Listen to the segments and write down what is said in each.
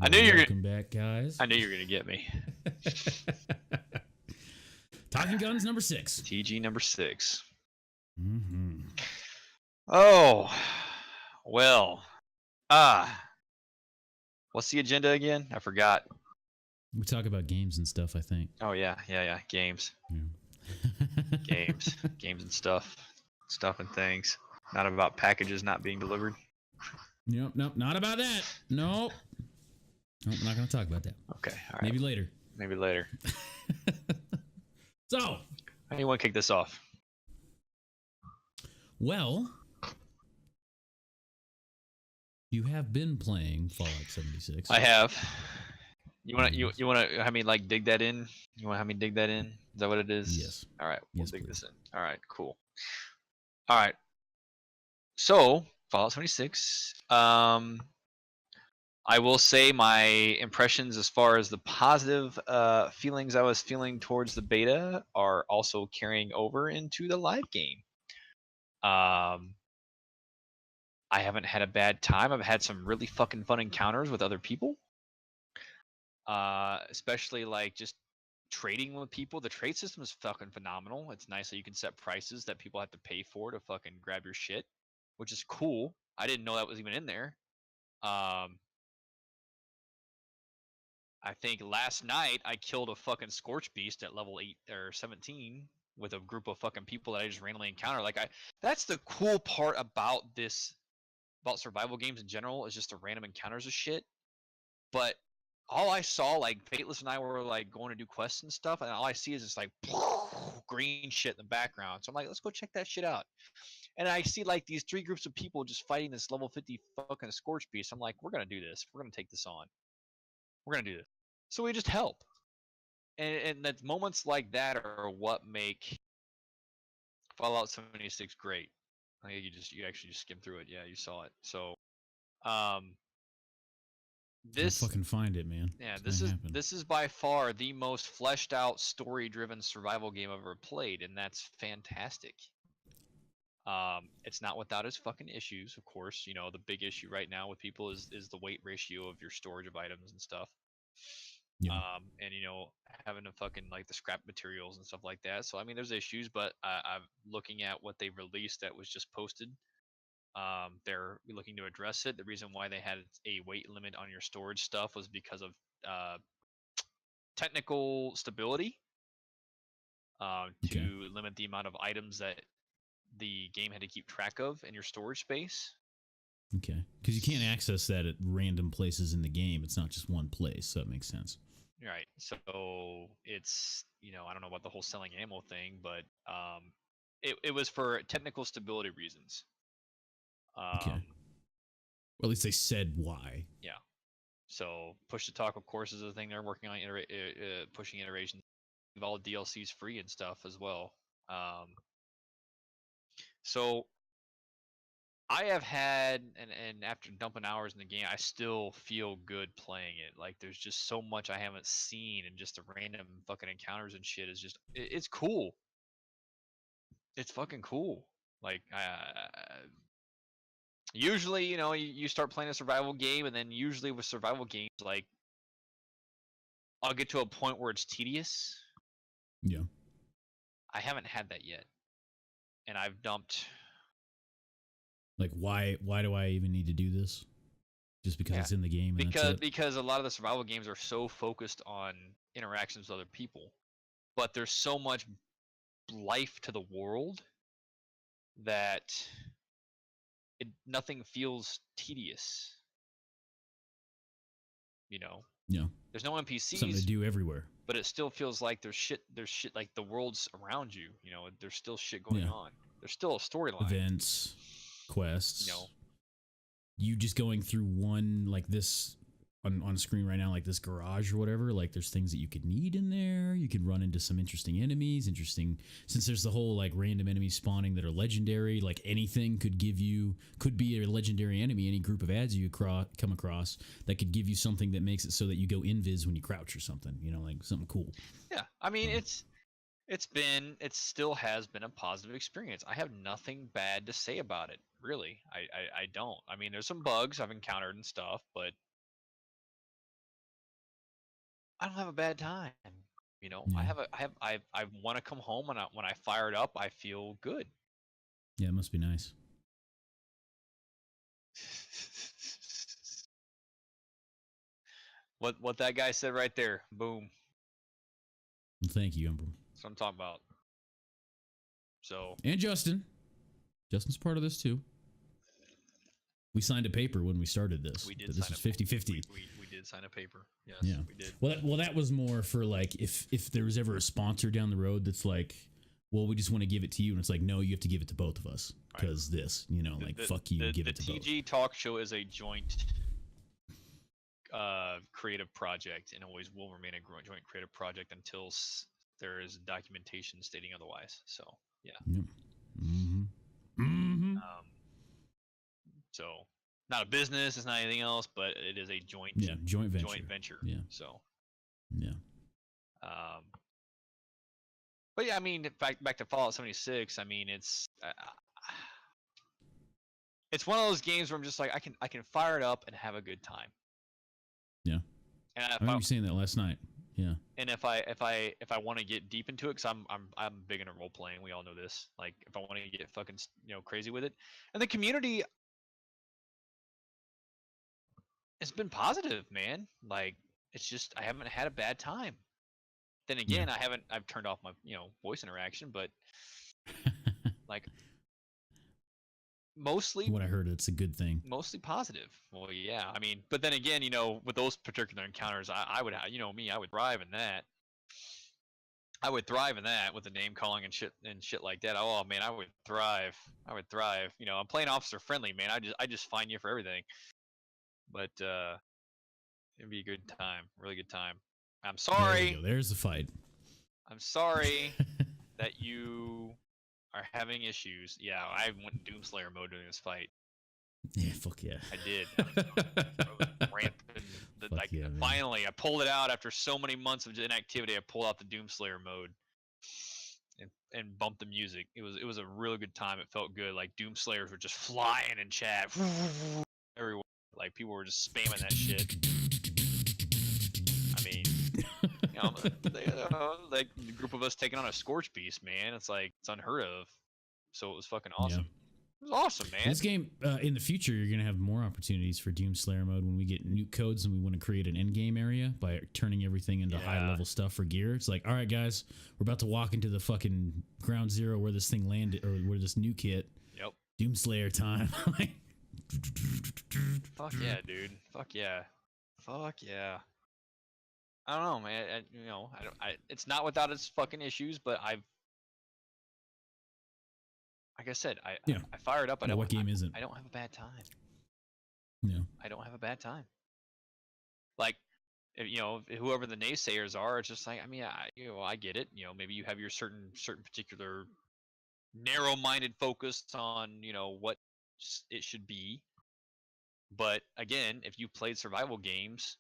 I knew you're Welcome back, guys. I knew you were gonna get me. Talking Guns number 6. TG number 6. Mm-hmm. Oh, well. What's the agenda again? I forgot. We talk about games and stuff, I think. Oh yeah. Games, Yeah. games and stuff and things. Not about packages not being delivered. Nope, not about that. Nope. Nope, we're not going to talk about that. Okay, all right. Maybe later. So, how do you want to kick this off? Well, you have been playing Fallout 76. I have. You want to have me like dig that in? You want to have me dig that in? Is that what it is? Yes. All right, we'll yes, dig please. this in. All right, cool. All right. So, Fallout 76. I will say my impressions as far as the positive feelings I was feeling towards the beta are also carrying over into the live game. I haven't had a bad time. I've had some really fucking fun encounters with other people. Especially like just trading with people. The trade system is fucking phenomenal. It's nice that you can set prices that people have to pay for to fucking grab your shit, which is cool. I didn't know that was even in there. I think last night I killed a fucking Scorch Beast at level 8 or 17 with a group of fucking people that I just randomly encountered. That's the cool part about survival games in general, is just the random encounters of shit. But all I saw, like Fateless and I were like going to do quests and stuff, and all I see is just like green shit in the background. So I'm like, let's go check that shit out. And I see like these 3 groups of people just fighting this level 50 fucking Scorch Beast. I'm like, we're gonna do this. We're gonna take this on. We're gonna do this. So we just help. And that moments like that are what make Fallout 76 great. I think you actually just skimmed through it. Yeah, you saw it. So, this I'll fucking find it, man. Yeah, It's this is by far the most fleshed out, story-driven survival game I've ever played, and that's fantastic. It's not without its fucking issues, of course. You know, the big issue right now with people is the weight ratio of your storage of items and stuff. Yeah. And you know, having to fucking like the scrap materials and stuff like that. So I mean, there's issues, but I'm looking at what they released that was just posted. They're looking to address it. The reason why they had a weight limit on your storage stuff was because of technical stability, to limit the amount of items that the game had to keep track of in your storage space. Okay, because you can't access that at random places in the game. It's not just one place, so that makes sense. Right. So it's, you know, I don't know about the whole selling ammo thing, but it was for technical stability reasons. Okay. Well, at least they said why. Yeah. So push to talk, of course, is a thing they're working on, pushing iterations. All DLCs free and stuff as well. So I have had, and after dumping hours in the game, I still feel good playing it. Like there's just so much I haven't seen, and just the random fucking encounters and shit is just, it's cool. It's fucking cool. Like usually, you know, you start playing a survival game, and then usually with survival games, like I'll get to a point where it's tedious. Yeah. I haven't had that yet, and I've dumped. Like why do I even need to do this? Just because it's in the game? And because a lot of the survival games are so focused on interactions with other people, but there's so much life to the world that nothing feels tedious. You know? Yeah. There's no NPCs. Something to do everywhere. But it still feels like there's shit like the world's around you. You know, there's still shit going on. There's still a storyline. Events, quests. You know, you just going through one like this on screen right now, like this garage or whatever. Like there's things that you could need in there. You could run into some interesting enemies. Since there's the whole like random enemies spawning that are legendary. Like anything could be a legendary enemy. Any group of ads you come across that could give you something that makes it so that you go invis when you crouch or something. You know, like something cool. Yeah, I mean it still has been a positive experience. I have nothing bad to say about it, really. I don't. I mean, there's some bugs I've encountered and stuff, but I don't have a bad time. You know, Yeah. I want to come home and when I fire it up, I feel good. Yeah, it must be nice. What that guy said right there. Boom. Well, thank you, Umbrum. That's what I'm talking about. So. And Justin. Justin's part of this too. We signed a paper when we started this. We did that this was 50-50. We did sign a paper. Yes, yeah. we did. Well, that was more for like if there was ever a sponsor down the road that's like, well, we just want to give it to you, and it's like, no, you have to give it to both of us because this, you know, like fuck you, give it to both. The TG Talk Show is a joint creative project, and always will remain a joint creative project until there is documentation stating otherwise. So yeah. Yep. Mm-hmm. Mm-hmm. So not a business, it's not anything else, but it is a joint joint venture. Yeah. So yeah. But yeah, I mean, back to Fallout 76. I mean, it's one of those games where I'm just like, I can fire it up and have a good time. Yeah. And I remember you saying that last night. Yeah. And if I want to get deep into it, because I'm big into role playing, we all know this. Like, if I want to get fucking crazy with it, and the community, it's been positive, man. Like, it's just I haven't had a bad time. Then again, I've turned off my voice interaction, but like mostly what I heard, it's a good thing. Mostly positive. Well, yeah, I mean, but then again, with those particular encounters, I would me, I would thrive in that. I would thrive in that with the name calling and shit like that. Oh man, I would thrive. I'm playing officer friendly, man. I just find you for everything. But it'd be a good time, really good time. I'm sorry. There's the fight. I'm sorry that you are having issues. Yeah, I went Doomslayer mode during this fight. Yeah, fuck yeah. I did. I was ramping. Finally, I pulled it out after so many months of inactivity. I pulled out the Doomslayer mode and bumped the music. It was a really good time. It felt good. Like Doomslayers were just flying in chat everywhere. Like people were just spamming that shit. I mean, like the group of us taking on a Scorch Beast, man. It's like it's unheard of. So it was fucking awesome. Yeah. It was awesome, man. This game, in the future, you're gonna have more opportunities for Doomslayer mode when we get nuke codes and we want to create an end game area by turning everything into high level stuff for gear. It's like, all right, guys, we're about to walk into the fucking ground zero where this thing landed or where this nuke hit. Yep. Doomslayer time. Fuck yeah, dude. Fuck yeah. Fuck yeah. I don't know, man. It's not without its fucking issues, but like I said, I fired up. What game isn't? I don't have a bad time. No. I don't have a bad time. Like, whoever the naysayers are, it's just like, I mean, I get it. Maybe you have your certain particular narrow-minded focus on, what it should be. But again, if you played survival games,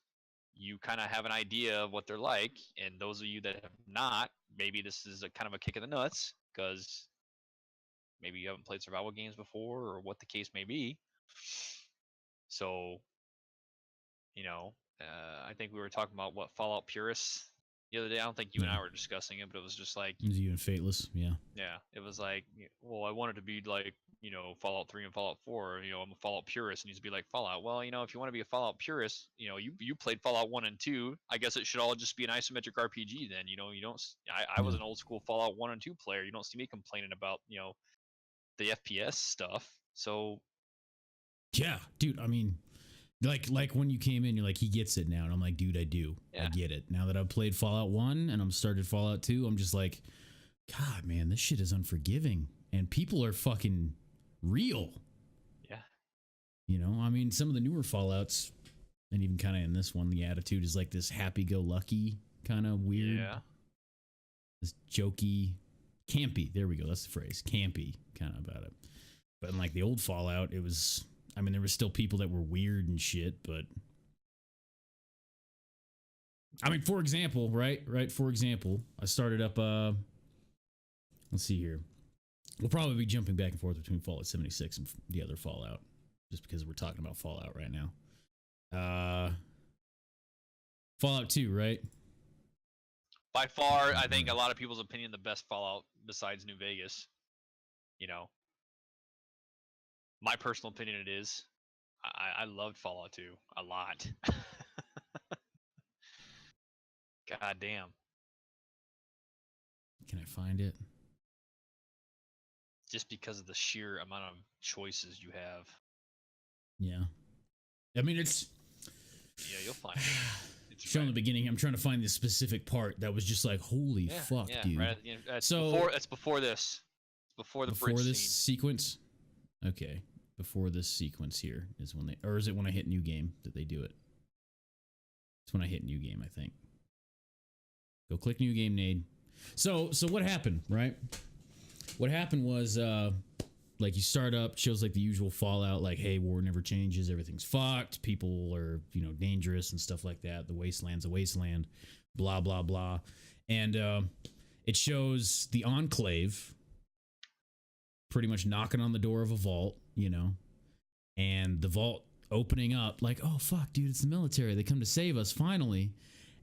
you kind of have an idea of what they're like. And those of you that have not, maybe this is a kind of a kick in the nuts because maybe you haven't played survival games before or what the case may be. So, I think we were talking about Fallout purists the other day. I don't think you and I were discussing it, but it was just like it was you and Fateless, yeah. Yeah, it was like, well, I wanted to be like, Fallout 3 and Fallout 4. I'm a Fallout purist, and he's to be like Fallout. Well, if you want to be a Fallout purist, you played Fallout 1 and 2. I guess it should all just be an isometric RPG then. You don't. I was an old school Fallout 1 and 2 player. You don't see me complaining about the FPS stuff. So yeah, dude. I mean, like when you came in, you're like, he gets it now, and I'm like, dude, I do. Yeah. I get it now that I've played Fallout 1 and I'm started Fallout 2. I'm just like, God, man, this shit is unforgiving, and people are fucking real. Yeah. I mean, some of the newer Fallouts, and even kind of in this one, the attitude is like this happy-go-lucky kind of weird. Yeah. This jokey, campy. There we go. That's the phrase. Campy kind of about it. But in like the old Fallout, it was, I mean, there were still people that were weird and shit, but I mean, for example, right? For example, I started up, let's see here. We'll probably be jumping back and forth between Fallout 76 and the other Fallout, just because we're talking about Fallout right now. Fallout 2, right? By far, I think a lot of people's opinion, the best Fallout besides New Vegas. You know, my personal opinion, it is. I loved Fallout 2 a lot. God damn. Can I find it? Just because of the sheer amount of choices you have. Yeah. I mean, it's... Yeah, you'll find it. It's shown in the beginning. I'm trying to find this specific part that was just like, holy fuck, dude. Right, it's before this. It's before the bridge this scene. Sequence? Okay. Before this sequence here is when they... Or is it when I hit new game that they do it? It's when I hit new game, I think. Go click new game, Nade. So what happened, right? What happened was, like, you start up, shows like the usual Fallout, like, hey, war never changes, everything's fucked, people are, you know, dangerous and stuff like that. The wasteland's a wasteland, blah, blah, blah. And it shows the Enclave pretty much knocking on the door of a vault, you know, and the vault opening up, like, oh, fuck, dude, it's the military. They come to save us, finally.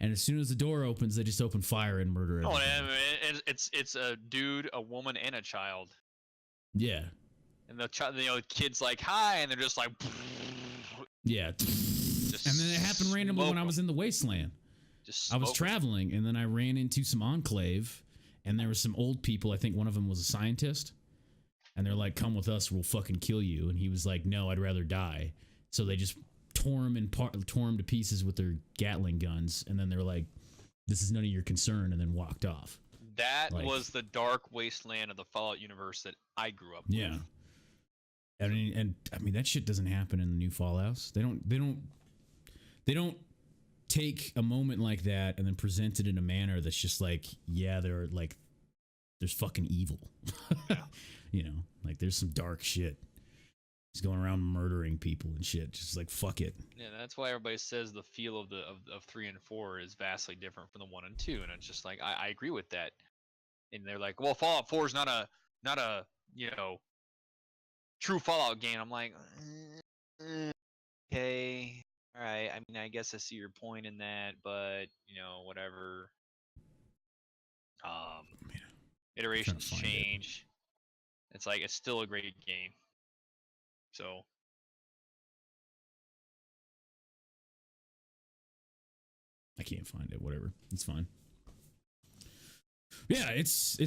And as soon as the door opens, they just open fire and murder everyone. Oh, and it's a dude, a woman, and a child. Yeah. And the child, you know, the kid's like, hi, and they're just like, yeah. And then it happened randomly when I was in the wasteland. I was traveling, and then I ran into some Enclave, and there were some old people. I think one of them was a scientist. And they're like, come with us, we'll fucking kill you. And he was like, no, I'd rather die. So they just tore him to pieces with their Gatling guns, and then they were like, this is none of your concern, and then walked off. That was the dark wasteland of the Fallout universe that I grew up with. Yeah. I mean, that shit doesn't happen in the new Fallouts. They don't take a moment like that and then present it in a manner that's just like, yeah, there's fucking evil. Yeah. You know, like there's some dark shit. He's going around murdering people and shit. Just like, fuck it. Yeah, that's why everybody says the feel of 3 and 4 is vastly different from the 1 and 2, and it's just like I agree with that. And they're like, well, Fallout 4 is not a you know, true Fallout game. I'm like, okay, all right. I mean, I guess I see your point in that, but you know, whatever. Iterations change. It's like it's still a great game. So I can't find it. Whatever, it's fine. Yeah, it's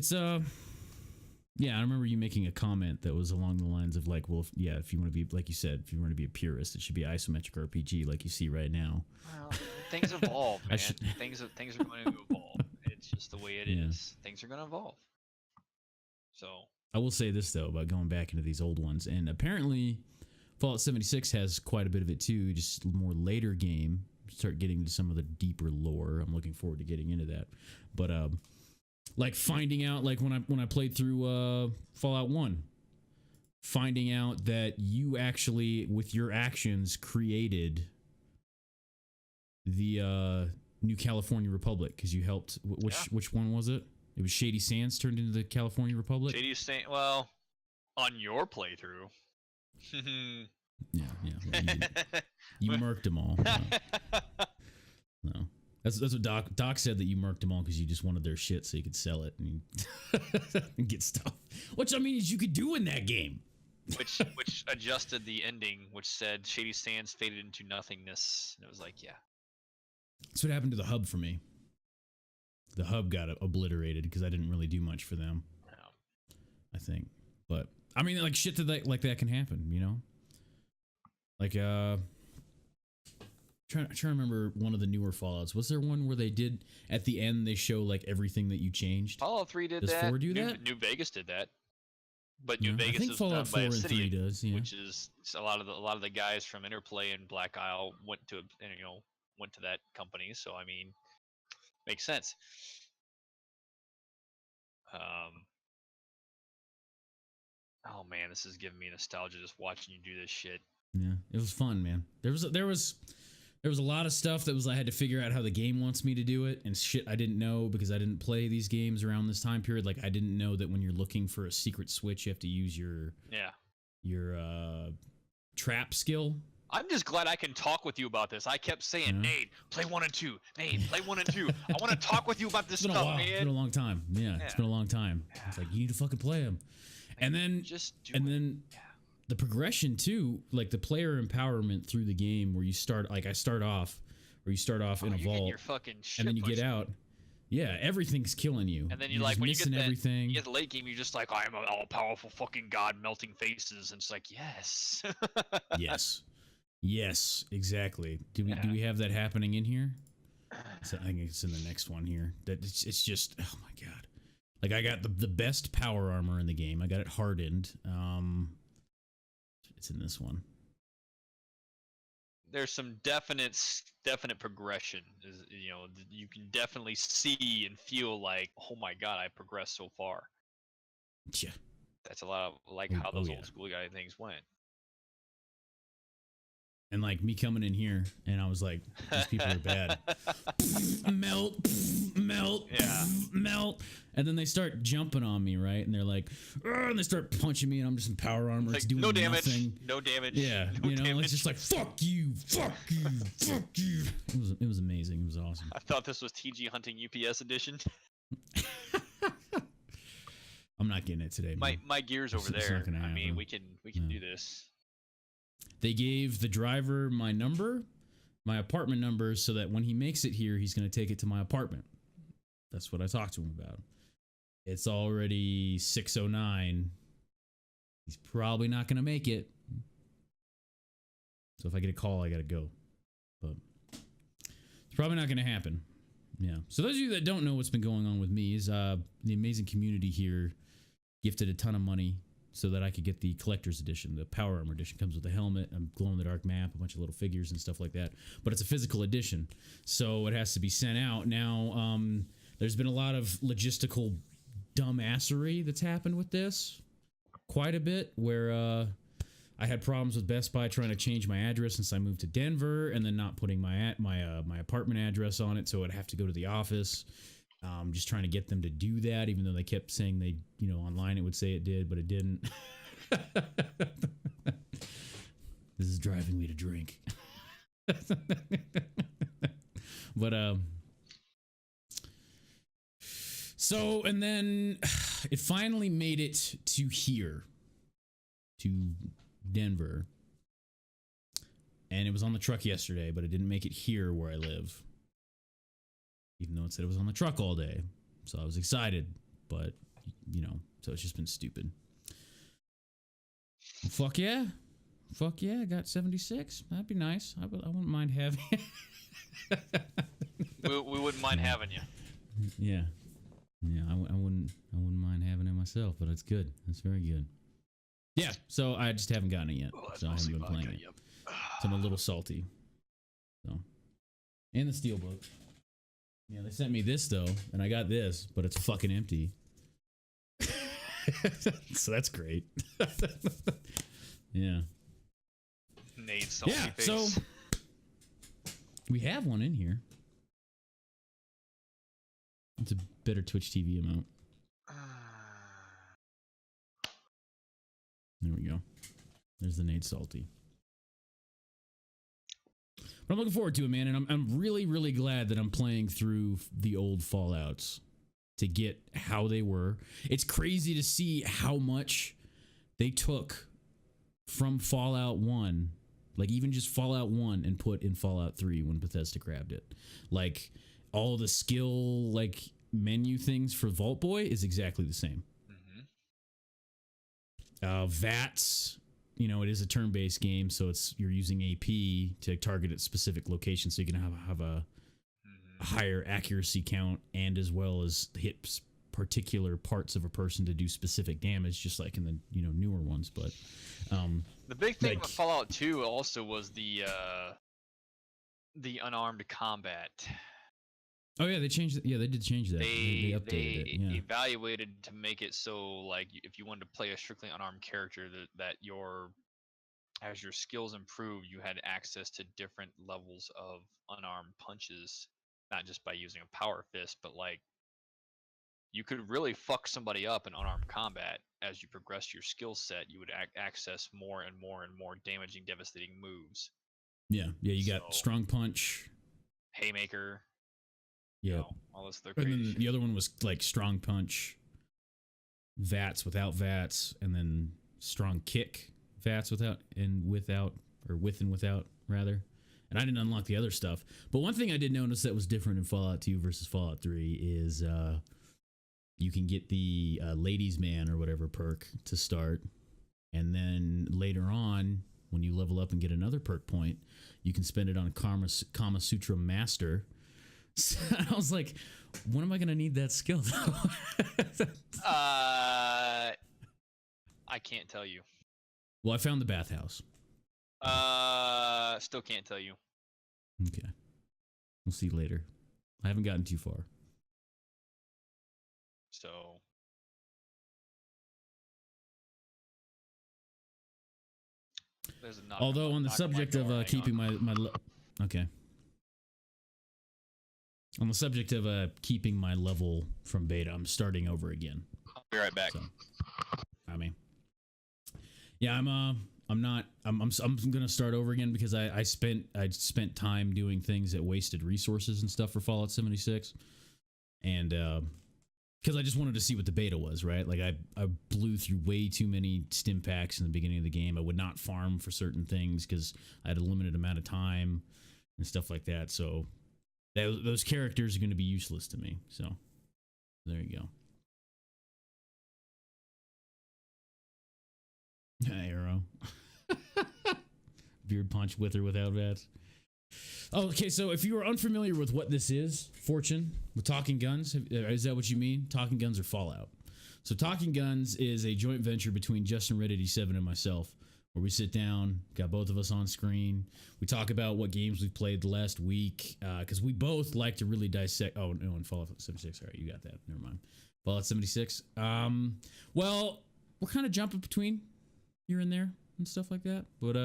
yeah. I remember you making a comment that was along the lines of like, well, if you want to be, like you said, if you want to be a purist, it should be isometric RPG like you see right now. Well, things evolve, man. Things are going to evolve. It's just the way it is. Things are going to evolve. So I will say this though about going back into these old ones, and apparently Fallout 76 has quite a bit of it too. Just more later game, start getting into some of the deeper lore. I'm looking forward to getting into that, but like finding out, like when I played through Fallout 1, finding out that you actually with your actions created the New California Republic because you helped. Which one was it? It was Shady Sands turned into the California Republic. Shady Sands. Well, on your playthrough. Yeah. Well, you murked them all. No. That's what Doc said, that you murked them all because you just wanted their shit so you could sell it and get stuff. Which I mean is you could do in that game. which adjusted the ending, which said Shady Sands faded into nothingness, and it was like, yeah. That's what happened to the hub for me. The hub got obliterated because I didn't really do much for them. No. I think, but I mean, like shit like that can happen, you know. Like trying to remember one of the newer Fallouts. Was there one where they did at the end they show like everything that you changed? Fallout 3 did that. Does 4 do that? New Vegas did that. But New Vegas I think is Fallout done by 4 and 3 does, yeah. Which is a lot of the guys from Interplay and Black Isle went to that company. So I mean, makes sense. Oh man, this is giving me nostalgia just watching you do this shit. Yeah, it was fun, man. There was a lot of stuff that was I had to figure out how the game wants me to do it, and shit I didn't know because I didn't play these games around this time period. Like I didn't know that when you're looking for a secret switch, you have to use your trap skill. I'm just glad I can talk with you about this. I kept saying, Nate, play 1 and 2. Nate, play 1 and 2. I want to talk with you about this stuff, man. It's been a long time. Yeah, it's been a long time. It's like, you need to fucking play them. And then the progression too, like the player empowerment through the game, where you start, like I start off, where you start off in a vault, and then you get out. Yeah, everything's killing you. And then you're like, when you get the late game, you're just like, I am an all-powerful fucking god melting faces, and it's like, yes. Yes, exactly. Do we have that happening in here? So I think it's in the next one here. That it's just, oh my god. Like, I got the best power armor in the game. I got it hardened. It's in this one. There's some definite progression. You know, you can definitely see and feel like, oh my god, I progressed so far. Yeah. That's a lot of like how those old school guy things went. And like me coming in here, and I was like, these people are bad. Melt, melt, melt. And then they start jumping on me, right? And they're like, and they start punching me, and I'm just in power armor. It's doing no damage. Nothing. No damage. Yeah, no you know, damage. it's just like, fuck you, fuck you, fuck you. It was amazing. It was awesome. I thought this was TG Hunting UPS edition. I'm not getting it today. My gear's over there. I mean, we can do this. They gave the driver my number, my apartment number, so that when he makes it here, he's going to take it to my apartment. That's what I talked to him about. It's already 6:09. He's probably not going to make it. So if I get a call, I got to go. But it's probably not going to happen. Yeah. So those of you that don't know what's been going on with me is the amazing community here gifted a ton of money so that I could get the collector's edition. The Power Armor edition comes with a helmet, a glow-in-the-dark map, a bunch of little figures and stuff like that. But it's a physical edition, so it has to be sent out. Now, there's been a lot of logistical dumbassery that's happened with this. Quite a bit, where I had problems with Best Buy trying to change my address since I moved to Denver, and then not putting my apartment address on it, so I'd have to go to the office. Just trying to get them to do that, even though they kept saying they, you know, online it would say it did, but it didn't. This is driving me to drink. But, so, and then it finally made it to here, to Denver. And it was on the truck yesterday, but it didn't make it here where I live. Even though it said it was on the truck all day. So I was excited, but, you know, so it's just been stupid. Fuck yeah. Fuck yeah, I got 76. That'd be nice. I wouldn't mind having we wouldn't mind having you. Yeah. Yeah, I wouldn't mind having it myself, but it's good. It's very good. Yeah, so I just haven't gotten it yet. So I haven't been playing it. So I'm a little salty. So, and the Steelbook. Yeah, they sent me this though, and I got this, but it's fucking empty. So that's great. Yeah. Nate's salty face. So we have one in here. It's a better Twitch TV amount. There we go. There's the Nate Salty. But I'm looking forward to it, man, and I'm really, really glad that I'm playing through the old Fallouts to get how they were. It's crazy to see how much they took from Fallout 1, like even just Fallout 1, and put in Fallout 3 when Bethesda grabbed it. Like, all the skill, like, menu things for Vault Boy is exactly the same. VATS, you know, it is a turn-based game, so you're using AP to target at specific locations, so you can have a higher accuracy count, and as well as hit particular parts of a person to do specific damage, just like in the, you know, newer ones. But the big thing with Fallout 2 also was the unarmed combat. Oh yeah, they changed it. Yeah, they did change that. They updated it. Yeah. Evaluated to make it so, like, if you wanted to play a strictly unarmed character, that as your skills improved, you had access to different levels of unarmed punches, not just by using a power fist, but like you could really fuck somebody up in unarmed combat. As you progress your skill set, you would access more and more and more damaging, devastating moves. Yeah, you got So, strong punch. haymaker. Yeah, All this other and crazy then shit. the other one was like strong punch, VATS without VATS, and then strong kick, VATS without and without, or with and without rather. And I didn't unlock the other stuff. But one thing I did notice that was different in Fallout 2 versus Fallout 3 is you can get the ladies man or whatever perk to start, and then later on when you level up and get another perk point, you can spend it on Kama Sutra Master. So I was like, when am I going to need that skill though? I can't tell you. Well, I found the bathhouse. Still can't tell you. Okay. We'll see later. I haven't gotten too far. So there's a knock. Although on the subject of keeping my okay. On the subject of keeping my level from beta, I'm starting over again. I'll be right back. So, I mean, yeah, I'm gonna start over again because I spent time doing things that wasted resources and stuff for Fallout 76, and because I just wanted to see what the beta was, right? Like I blew through way too many stim packs in the beginning of the game. I would not farm for certain things because I had a limited amount of time and stuff like that. So those characters are going to be useless to me. So there you go. Arrow. Beard punch with or without VATS. Oh, okay, so if you are unfamiliar with what this is, Fortune, with Talking Guns, is that what you mean? Talking Guns or Fallout? So Talking Guns is a joint venture between Justin Red 87 and myself, where we sit down, got both of us on screen. We talk about what games we've played the last week, because we both like to really dissect. Oh, no, in Fallout 76. All right, you got that. Never mind. Fallout 76. Well, we're kind of jumping between here and there and stuff like that. But,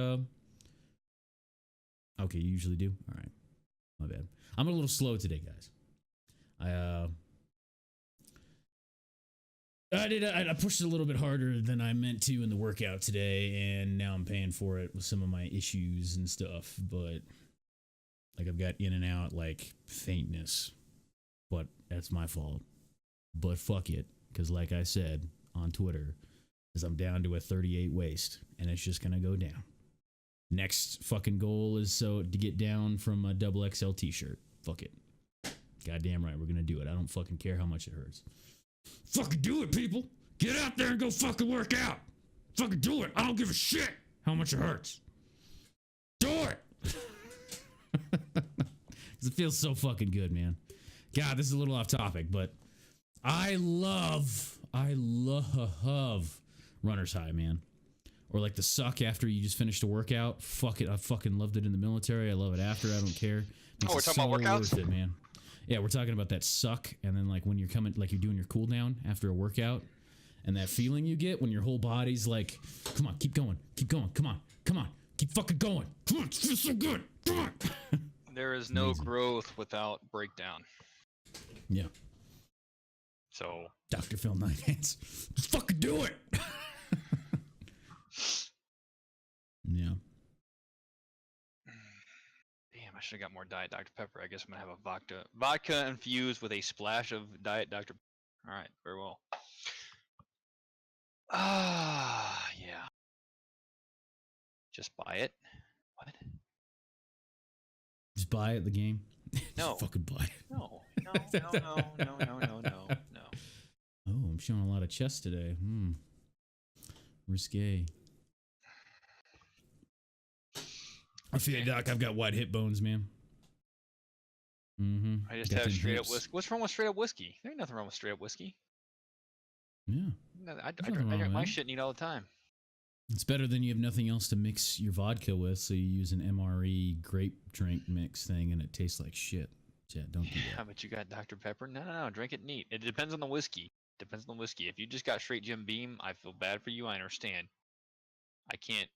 okay, you usually do? All right. My bad. I'm a little slow today, guys. I pushed it a little bit harder than I meant to in the workout today, and now I'm paying for it with some of my issues and stuff. But like I've got in and out like faintness, but that's my fault. But fuck it, because like I said on Twitter, is I'm down to a 38 waist, and it's just gonna go down. Next fucking goal is to get down from a double XL t-shirt. Fuck it. Goddamn right, we're gonna do it. I don't fucking care how much it hurts. Fucking do it, people. Get out there and go fucking work out. Fucking do it. I don't give a shit how much it hurts. Do it. Because it feels so fucking good, man. God, this is a little off topic, but I love runner's high, man. Or like the suck after you just finished a workout. Fuck it. I fucking loved it in the military. I love it after. I don't care. We're talking about workouts? Worth it, man. Yeah, we're talking about that suck, and then like when you're coming, like you're doing your cool down after a workout, and that feeling you get when your whole body's like, come on, keep going, come on, keep fucking going, come on, it feels so good, come on. There is no growth without breakdown. Yeah. So Dr. Phil Nine Hands, just fucking do it. Yeah. I should have got more Diet Dr. Pepper. I guess I'm gonna have a vodka infused with a splash of Diet Dr. All right, very well. Yeah. Just buy it. What? Just buy it, the game. No. Just fucking buy it. No. Oh, I'm showing a lot of chest today. Risque. I feel Doc, I've got wide hip bones, man. Mm-hmm. I just have straight up whiskey. What's wrong with straight up whiskey? There ain't nothing wrong with straight up whiskey. Yeah. I drink my shit neat all the time. It's better than you have nothing else to mix your vodka with, so you use an MRE grape drink mix thing and it tastes like shit. Yeah, don't do that. Yeah, but you got Dr. Pepper? No, drink it neat. It depends on the whiskey. If you just got straight Jim Beam, I feel bad for you. I understand. I can't.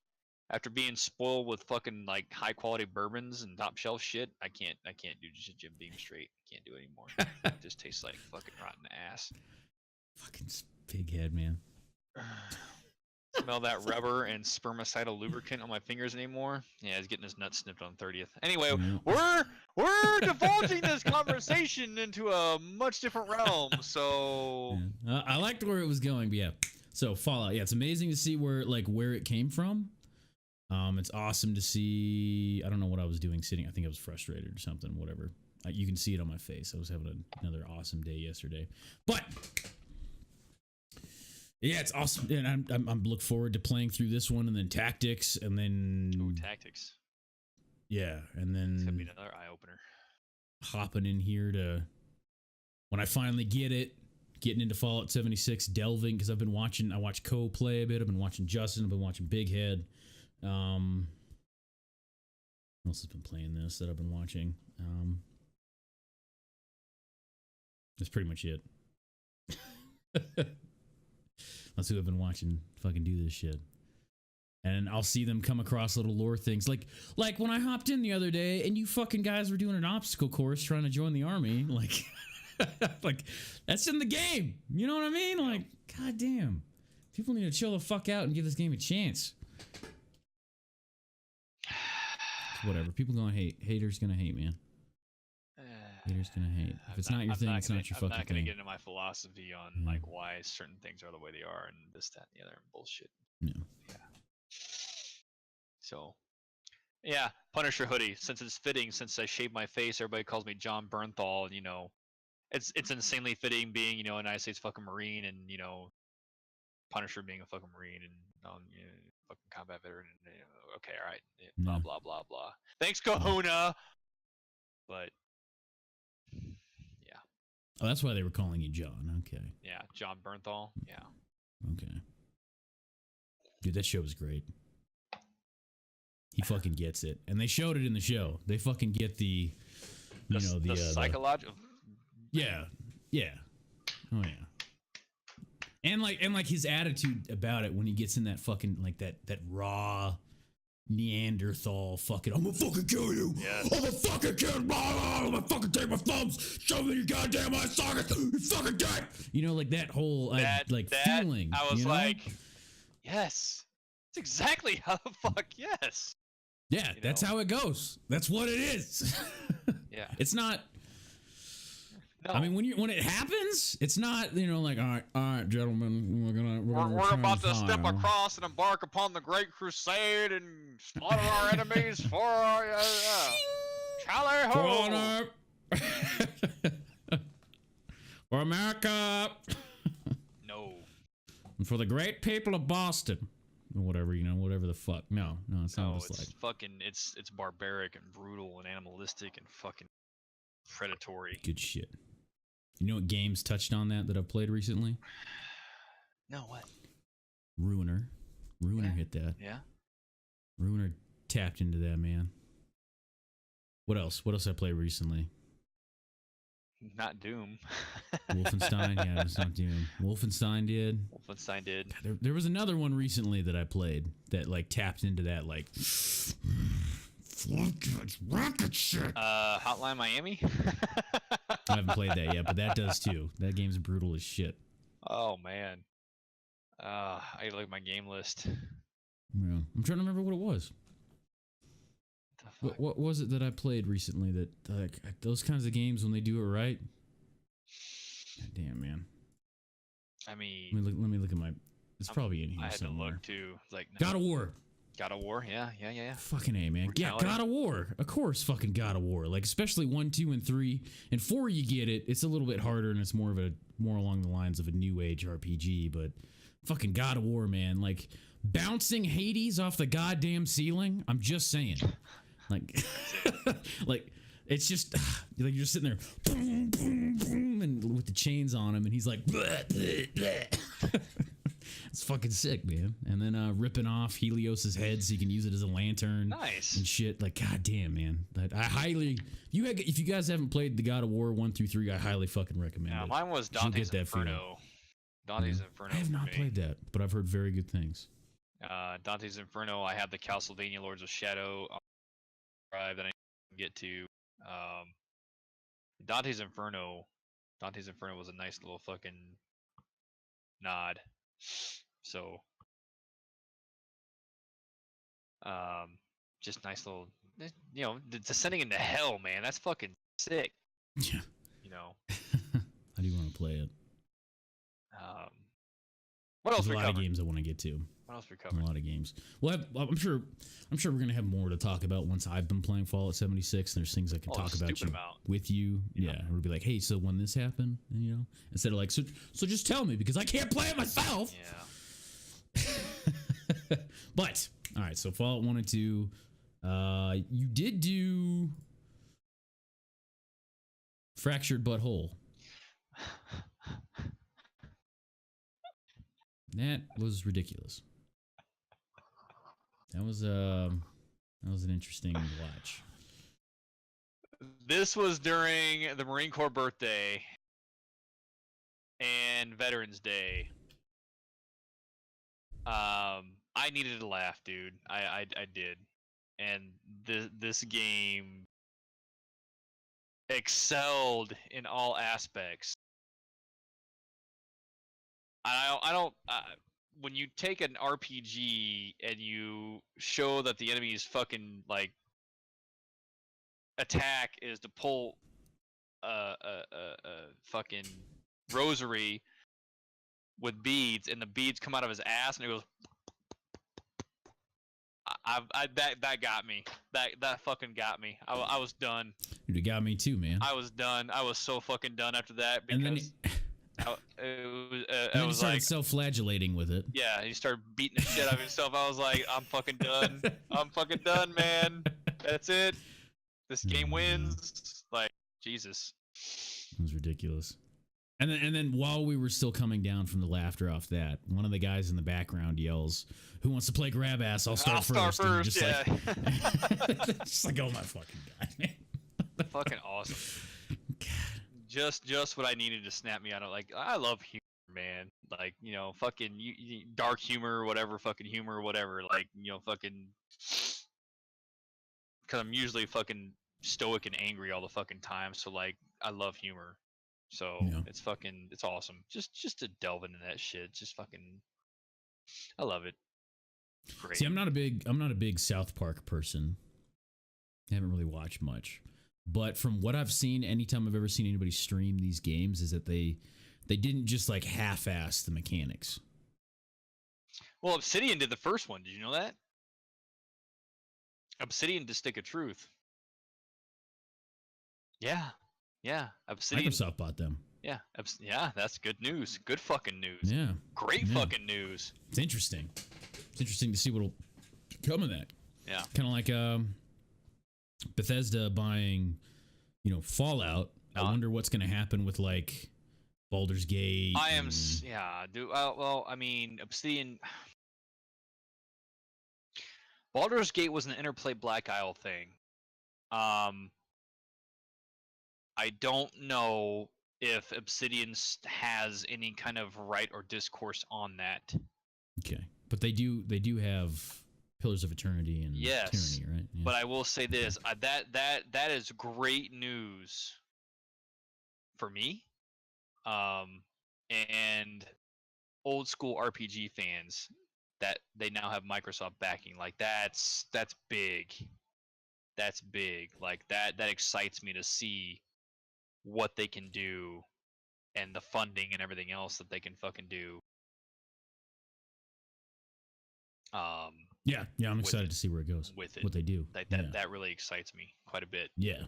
After being spoiled with fucking like high quality bourbons and top shelf shit, I can't do just a Jim Beam straight. I can't do it anymore. It just tastes like fucking rotten ass. Fucking pig head, man. smell that rubber and spermicidal lubricant on my fingers anymore. Yeah, he's getting his nuts snipped on 30th. Anyway, Yeah. we're divulging this conversation into a much different realm. So Yeah. I liked where it was going, but yeah. So Fallout, yeah, it's amazing to see where it came from. It's awesome to see. I don't know what I was doing sitting. I think I was frustrated or something. Whatever. You can see it on my face. I was having another awesome day yesterday, but yeah, it's awesome, and I'm look forward to playing through this one, and then Tactics, and then Tactics. Yeah, and then It's gonna be another eye opener. Hopping in here to when I finally getting into Fallout 76, delving because I watched Co play a bit. I've been watching Justin. I've been watching Big Head. Who else has been playing this that I've been watching? That's pretty much it. That's who I've been watching fucking do this shit. And I'll see them come across little lore things. Like when I hopped in the other day and you fucking guys were doing an obstacle course trying to join the army. Like, like that's in the game. You know what I mean? Like, goddamn. People need to chill the fuck out and give this game a chance. Whatever. People gonna hate. Haters gonna hate, man. Haters gonna hate. If it's not your thing, it's not your fucking thing. I'm not gonna get into my philosophy on like why certain things are the way they are and this, that, and the other bullshit. No. Yeah. So, yeah, Punisher hoodie. Since it's fitting, since I shaved my face, everybody calls me John Bernthal. And, you know, it's insanely fitting being, you know, a United States fucking Marine, and, you know, Punisher being a fucking Marine, and you know, fucking combat veteran. And, you know, okay, all right, blah blah blah blah. Thanks, Kahuna. But yeah. Oh, that's why they were calling you John. Okay. Yeah, John Bernthal. Yeah. Okay. Dude, that show was great. He fucking gets it, and they showed it in the show. They fucking get the psychological. Yeah. Oh yeah. And like his attitude about it when he gets in that fucking like that raw Neanderthal fucking, I'm gonna fucking kill you. Yes. I'm gonna fucking kill you. I'm gonna fucking take my thumbs, shove me in your goddamn eye socket. You fucking dead. You know, like that whole feeling. I was like, yes. That's exactly how the fuck, yes. Yeah, that's how it goes. That's what it is. Yeah. It's not. No. I mean, when it happens, it's not, you know, like, all right, gentlemen, we're about to step across and embark upon the Great Crusade and slaughter our enemies for our Charlie ho! For America. No. And for the great people of Boston. Or whatever, you know, whatever the fuck. No, it's not. It's like fucking, it's barbaric and brutal and animalistic and fucking predatory. Good shit. You know what games touched on that I've played recently? No, what? Ruiner hit that. Yeah. Ruiner tapped into that, man. What else I played recently? Not Doom. Wolfenstein, yeah, it's not Doom. Wolfenstein did. There was another one recently that I played that like tapped into that like rocket shit. Hotline Miami. I haven't played that yet, but that does too. That game's brutal as shit. Oh man. I look at my game list. Yeah, I'm trying to remember what it was. What was it that I played recently that like those kinds of games when they do it right? God damn, man. I mean, let me look at my. It's probably in here I had somewhere. To look too. Like God of War. God of War, yeah. Fucking A, man. Brutality. Yeah, God of War. Of course, fucking God of War. Like, especially 1, 2, and 3. And 4, you get it. It's a little bit harder, and it's more along the lines of a new age RPG, but fucking God of War, man. Like, bouncing Hades off the goddamn ceiling. I'm just saying. Like, like, it's just, like, you're just sitting there, boom, boom, boom, and with the chains on him, and he's like, bleh, bleh, bleh. It's fucking sick, man. And then ripping off Helios's head so you can use it as a lantern. Nice. And shit. Like, goddamn, man. I highly, if you guys haven't played the God of War 1 through 3, I highly fucking recommend it. Mine was Dante's Inferno. Dante's Inferno. I have not played that, but I've heard very good things. Dante's Inferno. I have the Castlevania Lords of Shadow drive that I can get to. Dante's Inferno was a nice little fucking nod. So Just nice little, you know, descending into hell, man. That's fucking sick. Yeah. You know. I do want to play it. What else? There's a we lot covered? of games I want to get to. What else we covered? A lot of games. Well, I'm sure we're gonna have more to talk about once I've been playing Fallout 76. There's things I can talk about with you. Yeah, we'll be like, hey, so when this happened, and, you know, instead of like, so just tell me because I can't play it myself. Yeah. But all right, so Fallout 1 and 2. You did do Fractured Butthole. That was ridiculous. That was an interesting watch. This was during the Marine Corps birthday and Veterans Day. I needed to laugh, dude. I did, and this game excelled in all aspects. I don't. When you take an RPG and you show that the enemy's fucking like attack is to pull a fucking rosary with beads, and the beads come out of his ass, and it goes. That got me. That fucking got me. I was done. It got me too, man. I was done. I was so fucking done after that because. And then he started self-flagellating with it. Yeah, he started beating the shit out of himself. I was like, I'm fucking done. I'm fucking done, man. That's it. This game wins. Like, Jesus. It was ridiculous. And then while we were still coming down from the laughter off that, one of the guys in the background yells, "Who wants to play grab ass? I'll start first." Just yeah. Like, just like, oh my fucking god, man. Fucking awesome. Just what I needed to snap me out of. Like, I love humor, man. Like, you know, fucking dark humor, whatever, fucking humor, whatever. Like, you know, fucking. Because I'm usually fucking stoic and angry all the fucking time. So, like, I love humor. So it's awesome. Just to delve into that shit. Just fucking. I love it. Great. See, I'm not a big South Park person. I haven't really watched much. But from what I've seen, anytime I've ever seen anybody stream these games, is that they didn't just like half-ass the mechanics. Well, Obsidian did the first one. Did you know that? Obsidian did Stick of Truth. Yeah. Obsidian. Microsoft bought them. Yeah. That's good news. Good fucking news. Yeah. Great fucking news. It's interesting. It's interesting to see what'll come of that. Yeah. Kind of like Bethesda buying, you know, Fallout. I wonder what's going to happen with like Baldur's Gate. Well, I mean, Obsidian. Baldur's Gate was an Interplay Black Isle thing. I don't know if Obsidian has any kind of right or discourse on that. Okay, but they do have Pillars of Eternity and Tyranny, right? Yeah. But I will say this: that is great news for me, and old school RPG fans that they now have Microsoft backing. Like that's big. That's big. Like that excites me to see what they can do and the funding and everything else that they can fucking do. Yeah, I'm excited to see where it goes. With it, what they do. That really excites me quite a bit. Yeah,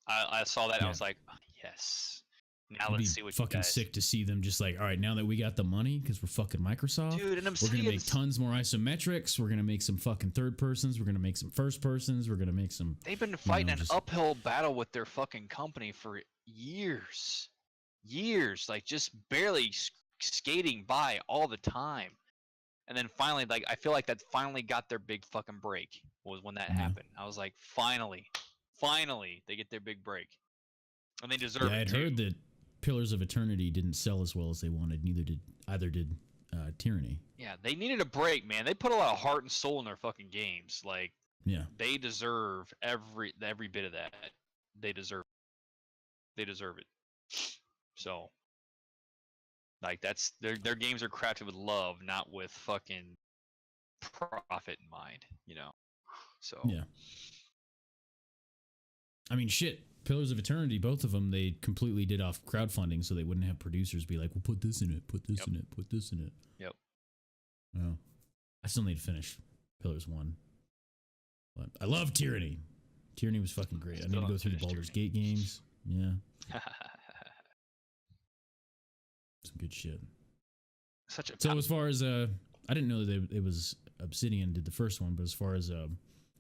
I saw that and I was like, oh, yes. Now let's see what you guys. Fucking sick to see them just like, all right, now that we got the money because we're fucking Microsoft, dude, and we're gonna make tons more isometrics. We're gonna make some fucking third persons. We're gonna make some first persons. We're gonna make some. They've been fighting an uphill battle with their fucking company for years, like just barely skating by all the time. And then finally, like, I feel like that finally got their big fucking break was when that happened. I was like, finally, they get their big break, and they deserve it. I had heard that Pillars of Eternity didn't sell as well as they wanted. Either did Tyranny. Yeah, they needed a break, man. They put a lot of heart and soul in their fucking games. Like, they deserve every bit of that. They deserve it. So. Like that's their games are crafted with love, not with fucking profit in mind, So Yeah. I mean, shit. Pillars of Eternity, both of them, they completely did off crowdfunding, so they wouldn't have producers be like, "Well, put this in it, put this in it, put this in it." Yep. Oh, I still need to finish Pillars 1, but I love Tyranny. Tyranny was fucking great. I need to go through the Baldur's Gate games. Yeah, some good shit. So as far as I didn't know that it was Obsidian did the first one, but as far as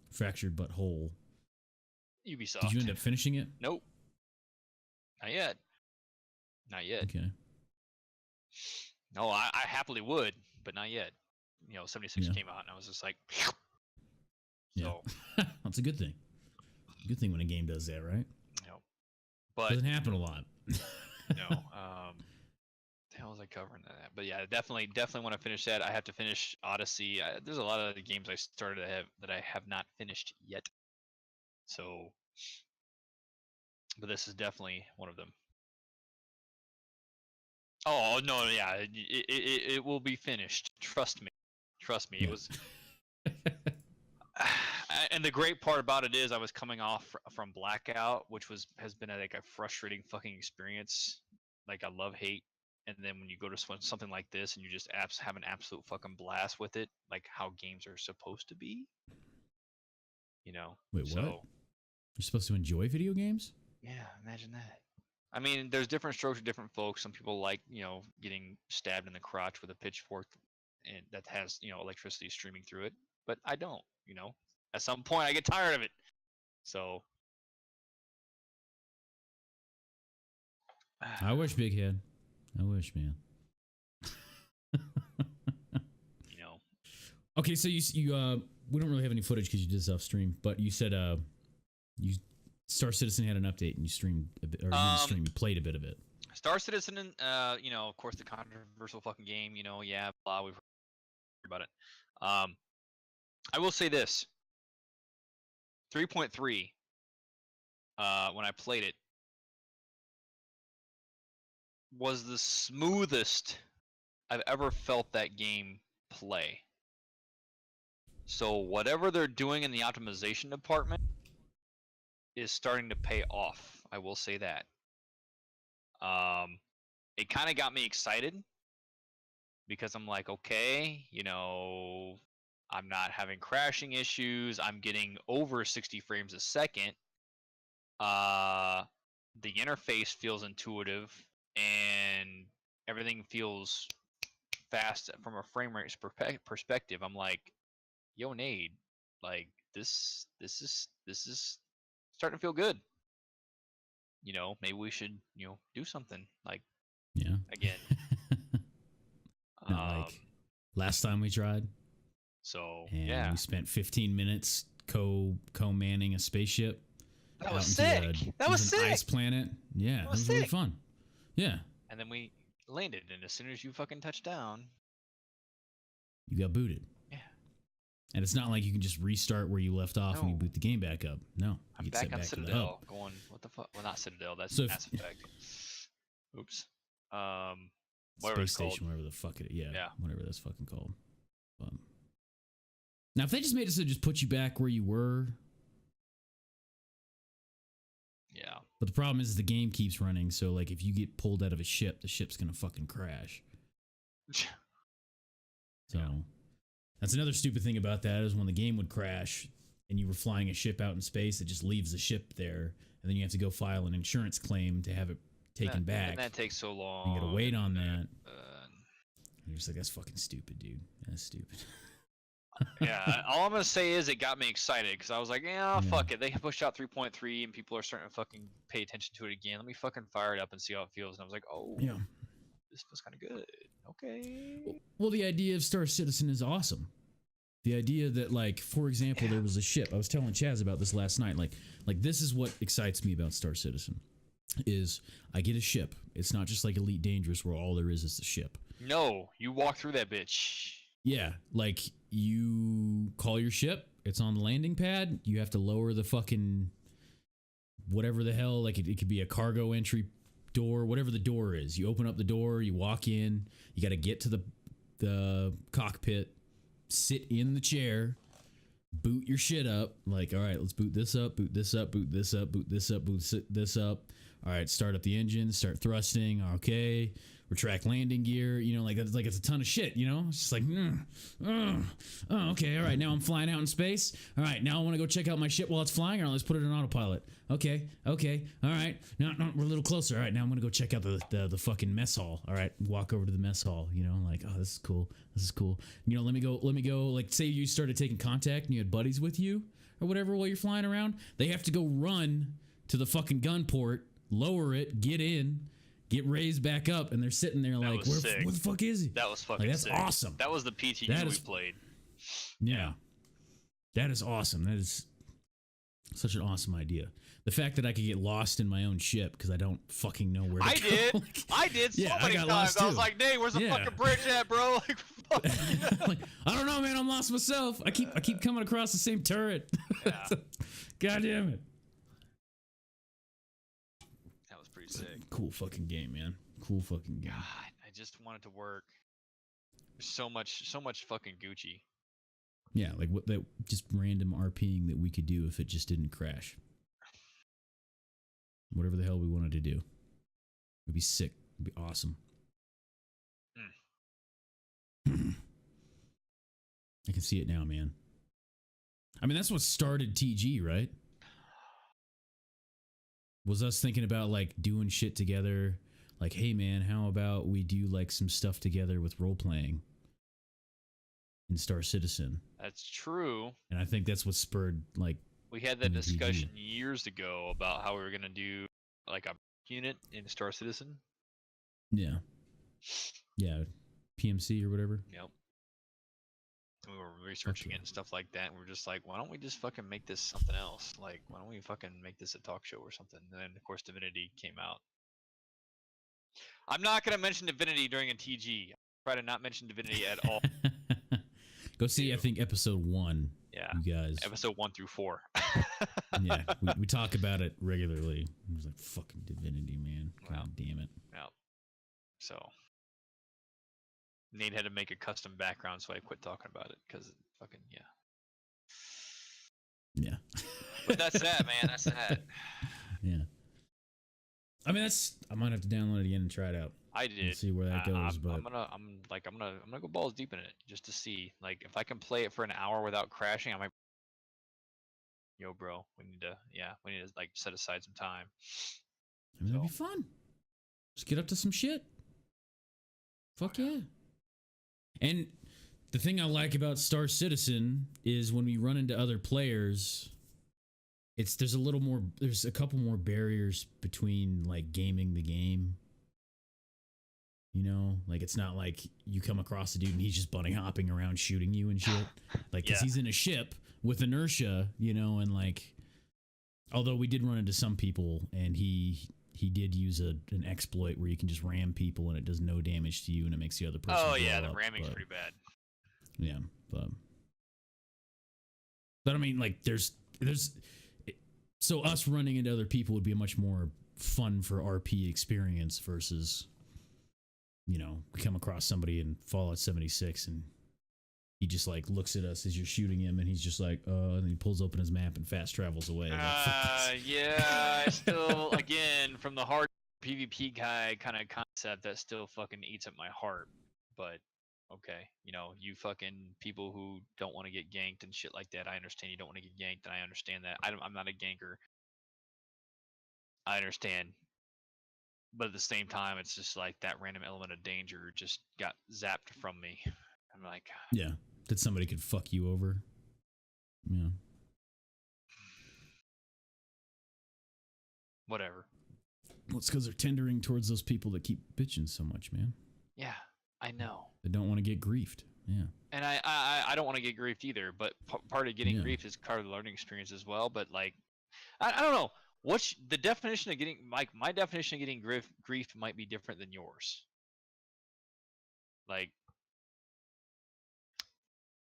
Fractured But Whole, Ubisoft. Did you end up finishing it? Nope. Not yet. Okay. No, I happily would, but not yet. 76 came out, and I was just like, so. Yeah. That's a good thing. Good thing when a game does that, right? But doesn't happen a lot. No. The hell was I covering that? But yeah, definitely want to finish that. I have to finish Odyssey. There's a lot of the games I started that I have not finished yet. So, but this is definitely one of them. Oh no, yeah, it will be finished. Trust me. Yeah. It was. And the great part about it is I was coming off from Blackout, which has been a frustrating fucking experience. Like I love hate, and then when you go to something like this and you just have an absolute fucking blast with it, like how games are supposed to be. Wait, what? You're supposed to enjoy video games? Yeah, imagine that. I mean, there's different strokes for different folks. Some people like, getting stabbed in the crotch with a pitchfork and that has, electricity streaming through it. But I don't, At some point I get tired of it. So I wish, Big Head. I wish, man. Okay, so you we don't really have any footage because you did this off stream, but you said you Star Citizen had an update and you streamed a bit, or you didn't stream, you played a bit of it. Star Citizen, of course, the controversial fucking game, yeah, blah, we've heard about it. I will say this: 3.3. When I played it, was the smoothest I've ever felt that game play. So whatever they're doing in the optimization department is starting to pay off. I will say that. It kind of got me excited because I'm like, okay, I'm not having crashing issues. I'm getting over 60 frames a second. The interface feels intuitive and everything feels fast from a frame rate perspective. I'm like, yo, Nade, like this is starting to feel good. Maybe we should, do something like, again. Not like last time we tried. So and we spent 15 minutes co-manning a spaceship. That was sick. That was sick. Ice planet. Yeah, that was really fun. Yeah. And then we landed, and as soon as you fucking touched down, you got booted. Yeah. And it's not like you can just restart where you left off and you boot the game back up. No. I'm back on Citadel going, what the fuck? Well, not Citadel. That's Mass Effect. Oops. Space Station, whatever the fuck it is. Yeah. Whatever that's fucking called. Now, if they just made it so just put you back where you were. Yeah. But the problem is the game keeps running. So, like, if you get pulled out of a ship, the ship's going to fucking crash. So, that's another stupid thing about that is when the game would crash and you were flying a ship out in space, it just leaves the ship there. And then you have to go file an insurance claim to have it taken back. And that takes so long. You got to wait on that. And you're just like, that's fucking stupid, dude. That's stupid. Yeah, all I'm going to say is it got me excited because I was like, fuck it. They pushed out 3.3 and people are starting to fucking pay attention to it again. Let me fucking fire it up and see how it feels. And I was like, this feels kind of good. Okay. Well, the idea of Star Citizen is awesome. The idea that, like, for example, there was a ship. I was telling Chaz about this last night. Like this is what excites me about Star Citizen is I get a ship. It's not just like Elite Dangerous where all there is the ship. No, you walk through that bitch. Yeah, like you call your ship, it's on the landing pad, you have to lower the fucking whatever the hell, like it could be a cargo entry door, whatever the door is. You open up the door, you walk in, you got to get to the cockpit, sit in the chair, boot your shit up. Like, all right, let's boot this up, boot this up, boot this up, boot this up, boot this up. All right, start up the engine, start thrusting. Okay, retract landing gear. You know, like that's like it's a ton of shit. You know, it's just like, oh, okay, all right. Now I'm flying out in space. All right, now I want to go check out my ship while it's flying. All right, let's put it in autopilot. Okay, all right. Now we're a little closer. All right, now I'm gonna go check out the fucking mess hall. All right, walk over to the mess hall. You know, like, oh, this is cool. You know, let me go. Like, say you started taking contact and you had buddies with you or whatever while you're flying around. They have to go run to the fucking gun port, lower it, get in, get raised back up, and they're sitting there like, where the fuck is he? That was fucking that's sick. Awesome. That was the PTU we played. Yeah. That is awesome. That is such an awesome idea. The fact that I could get lost in my own ship because I don't fucking know where to go. I did so many times. I was like, "Nate, where's the fucking bridge at, bro?" Like, fuck. Like, I don't know, man. I'm lost myself. I keep coming across the same turret. Yeah. God damn it. That was pretty sick. Cool fucking game, man. Cool fucking game. God, I just want it to work. There's so much fucking Gucci. Yeah, like what that just random RPing that we could do if it just didn't crash. Whatever the hell we wanted to do. It'd be sick. It'd be awesome. I can see it now, man. I mean, that's what started TG, right? Was us thinking about like doing shit together. Like, hey man, how about we do like some stuff together with role playing in Star Citizen? That's true. And I think that's what spurred like we had that discussion years ago about how we were gonna do like a unit in Star Citizen. Yeah. Yeah. PMC or whatever. Yep. And we were researching it and stuff like that, and we were just like, why don't we just fucking make this something else? Like, why don't we fucking make this a talk show or something? And then of course Divinity came out. I'm not gonna mention Divinity during a TG. Try to not mention Divinity at all. Go see, I think, episode 1. Yeah. You guys. Episode 1 through 4. Yeah. We talk about it regularly. It was like, fucking Divinity, man. God damn it. Yeah. So. Nate had to make a custom background, so I quit talking about it, because fucking, yeah. Yeah. But that's that, man. That's that. Yeah. I mean, I might have to download it again and try it out. I did. See where that goes, but I'm gonna go balls deep in it just to see, like, if I can play it for an hour without crashing. I might. Yo, bro, we need to like set aside some time. I mean, that'd be fun. Just get up to some shit. Fuck yeah. And the thing I like about Star Citizen is when we run into other players, there's a couple more barriers between like gaming the game. You know, like it's not like you come across a dude and he's just bunny hopping around shooting you and shit. Like, because he's in a ship with inertia, you know, and like, although we did run into some people and he did use an exploit where you can just ram people and it does no damage to you and it makes the other person Oh yeah, the up, ramming's pretty bad. Yeah, but I mean, like, so us running into other people would be a much more fun for RP experience versus, you know, we come across somebody in Fallout 76 and he just like looks at us as you're shooting him and he's just like, and he pulls open his map and fast travels away. Yeah, I still, again, from the hard PvP guy kind of concept, that still fucking eats at my heart. But okay, you know, you fucking people who don't want to get ganked and shit like that, I understand you don't want to get ganked, and I understand that. I'm not a ganker. I understand. But at the same time, it's just like that random element of danger just got zapped from me. I'm like, yeah, that somebody could fuck you over. Yeah. Whatever. Well, it's because they're tendering towards those people that keep bitching so much, man. Yeah, I know. They don't want to get griefed. Yeah. And I don't want to get griefed either, but part of getting griefed is part of the learning experience as well. But like, I don't know. What's the definition of getting, like, my definition of getting griefed might be different than yours. Like,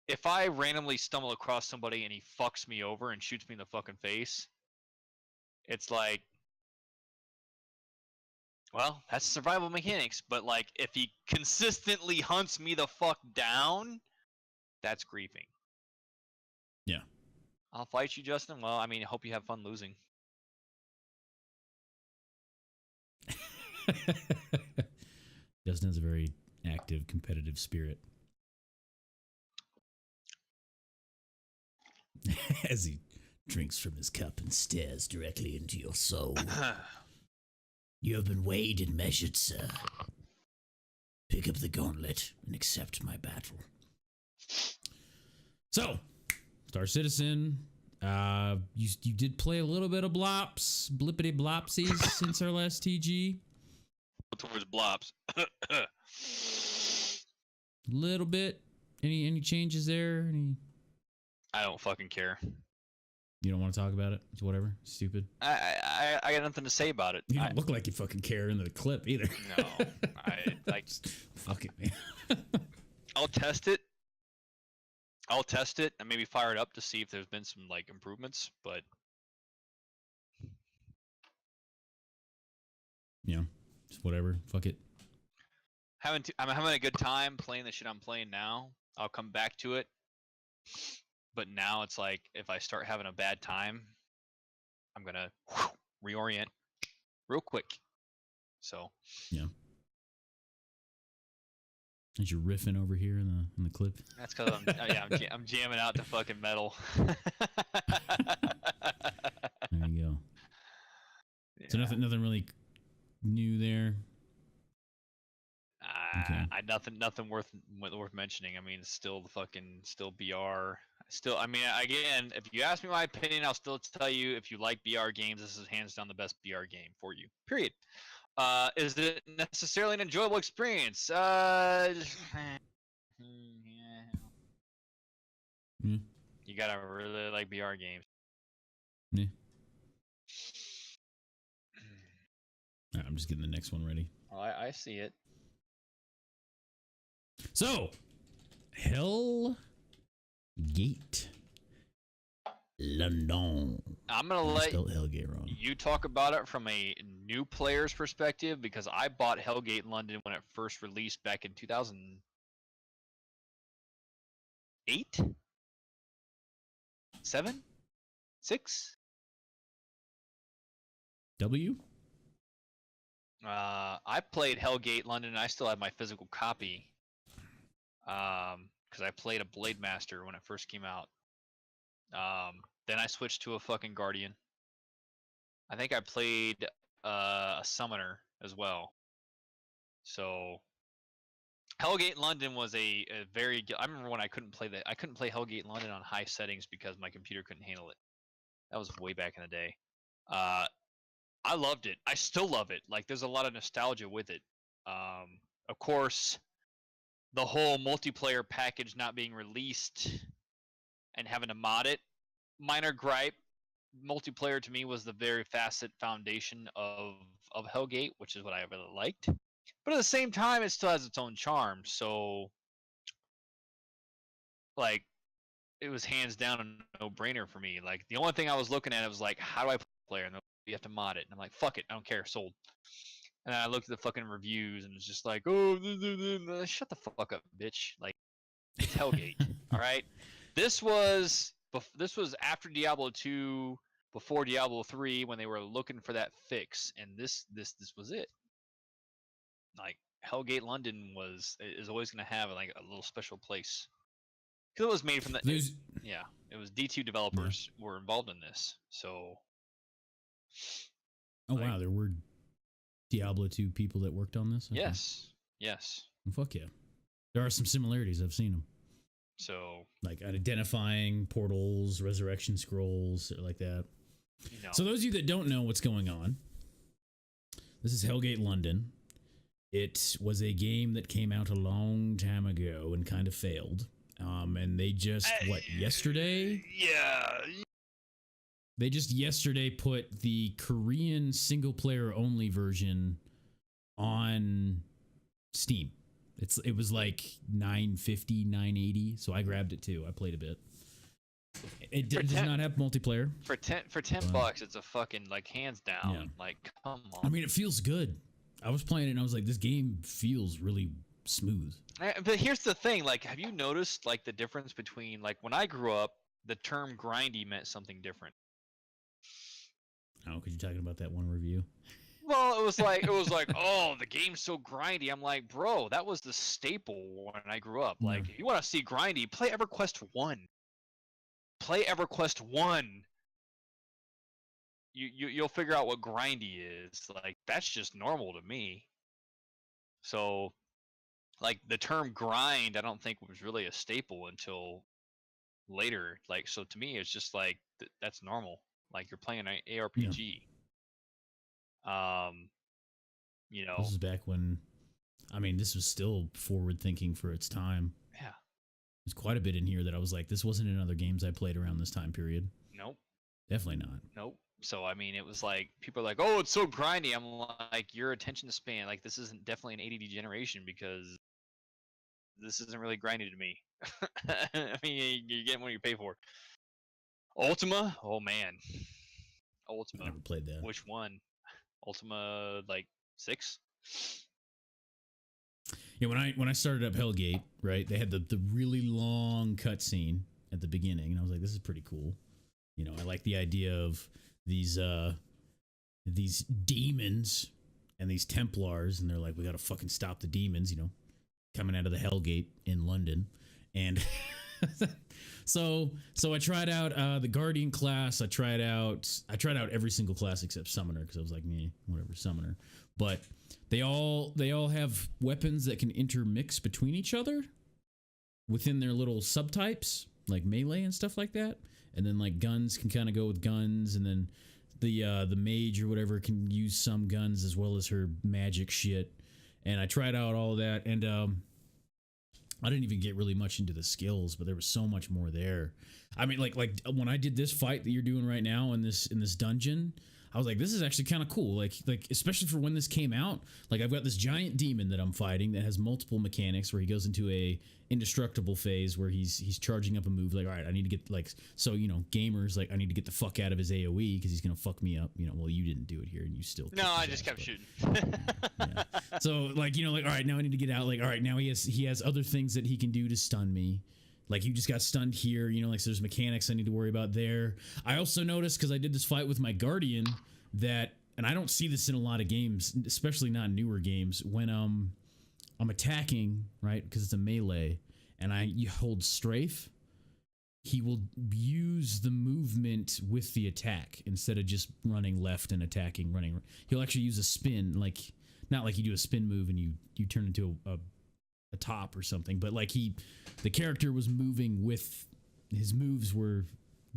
if I randomly stumble across somebody and he fucks me over and shoots me in the fucking face, it's like, well, that's survival mechanics. But like, if he consistently hunts me the fuck down, That's griefing. Yeah. I'll fight you, Justin. Well, I mean, I hope you have fun losing. Justin has a very active, competitive spirit. As he drinks from his cup and stares directly into your soul. You have been weighed and measured, sir. Pick up the gauntlet and accept my battle. So, Star Citizen, you did play a little bit of Blops, blippity blopsies since our last TG. Towards Blops. Little bit. Any changes there? I don't fucking care. You don't want to talk about it? It's whatever. Stupid. I got nothing to say about it. You don't look like you fucking care in the clip either. No, I like. Fuck it, man. I'll test it. And maybe fire it up to see if there's been some like improvements. But yeah, just whatever. Fuck it. I'm having a good time playing the shit I'm playing now. I'll come back to it. But now it's like if I start having a bad time, I'm gonna reorient real quick. So yeah. As you're riffing over here in the clip. That's because I'm jamming out to fucking metal. There you go. Yeah. So nothing really new there. Okay. Nothing worth mentioning. I mean, it's still still BR. Still, I mean, again, if you ask me my opinion, I'll still tell you if you like BR games, this is hands down the best BR game for you. Period. Is it necessarily an enjoyable experience? Yeah. You gotta really like BR games. Yeah. Right, I'm just getting the next one ready. Oh, I see it. So, Hellgate, London. I'm gonna let Hellgate wrong. you talk about it from a new player's perspective because I bought Hellgate London when it first released back in 2008, 7, 6. W. I played Hellgate London. And I still have my physical copy. Because I played a Blade Master when it first came out. Then I switched to a fucking Guardian. I think I played a Summoner as well. So Hellgate London was a very. I remember when I couldn't play that. I couldn't play Hellgate London on high settings because my computer couldn't handle it. That was way back in the day. I loved it. I still love it. Like there's a lot of nostalgia with it. Of course, the whole multiplayer package not being released and having to mod it, minor gripe. Multiplayer to me was the very facet foundation of Hellgate, which is what I really liked. But at the same time, it still has its own charm. So, like, it was hands down a no-brainer for me. Like, the only thing I was looking at, it was like, how do I play player? And you have to mod it. And I'm like, fuck it, I don't care, sold. And I looked at the fucking reviews, and it's just like, oh, shut the fuck up, bitch. Like, it's Hellgate, all right? This was after Diablo 2, before Diablo 3, when they were looking for that fix, and this was it. Like Hellgate London is always going to have like a little special place because it was made from the it was D2 developers were involved in this. So wow, there were Diablo 2 people that worked on this. Okay. Yes. Well, fuck yeah, there are some similarities. I've seen them. So like identifying portals, resurrection scrolls, like that. So those of you that don't know what's going on, this is Hellgate London. It was a game that came out a long time ago and kind of failed. And they just, yesterday? Yeah. They just yesterday put the Korean single-player only version on Steam. It was like $9.50, $9.80, so I grabbed it too. I played a bit. It does not have multiplayer. For $10, it's a fucking, like, hands down. Yeah. Like, come on. I mean, it feels good. I was playing it and I was like, this game feels really smooth. But here's the thing, like, have you noticed like the difference between like when I grew up, the term grindy meant something different. Oh, because you're talking about that one review. Well, it was like, oh, the game's so grindy. I'm like, bro, that was the staple when I grew up. Like, if you want to see grindy, play EverQuest 1. Play EverQuest 1. You'll figure out what grindy is. Like, that's just normal to me. So, like, the term grind, I don't think was really a staple until later. Like, so to me, it's just like that's normal. Like, you're playing an ARPG. You know, this is back when, I mean, this was still forward thinking for its time. Yeah, there's quite a bit in here that I was like, this wasn't in other games I played around this time period. Nope, definitely not. Nope. So I mean, it was like people are like, "Oh, it's so grindy." I'm like, your attention span, like, this isn't definitely an ADD generation because this isn't really grindy to me. I mean, you get what you pay for. Ultima, oh man, Ultima. I never played that. Which one? Ultima, like 6. Yeah, when I started up Hellgate, right, they had the really long cutscene at the beginning, and I was like, this is pretty cool. You know, I like the idea of these demons and these Templars, and they're like, we got to fucking stop the demons, you know, coming out of the Hellgate in London, and so I tried out the Guardian class. I tried out every single class except Summoner because I was like, whatever, Summoner. But they all have weapons that can intermix between each other within their little subtypes, like melee and stuff like that. And then like guns can kind of go with guns, and then the mage or whatever can use some guns as well as her magic shit. And I tried out all of that, and I didn't even get really much into the skills, but there was so much more there. I mean, like when I did this fight that you're doing right now in this dungeon, I was like, this is actually kind of cool. Like especially for when this came out, like I've got this giant demon that I'm fighting that has multiple mechanics where he goes into a indestructible phase where he's charging up a move. Like, all right, I need to get like, so, you know, gamers, like I need to get the fuck out of his AoE because he's going to fuck me up. You know, well, you didn't do it here and you still. No, I just kept shooting. Yeah. So like, you know, like, all right, now I need to get out. Like, all right, now he has other things that he can do to stun me. Like, you just got stunned here, you know, like, so there's mechanics I need to worry about there. I also noticed, because I did this fight with my Guardian, that, and I don't see this in a lot of games, especially not newer games, when I'm attacking, right, because it's a melee, and you hold strafe, he will use the movement with the attack instead of just running left and attacking, running. He'll actually use a spin, like, not like you do a spin move and you turn into a top or something, but like the character was moving with, his moves were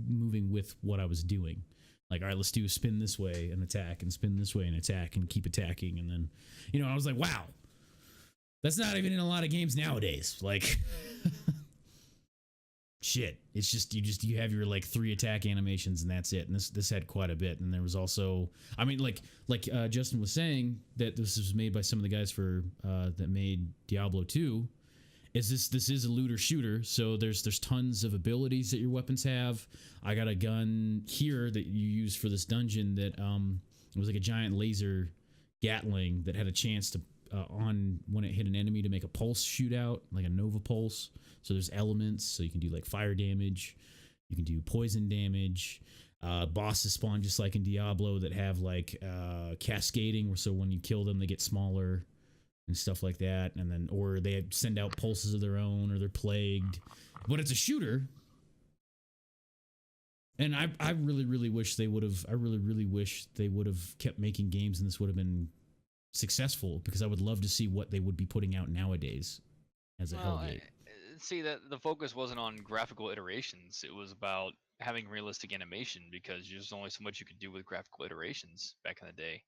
moving with what I was doing. Like, all right, let's do a spin this way and attack, and spin this way and attack, and keep attacking. And then, you know, I was like, wow, that's not even in a lot of games nowadays. Like, shit, it's just you have your like 3 attack animations and that's it. And this had quite a bit. And there was also, I mean, like Justin was saying, that this was made by some of the guys that made Diablo 2. This is a looter shooter, so there's tons of abilities that your weapons have. I got a gun here that you use for this dungeon that it was like a giant laser Gatling that had a chance to on when it hit an enemy to make a pulse shootout, like a Nova pulse. So there's elements, so you can do like fire damage, you can do poison damage. Bosses spawn just like in Diablo that have like cascading, so when you kill them they get smaller and stuff like that, and then or they send out pulses of their own, or they're plagued. But it's a shooter, and I really wish they would have. I really wish they would have kept making games, and this would have been successful, because I would love to see what they would be putting out nowadays as a Hellgate. See, that the focus wasn't on graphical iterations; it was about having realistic animation, because there's only so much you could do with graphical iterations back in the day.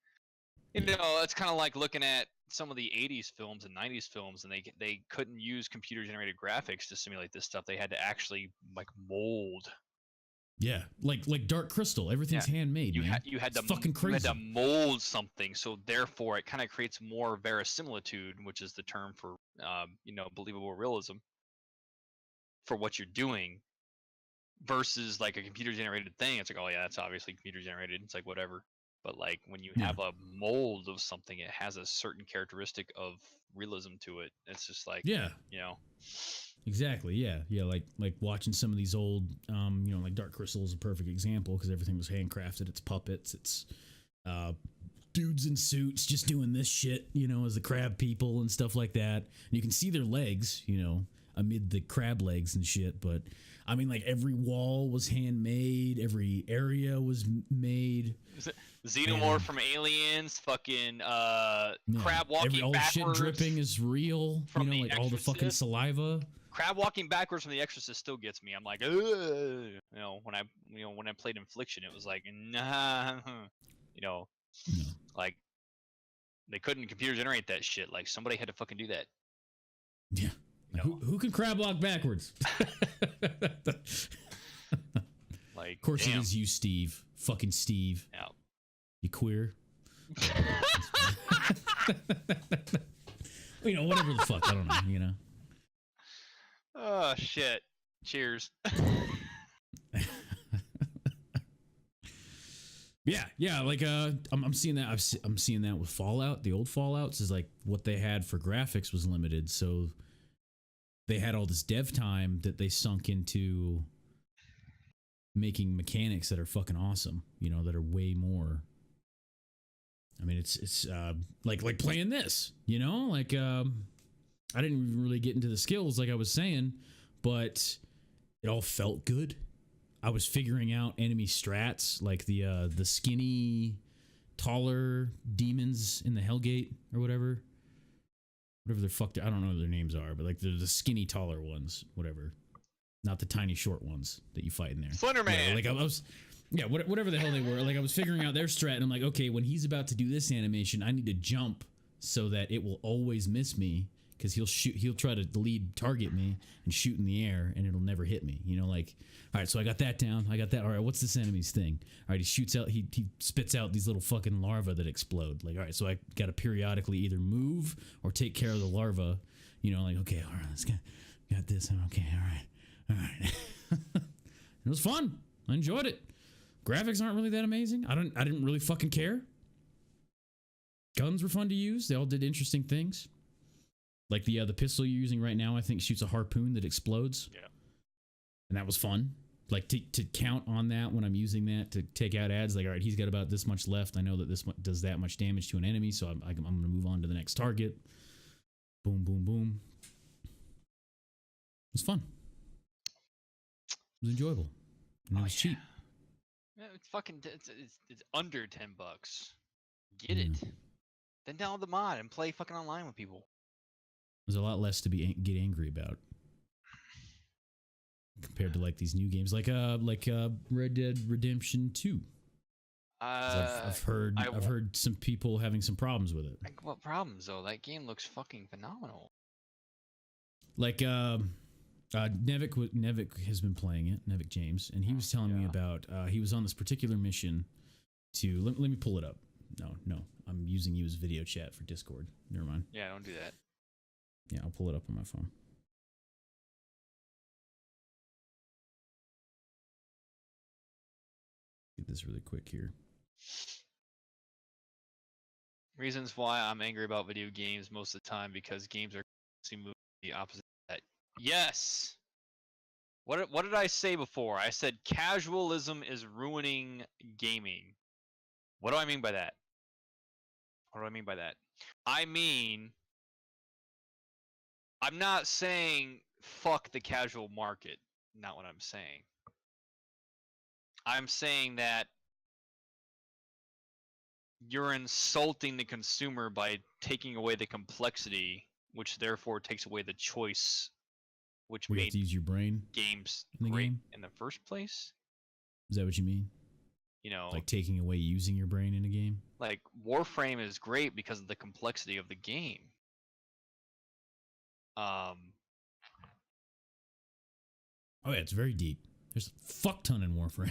You know, it's kind of like looking at some of the 80s films and 90s films, and they couldn't use computer-generated graphics to simulate this stuff. They had to actually, like, mold. Yeah, like Dark Crystal. Everything's handmade, you man. You had to fucking crazy. You had to mold something, so therefore it kind of creates more verisimilitude, which is the term for, you know, believable realism for what you're doing, versus like a computer-generated thing. It's like, oh yeah, that's obviously computer-generated. It's like, whatever. But like when you Yeah. have a mold of something, it has a certain characteristic of realism to it. It's just like, Yeah. you know, Exactly. Yeah. Yeah. Like watching some of these old, like Dark Crystal is a perfect example because everything was handcrafted. It's puppets. It's dudes in suits just doing this shit, as the crab people and stuff like that. And you can see their legs, amid the crab legs and shit. But I mean, like every wall was handmade. Every area was made. Xenomorph from Aliens, fucking crab walking all backwards. Shit dripping is real. From like The all the fucking Exorcist. saliva. Crab walking backwards from The Exorcist still gets me. I'm like, ugh. When I played Infliction, it was like, nah, No. like they couldn't computer generate that shit. Like somebody had to fucking do that. Yeah. Who can crab walk backwards? Like, of course damn. it is you, Steve. Fucking Steve. Yeah. You queer? Whatever the fuck. I don't know. Oh shit! Cheers. Yeah. Like I'm seeing that. I'm seeing that with Fallout. The old Fallouts is like what they had for graphics was limited, so they had all this dev time that they sunk into making mechanics that are fucking awesome. That are way more. I mean, it's like playing this. I didn't even really get into the skills like I was saying, but it all felt good. I was figuring out enemy strats, like the skinny, taller demons in the Hellgate or whatever the fuck. I don't know what their names are, but like they're the skinny, taller ones, whatever. Not the tiny, short ones that you fight in there. Slenderman. Yeah, like I was. Yeah, whatever the hell they were. Like I was figuring out their strat, and I'm like, okay, when he's about to do this animation, I need to jump so that it will always miss me because he'll try to lead target me and shoot in the air, and it'll never hit me. All right, so I got that down. I got that. All right, what's this enemy's thing? All right, he shoots out. He spits out these little fucking larvae that explode. Like, all right, so I got to periodically either move or take care of the larva. Like, okay, all right, let's got this. Okay, all right. It was fun. I enjoyed it. Graphics aren't really that amazing. I didn't really fucking care. Guns were fun to use. They all did interesting things. Like the pistol you're using right now, I think shoots a harpoon that explodes. Yeah. And that was fun. Like to count on that when I'm using that to take out ads. Like, all right, he's got about this much left. I know that this does that much damage to an enemy, so I'm going to move on to the next target. Boom, boom, boom. It was fun. It was enjoyable. And it was cheap. Yeah, it's fucking. It's under $10. Get it. Then download the mod and play fucking online with people. There's a lot less to get angry about compared to like these new games, like Red Dead Redemption 2. I've heard some people having some problems with it. Like, what problems though? That game looks fucking phenomenal. Like Nevik has been playing it, Nevik James, and he was telling me about he was on this particular mission to let me pull it up. No, I'm using you as video chat for Discord. Never mind. Yeah, don't do that. Yeah, I'll pull it up on my phone. Get this really quick here. Reasons why I'm angry about video games most of the time because games are moving the opposite of that. Yes. What did I say before? I said casualism is ruining gaming. What do I mean by that? I mean, I'm not saying fuck the casual market. Not what I'm saying. I'm saying that you're insulting the consumer by taking away the complexity, which therefore takes away the choice, which We made have to use your brain games in the great game? in the first place. Is that what you mean? Like taking away using your brain in a game? Like Warframe is great because of the complexity of the game. Oh yeah, it's very deep. There's a fuck ton in Warframe.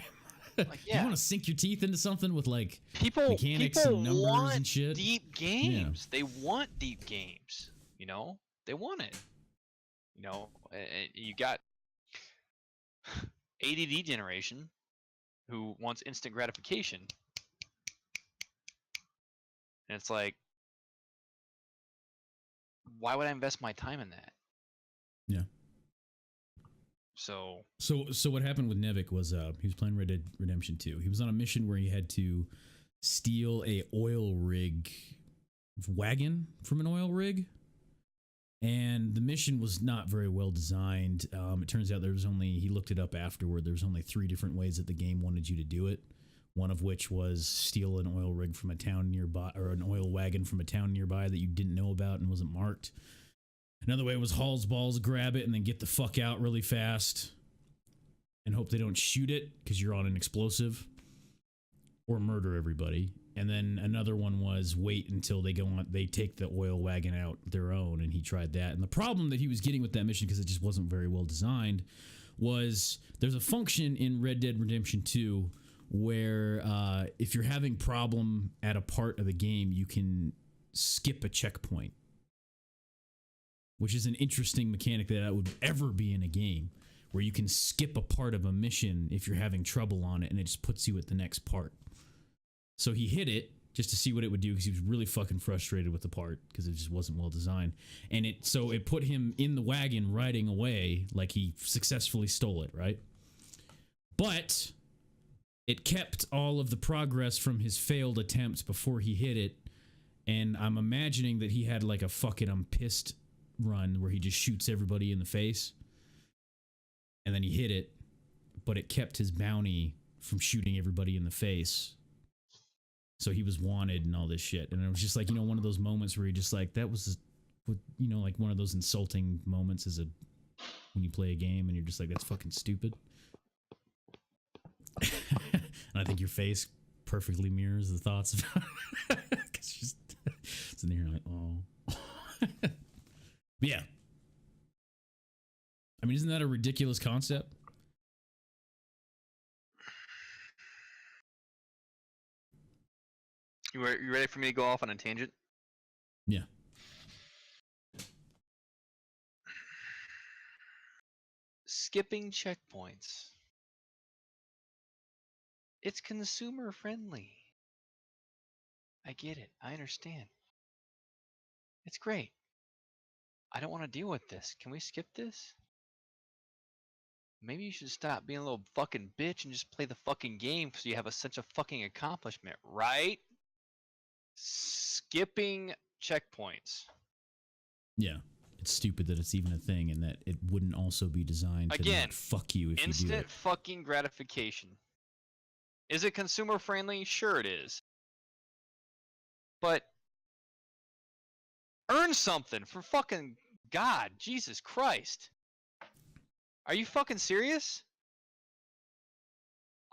Like, yeah. You want to sink your teeth into something with like people mechanics and numbers want and shit? deep games. Yeah. They want deep games. They want it. You got ADD generation who wants instant gratification. And it's like, why would I invest my time in that? Yeah. So what happened with Nevik was he was playing Red Dead Redemption 2. He was on a mission where he had to steal a oil rig wagon from an oil rig. And the mission was not very well designed. It turns out he looked it up afterward, there was only 3 different ways that the game wanted you to do it. One of which was steal an oil rig from a town nearby, or an oil wagon from a town nearby that you didn't know about and wasn't marked. Another way was hauls balls, grab it, and then get the fuck out really fast and hope they don't shoot it because you're on an explosive, or murder everybody. And then another one was wait until they take the oil wagon out their own, and he tried that. And the problem that he was getting with that mission, because it just wasn't very well designed, was there's a function in Red Dead Redemption 2 where if you're having problem at a part of the game, you can skip a checkpoint, which is an interesting mechanic that would ever be in a game, where you can skip a part of a mission if you're having trouble on it, and it just puts you at the next part. So he hit it just to see what it would do, because he was really fucking frustrated with the part because it just wasn't well designed. And it put him in the wagon riding away like he successfully stole it, right? But it kept all of the progress from his failed attempts before he hit it. And I'm imagining that he had like a fucking I'm pissed run where he just shoots everybody in the face. And then he hit it, but it kept his bounty from shooting everybody in the face. So he was wanted and all this shit. And it was just like, one of those moments where you're just like, that was, like one of those insulting moments when you play a game and you're just like, that's fucking stupid. And I think your face perfectly mirrors the thoughts of because it's in here like, oh. But yeah. I mean, isn't that a ridiculous concept? You ready for me to go off on a tangent? Yeah. Skipping checkpoints. It's consumer friendly. I get it. I understand. It's great. I don't want to deal with this. Can we skip this? Maybe you should stop being a little fucking bitch and just play the fucking game so you have a sense of fucking accomplishment, right? Skipping checkpoints. Yeah. It's stupid that it's even a thing, and that it wouldn't also be designed to not fuck you if you do it. Instant fucking gratification. Is it consumer friendly? Sure it is. But earn something for fucking God, Jesus Christ. Are you fucking serious?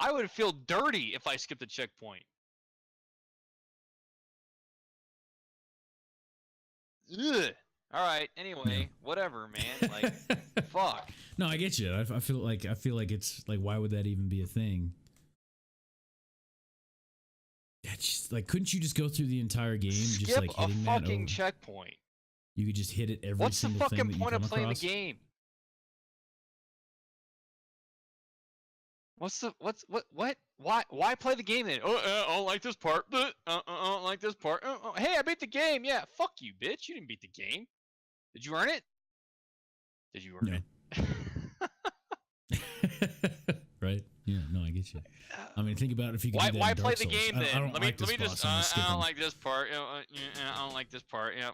I would feel dirty if I skipped a checkpoint. Ugh. All right. Anyway, whatever, man. Like, fuck. No, I get you. I feel like it's like, why would that even be a thing? That's just, like, couldn't you just go through the entire game just like hitting a fucking checkpoint? You could just hit it every What's the single thing fucking that you point come of playing across? the game? What? Why play the game then? Oh, I don't like this part. I don't like this part. Hey, I beat the game. Yeah, fuck you, bitch. You didn't beat the game. Did you earn it? Did you earn it? Right? Yeah. No, I get you. I mean, think about it if you could. Why play the game then? I don't like this boss. I don't like this part. I don't like this part. Yeah.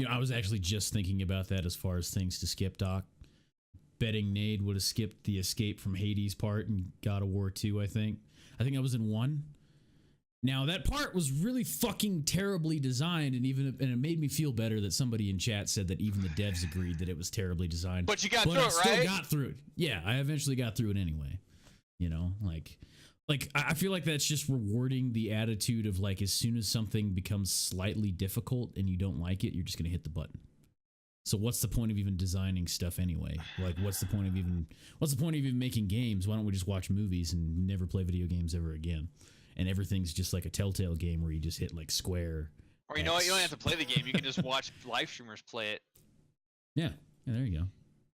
I was actually just thinking about that as far as things to skip, Doc. Betting Nade would have skipped the escape from Hades part in God of War 2, I think. I think I was in 1. Now, that part was really fucking terribly designed, and it made me feel better that somebody in chat said that even the devs agreed that it was terribly designed. But you got through it, right? I still got through it. Yeah, I eventually got through it anyway. Like, I feel like that's just rewarding the attitude of, like, as soon as something becomes slightly difficult and you don't like it, you're just going to hit the button. So what's the point of even designing stuff anyway? Like, what's the point of even making games? Why don't we just watch movies and never play video games ever again? And everything's just like a Telltale game where you just hit, like, square. Or you know what? You don't have to play the game. You can just watch live streamers play it. Yeah, there you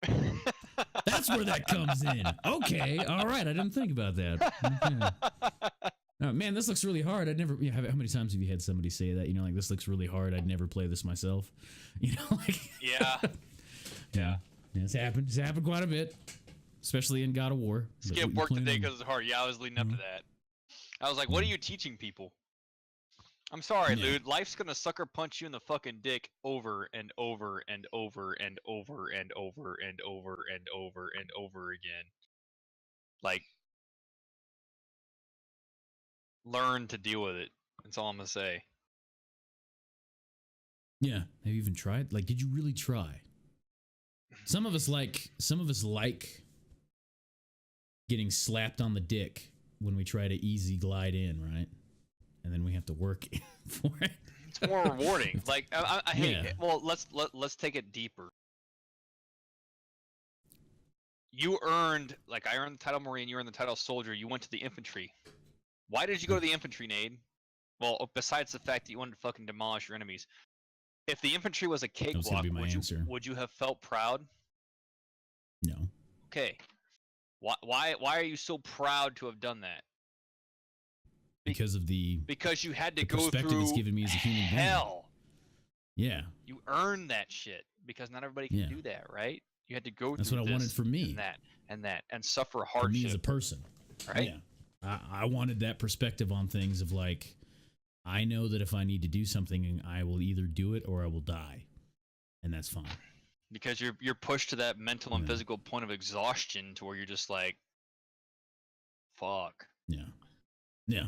go. That's where that comes in. Okay, all right. I didn't think about that. Okay. Oh, man, this looks really hard. I'd never. Yeah, how many times have you had somebody say that? You know, like this looks really hard. I'd never play this myself. You know, like Yeah. yeah. It's happened. It's happened quite a bit, especially in God of War. Skip work today because it's hard. Yeah, I was leading up to that. I was like, what are you teaching people? I'm sorry, dude. Life's gonna sucker punch you in the fucking dick over and over and over and over and over and over and over and over again. Like, learn to deal with it. That's all I'm gonna say. Yeah. Have you even tried? Like, did you really try? Some of us like getting slapped on the dick when we try to easy glide in, right? And then we have to work for it. It's more rewarding. Like, I hate it. Well, let's take it deeper. You earned, like, I earned the title Marine, you earned the title Soldier, you went to the infantry. Why did you go to the infantry, Nade? Well, besides the fact that you wanted to fucking demolish your enemies. If the infantry was a cakewalk, would you have felt proud? No. Okay. Why are you so proud to have done that? Because you had to the go perspective through it's given me as a human hell. Being. Yeah. You earned that shit because not everybody can do that, right? You had to go That's through what I wanted for me. And suffer hardship. For me as a person. Right? Yeah. I wanted that perspective on things of like, I know that if I need to do something, I will either do it or I will die. And that's fine. Because you're pushed to that mental and physical point of exhaustion to where you're just like, fuck. Yeah. Yeah.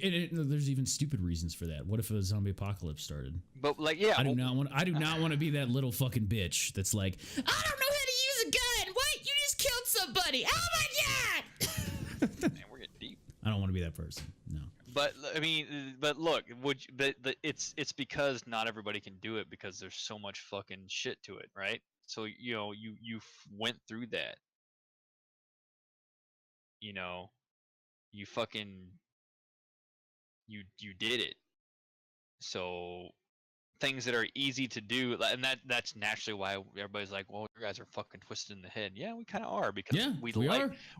And there's even stupid reasons for that. What if a zombie apocalypse started? But like, yeah, I do not want to be that little fucking bitch that's like, I don't know how to use a gun. What? You just killed somebody. Oh my god! Man, we're getting deep. I don't want to be that person. No. But I mean, but look, it's because not everybody can do it because there's so much fucking shit to it, right? So you know, you went through that. You know, you fucking you did it. So things that are easy to do, and that's naturally why everybody's like, well, you guys are fucking twisted in the head. Yeah, we kind of are because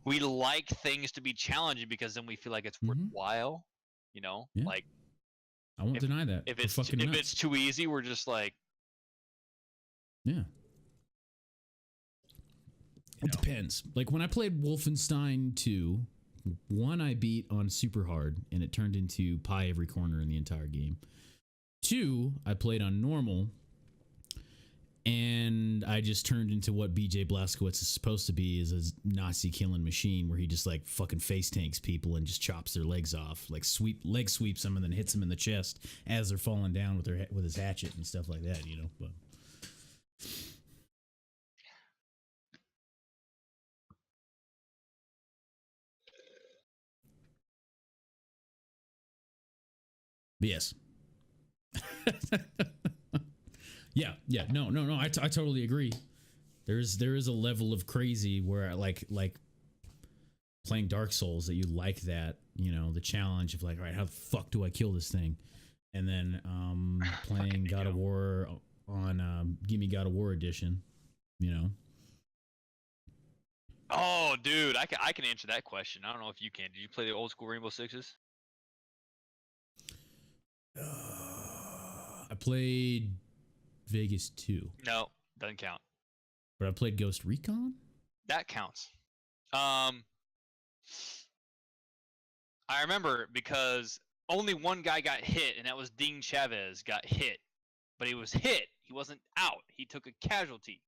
we like things to be challenging because then we feel like it's worthwhile. You know, like I won't deny that. If it's too easy, we're just like, yeah. It depends. Like when I played Wolfenstein 2, 1 I beat on super hard and it turned into pie every corner in the entire game. 2 I played on normal and I just turned into what BJ Blazkowicz is supposed to be, is a Nazi killing machine where he just like fucking face tanks people and just chops their legs off, like leg sweeps them and then hits them in the chest as they're falling down with his hatchet and stuff like that, you know. But yes. Yeah. No. I totally agree. There is a level of crazy where like playing Dark Souls that you like that, you know, the challenge of like, all right, how the fuck do I kill this thing? And then playing God of War on Gimme God of War Edition, you know. Oh, dude, I can answer that question. I don't know if you can. Did you play the old school Rainbow Sixes? I played Vegas 2. No, doesn't count. But I played Ghost Recon? That counts. I remember because only one guy got hit, and that was Dean Chavez got hit. But he was hit. He wasn't out. He took a casualty.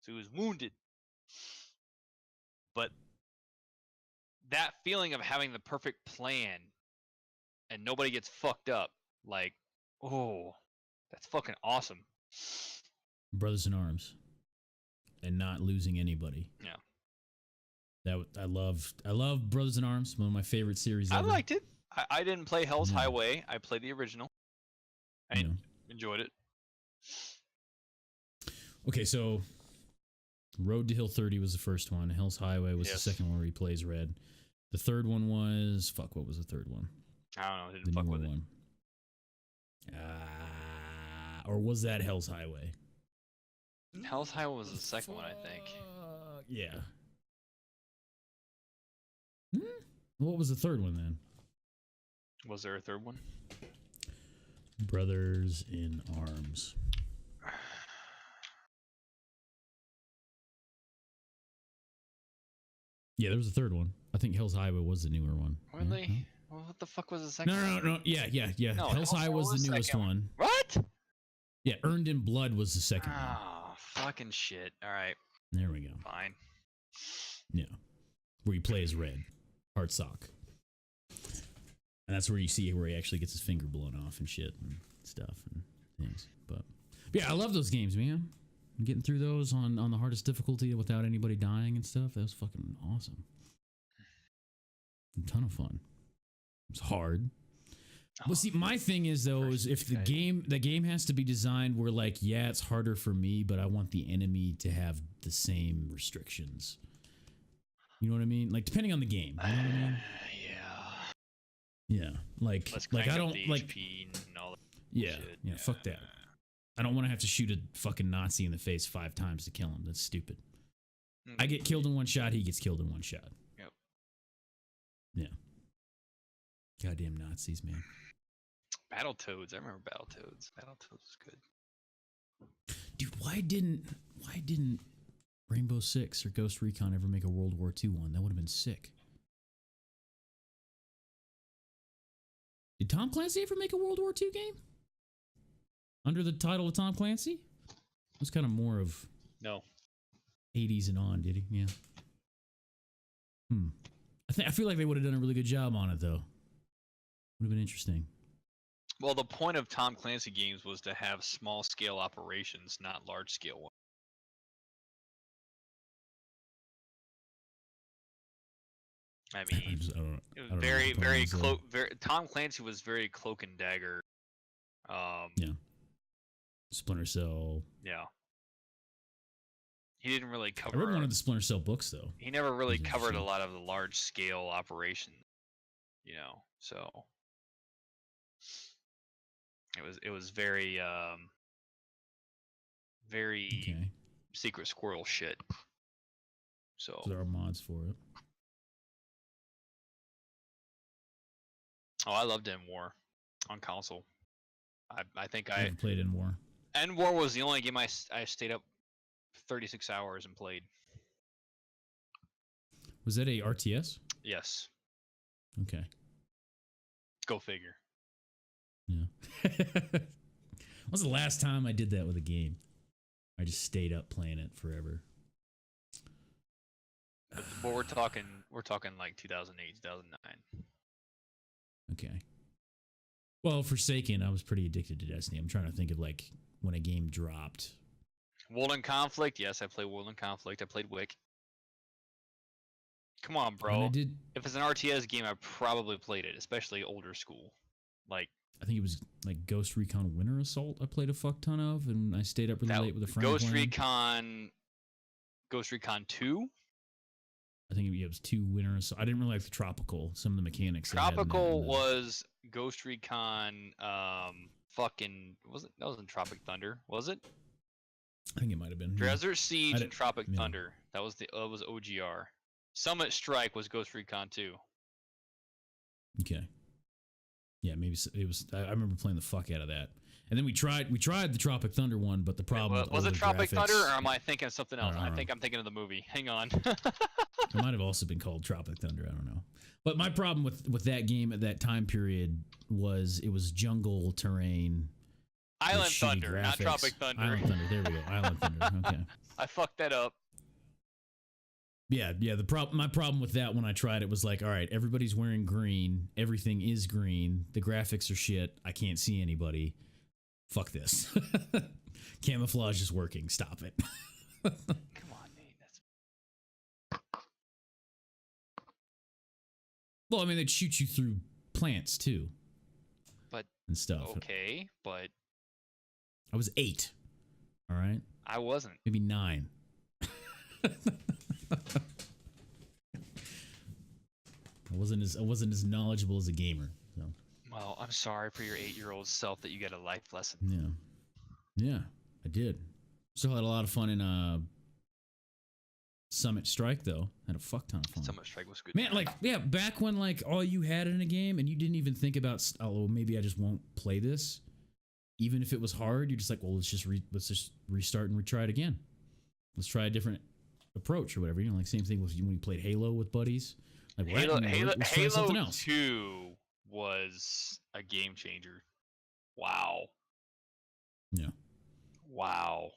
So he was wounded. But that feeling of having the perfect plan and nobody gets fucked up, like, oh, that's fucking awesome. Brothers in Arms. And not losing anybody. Yeah. I love Brothers in Arms, one of my favorite series ever. I liked it. I didn't play Hell's Highway. I played the original. I enjoyed it. Okay, so Road to Hill 30 was the first one. Hell's Highway was the second one where he plays Red. The third one was what was the third one? I don't know. Didn't fuck with it. Or was that Hell's Highway? Hell's Highway was the second one, I think. Yeah. What was the third one then? Was there a third one? Brothers in Arms. Yeah, there was a third one. I think Hell's Highway was the newer one. Really? Yeah. Well, what the fuck was the second one? No. Yeah. No, Hell's Highway was the newest second one. What? Yeah, Earned in Blood was the second one. Oh, fucking shit. All right. There we go. Fine. Yeah. Where you play as Red. Heart Sock. And that's where you see where he actually gets his finger blown off and shit and stuff and things. But yeah, I love those games, man. Getting through those on the hardest difficulty without anybody dying and stuff. That was fucking awesome. A ton of fun. It was hard. Well, see, my thing is though, is if the game has to be designed where like, yeah, it's harder for me, but I want the enemy to have the same restrictions. You know what I mean? Like depending on the game. You know what I mean? Yeah. Like I don't like. And all that yeah. shit. Yeah. Fuck that. I don't want to have to shoot a fucking Nazi in the face 5 times to kill him. That's stupid. I get killed in one shot. He gets killed in one shot. Yep. Yeah. Goddamn Nazis, man. Battletoads. I remember Battletoads. Battletoads was good. Dude, why didn't Rainbow Six or Ghost Recon ever make a World War II one? That would have been sick. Did Tom Clancy ever make a World War II game? Under the title of Tom Clancy? It was kind of more of No. 80s and on, did he? Yeah. I feel like they would have done a really good job on it though. Would have been interesting. Well, the point of Tom Clancy games was to have small scale operations, not large scale ones. I mean, it was very cloak. Tom Clancy was very cloak and dagger. Yeah. Splinter Cell. Yeah. He didn't really cover. I read one of the Splinter Cell books though. He never really covered a lot of the large scale operations. You know, so it was very very secret squirrel shit. So there are mods for it. Oh, I loved End War on console. I think I haven't played End War. End War was the only game I stayed up 36 hours and played. Was that a RTS? Yes. Okay. Go figure. Yeah. When was the last time I did that with a game? I just stayed up playing it forever. But we're talking like 2008, 2009. Okay. Well, Forsaken, I was pretty addicted to Destiny. I'm trying to think of like when a game dropped. World in Conflict, yes, I played World in Conflict. I played Wick. Come on, bro. If it's an RTS game, I probably played it, especially older school. Like I think it was like Ghost Recon Winter Assault I played a fuck ton of, and I stayed up really late with a friend. Ghost Recon 2? I think it was 2 Winter Assault. I didn't really like the Tropical, some of the mechanics. Tropical was Ghost Recon fucking that wasn't Tropic Thunder, was it? I think it might have been. Desert Siege and Tropic Thunder. That was OGR. Summit Strike was Ghost Recon 2. Okay. Yeah, maybe it was. I remember playing the fuck out of that. And then we tried the Tropic Thunder one, but the problem was it Tropic Thunder, or am I thinking of something else? I think I'm thinking of the movie. Hang on. It might have also been called Tropic Thunder. I don't know. But my problem with that game at that time period was it was jungle terrain. Island Thunder, not Tropic Thunder. Island Thunder. There we go. Island Thunder. Okay. I fucked that up. Yeah. My problem with that when I tried it was like, all right, everybody's wearing green. Everything is green. The graphics are shit. I can't see anybody. Fuck this. Camouflage is working. Stop it. Come on, Nate. Well, I mean, they'd shoot you through plants too. And stuff. Okay, but I was 8. All right. I wasn't. Maybe 9. I wasn't as knowledgeable as a gamer. So. Well, I'm sorry for your 8-year-old self that you got a life lesson. Yeah, I did. Still had a lot of fun in Summit Strike though. Had a fuck ton of fun. Summit Strike was good. Man, like yeah, back when like all you had in a game and you didn't even think about, oh, maybe I just won't play this. Even if it was hard, you're just like, well, let's just restart and retry it again. Let's try a different approach or whatever. You know, like same thing with when you played Halo with buddies. Like Halo, let's try something else. 2 was a game changer. Wow. Yeah. Wow.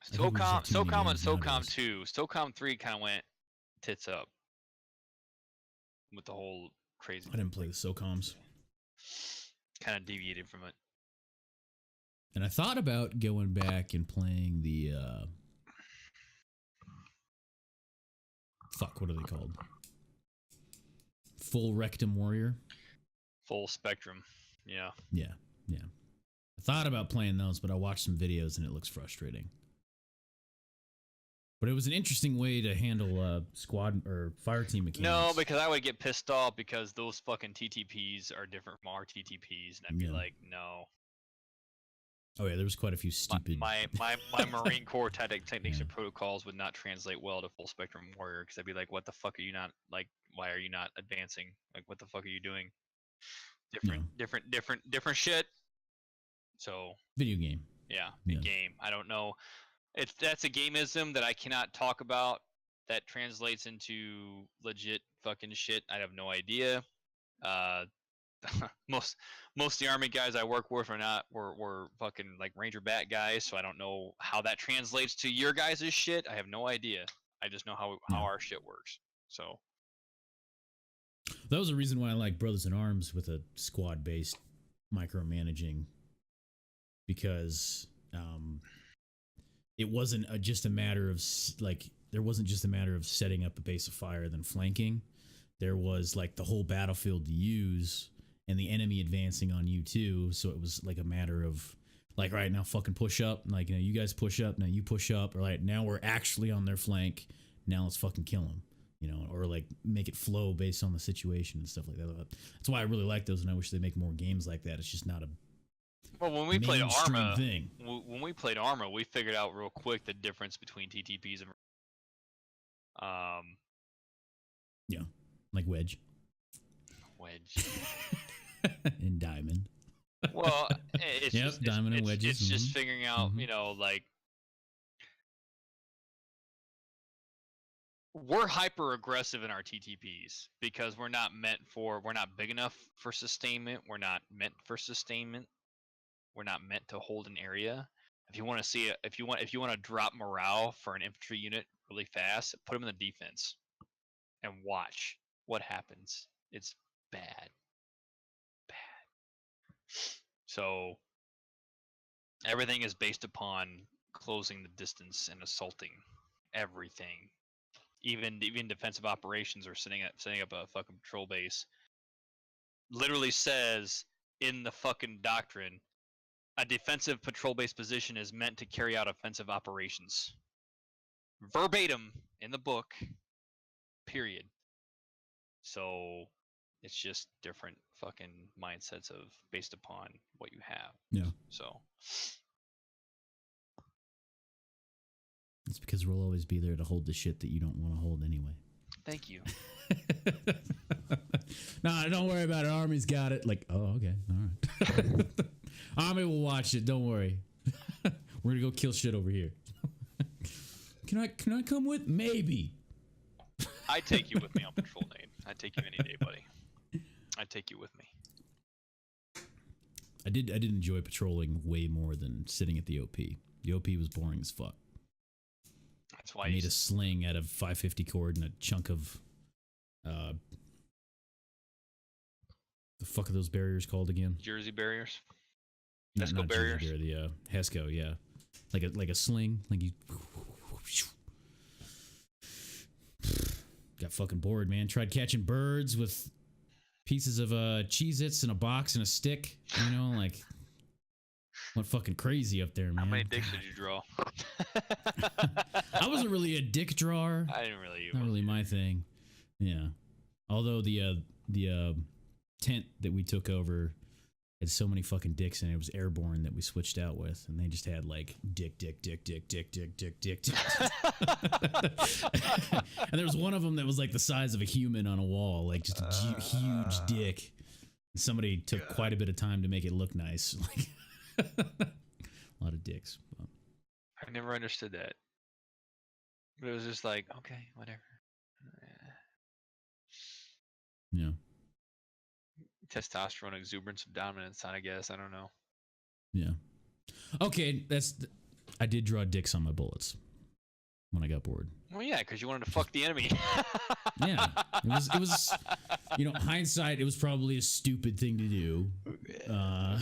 I think we just have too many SOCOM and games SOCOM nowadays. 2. SOCOM 3 kind of went tits up with the whole crazy. I didn't play the SOCOMs. Kind of deviated from it. And I thought about going back and playing the fuck, what are they called? Full Rectum Warrior. Full spectrum. Yeah. Yeah, yeah. I thought about playing those, but I watched some videos and it looks frustrating. But it was an interesting way to handle squad or fire team mechanics. No, because I would get pissed off because those fucking TTPs are different from our TTPs, and I'd be like, no. Oh yeah, there was quite a few stupid. My Marine Corps techniques and protocols would not translate well to full spectrum warrior because I'd be like, what the fuck are you not like? Why are you not advancing? Like, what the fuck are you doing? Different shit. So video game. Yeah, game. I don't know. That's a gameism that I cannot talk about. That translates into legit fucking shit. I have no idea. Most of the army guys I work with were fucking like Ranger Bat guys, so I don't know how that translates to your guys' shit. I have no idea. I just know how our shit works. So that was the reason why I like Brothers in Arms with a squad based micromanaging, because it wasn't just a matter of like, there wasn't just a matter of setting up a base of fire then flanking. There was like the whole battlefield to use and the enemy advancing on you too. So it was like a matter of like, right now fucking push up. Like, you know, you guys push up, now you push up, or like now we're actually on their flank. Now let's fucking kill them, you know, or like make it flow based on the situation and stuff like that. That's why I really like those, and I wish they make more games like that. It's just not a when we played Arma thing. When we played Arma, we figured out real quick the difference between TTPs and yeah, like Wedge and Diamond. Well, it's just Diamond and Wedges. It's just figuring out, you know, like we're hyper aggressive in our TTPs because we're not big enough for sustainment. We're not meant for sustainment. We're not meant to hold an area. If you want to see it, if you want to drop morale for an infantry unit really fast, put them in the defense and watch what happens. It's bad. So everything is based upon closing the distance and assaulting everything. Even defensive operations or setting up a fucking patrol base. Literally says in the fucking doctrine, a defensive patrol base position is meant to carry out offensive operations. Verbatim in the book. Period. So it's just different fucking mindsets of based upon what you have. Yeah. So it's because we'll always be there to hold the shit that you don't want to hold anyway. Thank you. Nah, don't worry about it. Army's got it. Like, oh, okay, all right. Army will watch it. Don't worry. We're gonna go kill shit over here. Can I come with? Maybe. I take you with me on patrol, Nate. I take you any day, buddy. I take you with me. I did enjoy patrolling way more than sitting at the OP. The OP was boring as fuck. That's why I made a sling out of 550 cord and a chunk of the fuck are those barriers called again? Jersey barriers. Not barriers. Jersey barrier, the Hesco, yeah. Like a sling, like you got fucking bored, man. Tried catching birds with pieces of Cheez-Its in a box and a stick, you know, like went fucking crazy up there, man. How many dicks did you draw? I wasn't really a dick drawer. I didn't really. Not really my thing. Yeah. Although the tent that we took over Had so many fucking dicks in it. It was airborne that we switched out with, and they just had like dick. And there was one of them that was like the size of a human on a wall, like just a huge dick. And somebody took quite a bit of time to make it look nice. Like a lot of dicks. But. I never understood that. But it was just like, okay, whatever. Yeah. Testosterone, exuberance of dominance, I guess. I don't know. Yeah. Okay, I did draw dicks on my bullets when I got bored. Well, yeah, because you wanted to fuck the enemy. Yeah, it was, hindsight. It was probably a stupid thing to do.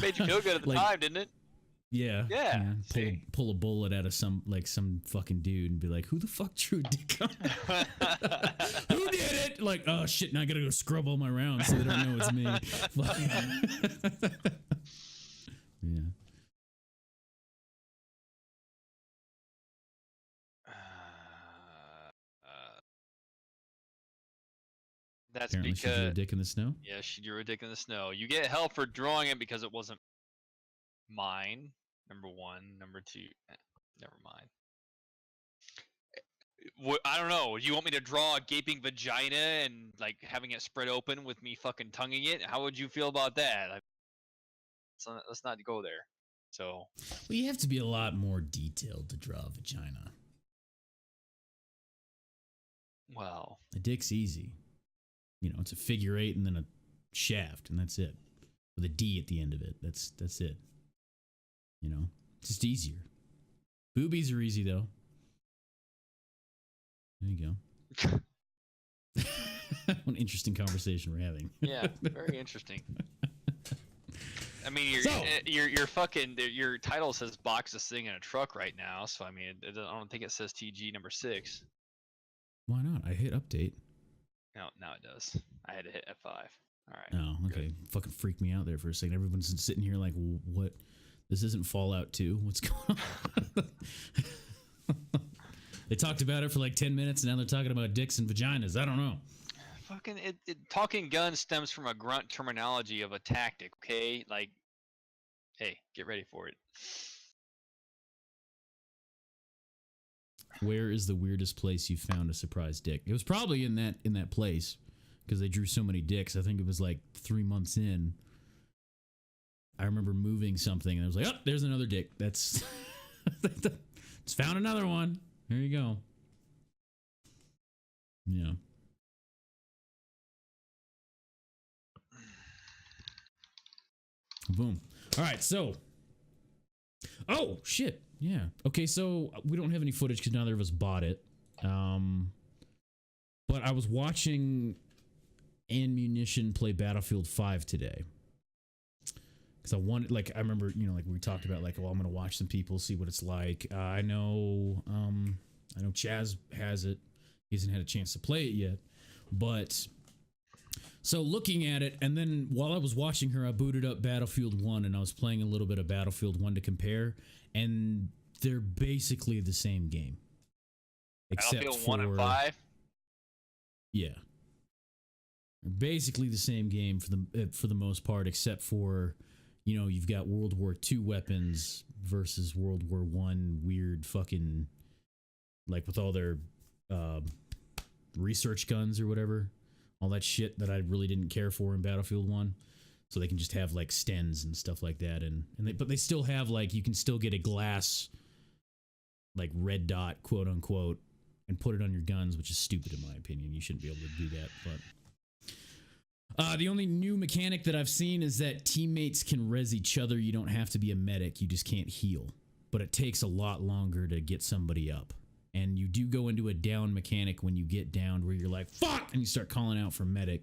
Made you feel good at the time, didn't it? Yeah. Pull a bullet out of some fucking dude and be like, "Who the fuck drew a dick on?" Who did it? Like, oh shit! Now I gotta go scrub all my rounds so they don't know it's me. Yeah. That's apparently because she drew a dick in the snow. Yeah, she drew a dick in the snow. You get help for drawing it because it wasn't mine. Number one. Number two. Never mind. I don't know. You want me to draw a gaping vagina and like having it spread open with me fucking tonguing it? How would you feel about that? Like, let's not go there. So. Well, you have to be a lot more detailed to draw a vagina. Well. A dick's easy. It's a figure 8 and then a shaft, and that's it. With a D at the end of it. That's it. It's just easier. Boobies are easy though. There you go. What an interesting conversation we're having. Yeah, very interesting. I mean, your fucking your title says box this thing in a truck right now, so I mean, I don't think it says TG number 6. Why not? I hit update. No, now it does. I had to hit F5. All right. Oh, okay. Good. Fucking freaked me out there for a second. Everyone's sitting here like, what? This isn't Fallout 2. What's going on? They talked about it for like 10 minutes, and now they're talking about dicks and vaginas. I don't know. Fucking talking guns stems from a grunt terminology of a tactic, okay? Like, hey, get ready for it. Where is the weirdest place you found a surprise dick? It was probably in that place because they drew so many dicks. I think it was like 3 months in. I remember moving something and I was like, "Oh, there's another dick." That's just found another one. There you go. Yeah. Boom. All right, so. Oh shit. Yeah. Okay, so we don't have any footage because neither of us bought it. But I was watching Ammunition play Battlefield 5 today. Because I wanted, I remember, like we talked about, I'm going to watch some people, see what it's like. I know Chaz has it. He hasn't had a chance to play it yet. But, so looking at it, and then while I was watching her, I booted up Battlefield 1, and I was playing a little bit of Battlefield 1 to compare. And they're basically the same game. Except Battlefield 1 and 5? Yeah. They're basically the same game for the most part, except for, you've got World War II weapons versus World War I weird fucking, with all their research guns or whatever. All that shit that I really didn't care for in Battlefield 1. So they can just have stens and stuff like that, but they still have you can still get a glass red dot, quote unquote, and put it on your guns, which is stupid in my opinion. You shouldn't be able to do that. But the only new mechanic that I've seen is that teammates can res each other. You don't have to be a medic. You just can't heal, but it takes a lot longer to get somebody up. And you do go into a down mechanic when you get downed, where you're like fuck, and you start calling out for medic,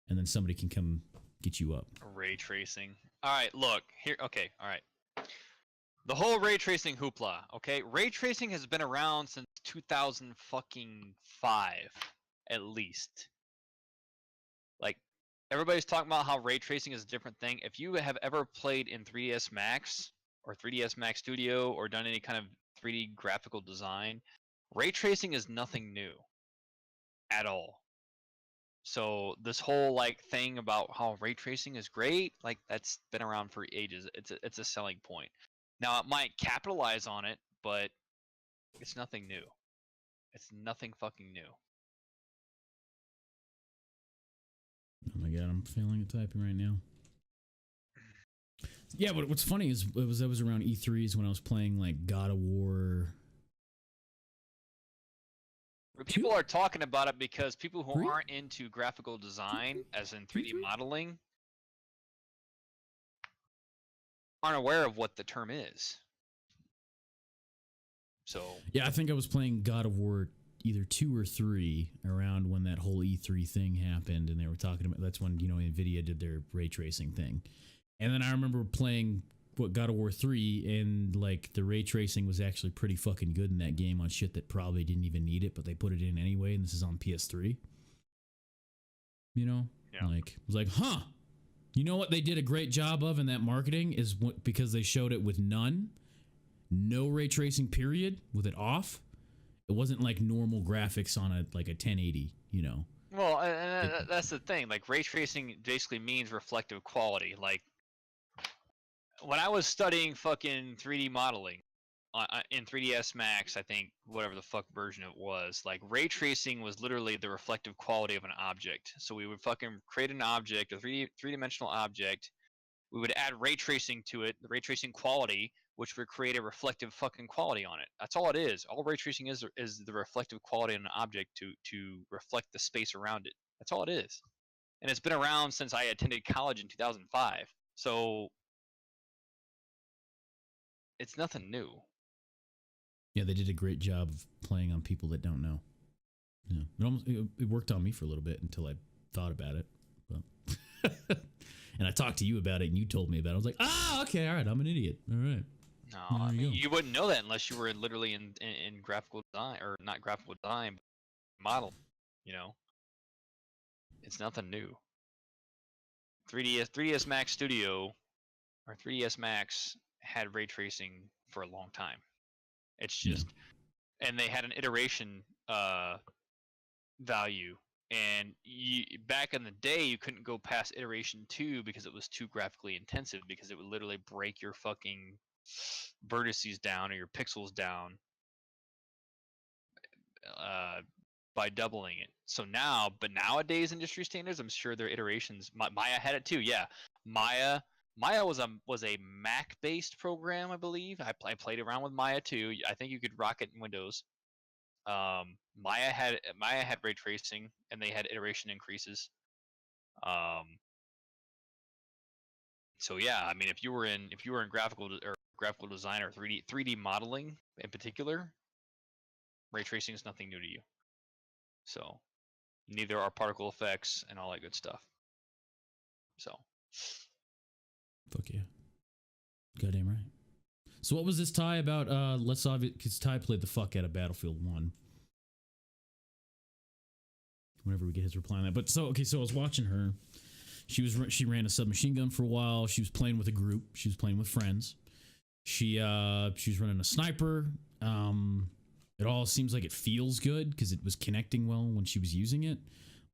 and then somebody can come get you up. Ray tracing. All right, look here. Okay, all right. The whole ray tracing hoopla. Okay, ray tracing has been around since 2005, at least. Everybody's talking about how ray tracing is a different thing. If you have ever played in 3ds Max or 3ds Max Studio or done any kind of 3D graphical design, ray tracing is nothing new at all. So this whole like thing about how ray tracing is great, like that's been around for ages. It's a selling point. Now it might capitalize on it, but it's nothing new. It's nothing fucking new. Oh my god, I'm failing at typing right now. Yeah, but what's funny is that was around E3s when I was playing like God of War. People are talking about it because people who Three? aren't into graphical design, as in 3D modeling, aren't aware of what the term is. So yeah, I think I was playing God of War either 2 or 3 around when that whole E3 thing happened, and they were talking about that's when Nvidia did their ray tracing thing, and then I remember playing God of War 3, and like the ray tracing was actually pretty fucking good in that game on shit that probably didn't even need it, but they put it in anyway, and this is on PS3. Like it was like, huh? You know what they did a great job of in that marketing is because they showed it with no ray tracing period, with it off. It wasn't like normal graphics on a 1080, Well, and that's the thing. Like ray tracing basically means reflective quality. Like when I was studying fucking 3D modeling in 3ds Max, I think whatever the fuck version it was, like ray tracing was literally the reflective quality of an object. So we would fucking create an object, a three-dimensional object. We would add ray tracing to it, the ray tracing quality, which would create a reflective fucking quality on it. That's all it is. All ray tracing is the reflective quality on an object to reflect the space around it. That's all it is. And it's been around since I attended college in 2005. So it's nothing new. Yeah, they did a great job of playing on people that don't know. Yeah, it worked on me for a little bit until I thought about it. But and I talked to you about it, and you told me about it. I was like, okay, all right, I'm an idiot. All right. No, I mean, you wouldn't know that unless you were literally in graphical design, or not graphical design, but model. It's nothing new. 3ds Max Studio or 3ds Max had ray tracing for a long time. It's just, and they had an iteration value. And back in the day, you couldn't go past iteration 2 because it was too graphically intensive, because it would literally break your fucking vertices down or your pixels down by doubling it. So now, but nowadays industry standards, I'm sure their iterations. Maya had it too. Yeah, Maya was a Mac-based program, I believe. I played around with Maya too. I think you could rock it in Windows. Maya had ray tracing, and they had iteration increases. So yeah, I mean, if you were in graphical design or 3D modeling in particular, ray tracing is nothing new to you. So neither are particle effects and all that good stuff. So fuck yeah, goddamn right. So what was this Ty about? Let's obvious because Ty played the fuck out of Battlefield 1. Whenever we get his reply on that, but so I was watching her. She ran a submachine gun for a while. She was playing with a group. She was playing with friends. She was running a sniper. It all seems like it feels good because it was connecting well when she was using it.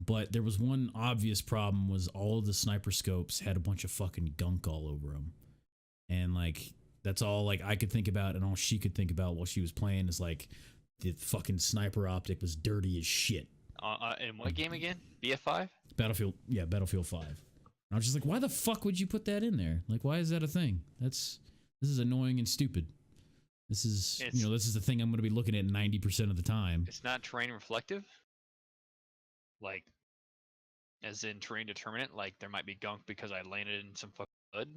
But there was one obvious problem: was all of the sniper scopes had a bunch of fucking gunk all over them, and like that's all like I could think about, and all she could think about while she was playing is like the fucking sniper optic was dirty as shit. In what game again? BF5? Battlefield 5. And I was just like, why the fuck would you put that in there? Like, why is that a thing? This is annoying and stupid. This is this is the thing I'm going to be looking at 90% of the time. It's not terrain reflective, like as in terrain determinant. Like there might be gunk because I landed in some fucking mud.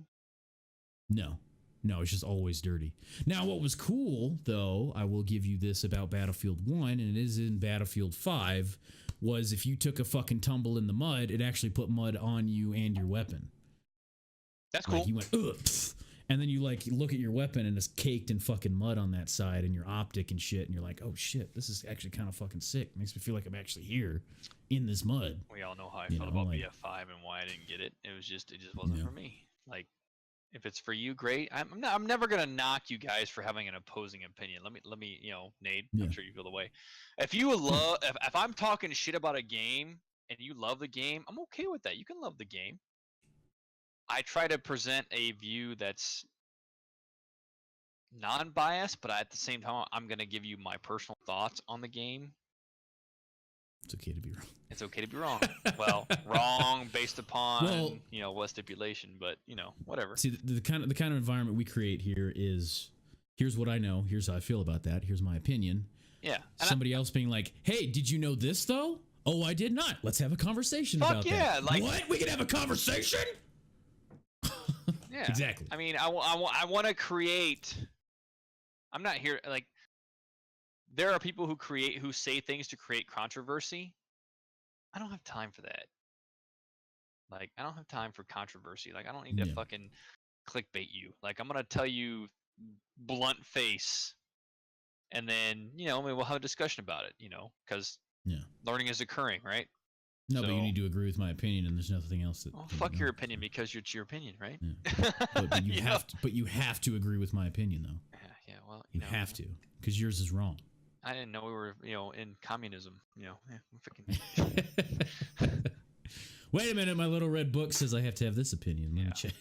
No, it's just always dirty. Now, what was cool, though, I will give you this about Battlefield 1, and it is in Battlefield 5, was if you took a fucking tumble in the mud, it actually put mud on you and your weapon. That's cool. Like you went, ugh, and then you like look at your weapon and it's caked in fucking mud on that side and your optic and shit, and you're like, oh shit, this is actually kind of fucking sick. It makes me feel like I'm actually here in this mud. We all know how I felt about BF5 and why I didn't get it. It just wasn't for me. Like, if it's for you, great. I'm never gonna knock you guys for having an opposing opinion. Let me Nate, I'm sure you feel the way. If you love, if I'm talking shit about a game and you love the game, I'm okay with that. You can love the game. I try to present a view that's non-biased, but at the same time, I'm going to give you my personal thoughts on the game. It's okay to be wrong. It's okay to be wrong. Well, wrong based upon what stipulation, but whatever. See, the kind of environment we create here is, here's what I know, here's how I feel about that, here's my opinion. Yeah. Somebody else being like, hey, did you know this though? Oh, I did not. Let's have a conversation about that. Like, what? We can have a conversation? Yeah. Exactly. I mean, I want to create. I'm not here like. There are people who say things to create controversy. I don't have time for that. Like, I don't have time for controversy. Like, I don't need to fucking clickbait you. Like, I'm gonna tell you blunt face, and then maybe we'll have a discussion about it. Because learning is occurring, right? No, but you need to agree with my opinion, and there's nothing else that. Well, fuck your opinion because it's your opinion, right? Yeah. But you have to. But you have to agree with my opinion, though. Yeah. Well, you have to, because yours is wrong. I didn't know we were, in communism. Wait a minute, my little red book says I have to have this opinion. Let me check.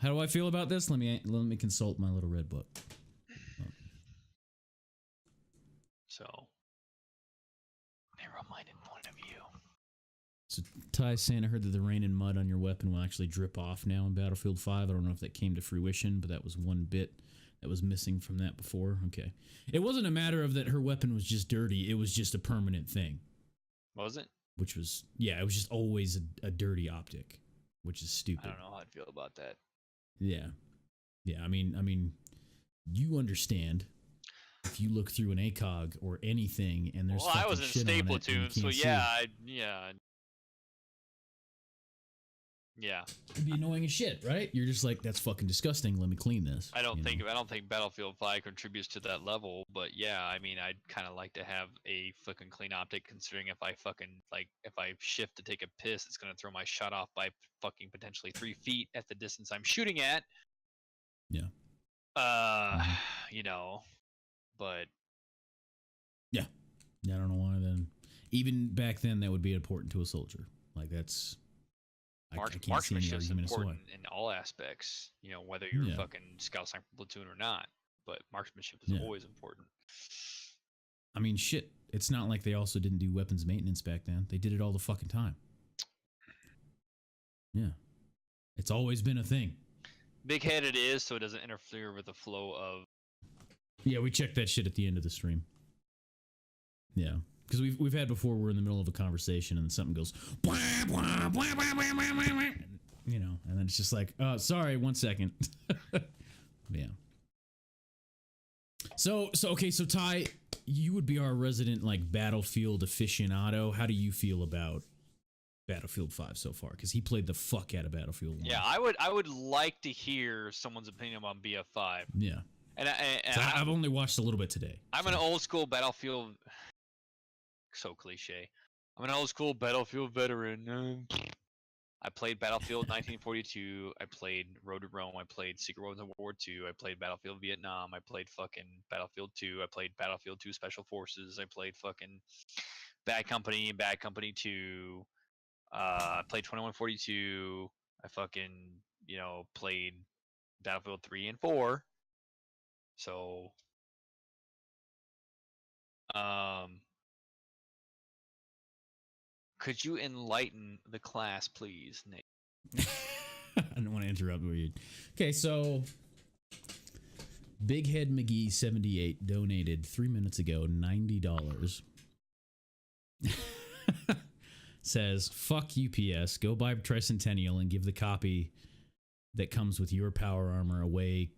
How do I feel about this? Let me consult my little red book. So, narrow-minded point of view. So Ty saying, I heard that the rain and mud on your weapon will actually drip off now in Battlefield 5. I don't know if that came to fruition, but that was one bit that was missing from that before. Okay. It wasn't a matter of that her weapon was just dirty. It was just a permanent thing. Was it? Which was, it was just always a dirty optic, which is stupid. I don't know how I'd feel about that. Yeah. Yeah, I mean, you understand if you look through an ACOG or anything and there's I was in Stay Platoon, so yeah. It'd be annoying as shit, right? You're just like, that's fucking disgusting. Let me clean this. I don't think Battlefield 5 contributes to that level, but yeah, I mean, I'd kind of like to have a fucking clean optic, considering if I shift to take a piss, it's gonna throw my shot off by fucking potentially 3 feet at the distance I'm shooting at. Yeah. But yeah, I don't know why then. Even back then, that would be important to a soldier. Like that's. Marksmanship is important in all aspects, whether you're a fucking scout sniper platoon or not. But marksmanship is always important. I mean, shit. It's not like they also didn't do weapons maintenance back then. They did it all the fucking time. Yeah. It's always been a thing. Big-headed is, so it doesn't interfere with the flow of... Yeah, we checked that shit at the end of the stream. Yeah. Because we've had before, we're in the middle of a conversation and something goes, blah, blah, blah, blah, blah, blah, blah, blah, and then it's just like, sorry, 1 second. Yeah. So Ty, you would be our resident like Battlefield aficionado. How do you feel about Battlefield 5 so far? Because he played the fuck out of Battlefield 1. Yeah, I would like to hear someone's opinion on BF5. Yeah. And I've only watched a little bit today. I'm an old school Battlefield. So cliche. I'm an old school Battlefield veteran. I played Battlefield 1942. I played Road to Rome. I played Secret World of War II. I played Battlefield Vietnam. I played fucking Battlefield 2. I played Battlefield 2 Special Forces. I played fucking Bad Company and Bad Company 2. I played 2142. I fucking, played Battlefield 3 and 4. So, could you enlighten the class, please, Nate? I don't want to interrupt you. Okay, so Big Head McGee 78 donated 3 minutes ago $90. Says, fuck UPS, go buy Tricentennial and give the copy that comes with your power armor away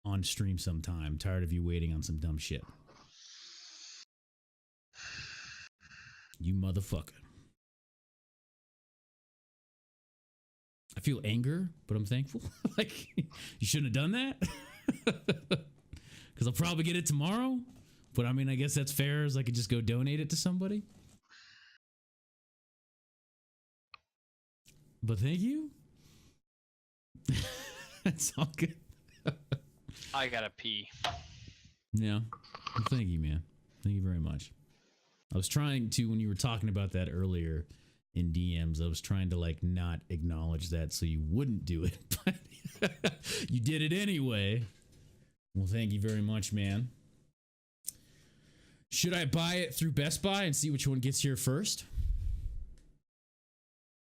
on stream sometime. Tired of you waiting on some dumb shit. You motherfucker. I feel anger, but I'm thankful. Like, you shouldn't have done that. Because I'll probably get it tomorrow. But I mean, I guess that's fair, as I could just go donate it to somebody. But thank you. That's all good. I gotta pee. Yeah. Well, thank you, man. Thank you very much. I was trying to, when you were talking about that earlier, in DMs. I was trying to like not acknowledge that so you wouldn't do it, but you did it anyway. Well, thank you very much, man. Should I buy it through Best Buy and see which one gets here first?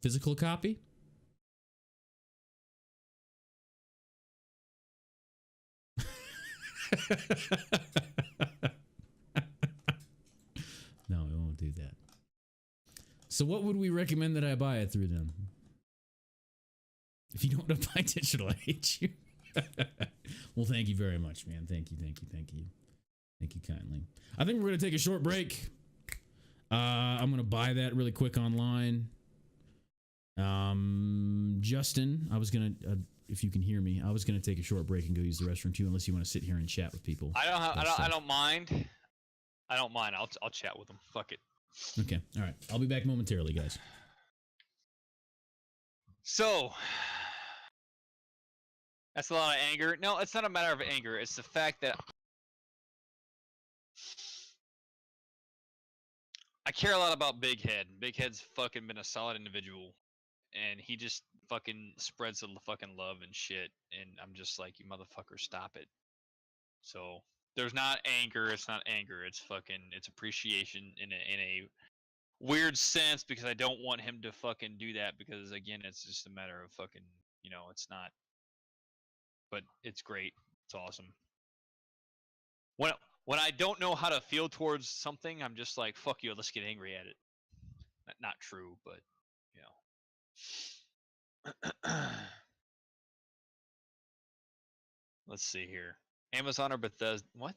Physical copy? No, I won't do that. So what would we recommend that I buy it through then? If you don't want to buy digital, I hate you. Well, thank you very much, man. Thank you, thank you, thank you. Thank you kindly. I think we're going to take a short break. I'm going to buy that really quick online. Justin, I was going to, if you can hear me, I was going to take a short break and go use the restroom too, unless you want to sit here and chat with people. I don't mind. I don't mind. I'll chat with them. Fuck it. Okay. All right. I'll be back momentarily, guys. So, that's a lot of anger. No, it's not a matter of anger. It's the fact that I care a lot about Big Head. Big Head's fucking been a solid individual, and he just fucking spreads the fucking love and shit, and I'm just like, you motherfucker, stop it. So, there's not anger. It's not anger. It's fucking, it's appreciation in a weird sense, because I don't want him to fucking do that, because again, it's just a matter of fucking, you know, it's not, but it's great. It's awesome. When I don't know how to feel towards something, I'm just like, fuck you, let's get angry at it. Not true, but you know. Let's see here. Amazon or Bethesda? What?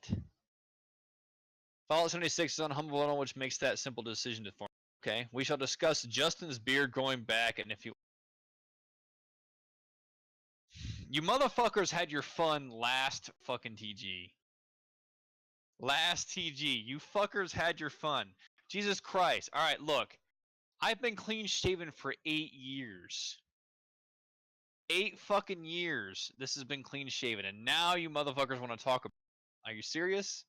Fallout 76 is on Humble Bundle, which makes that simple decision to form. Okay, we shall discuss Justin's beard growing back, and if you motherfuckers had your fun last fucking TG. Last TG, you fuckers had your fun. Jesus Christ. All right, look. I've been clean shaven for 8 years. 8 fucking years. This has been clean shaven, and now you motherfuckers want to talk about it. Are you serious?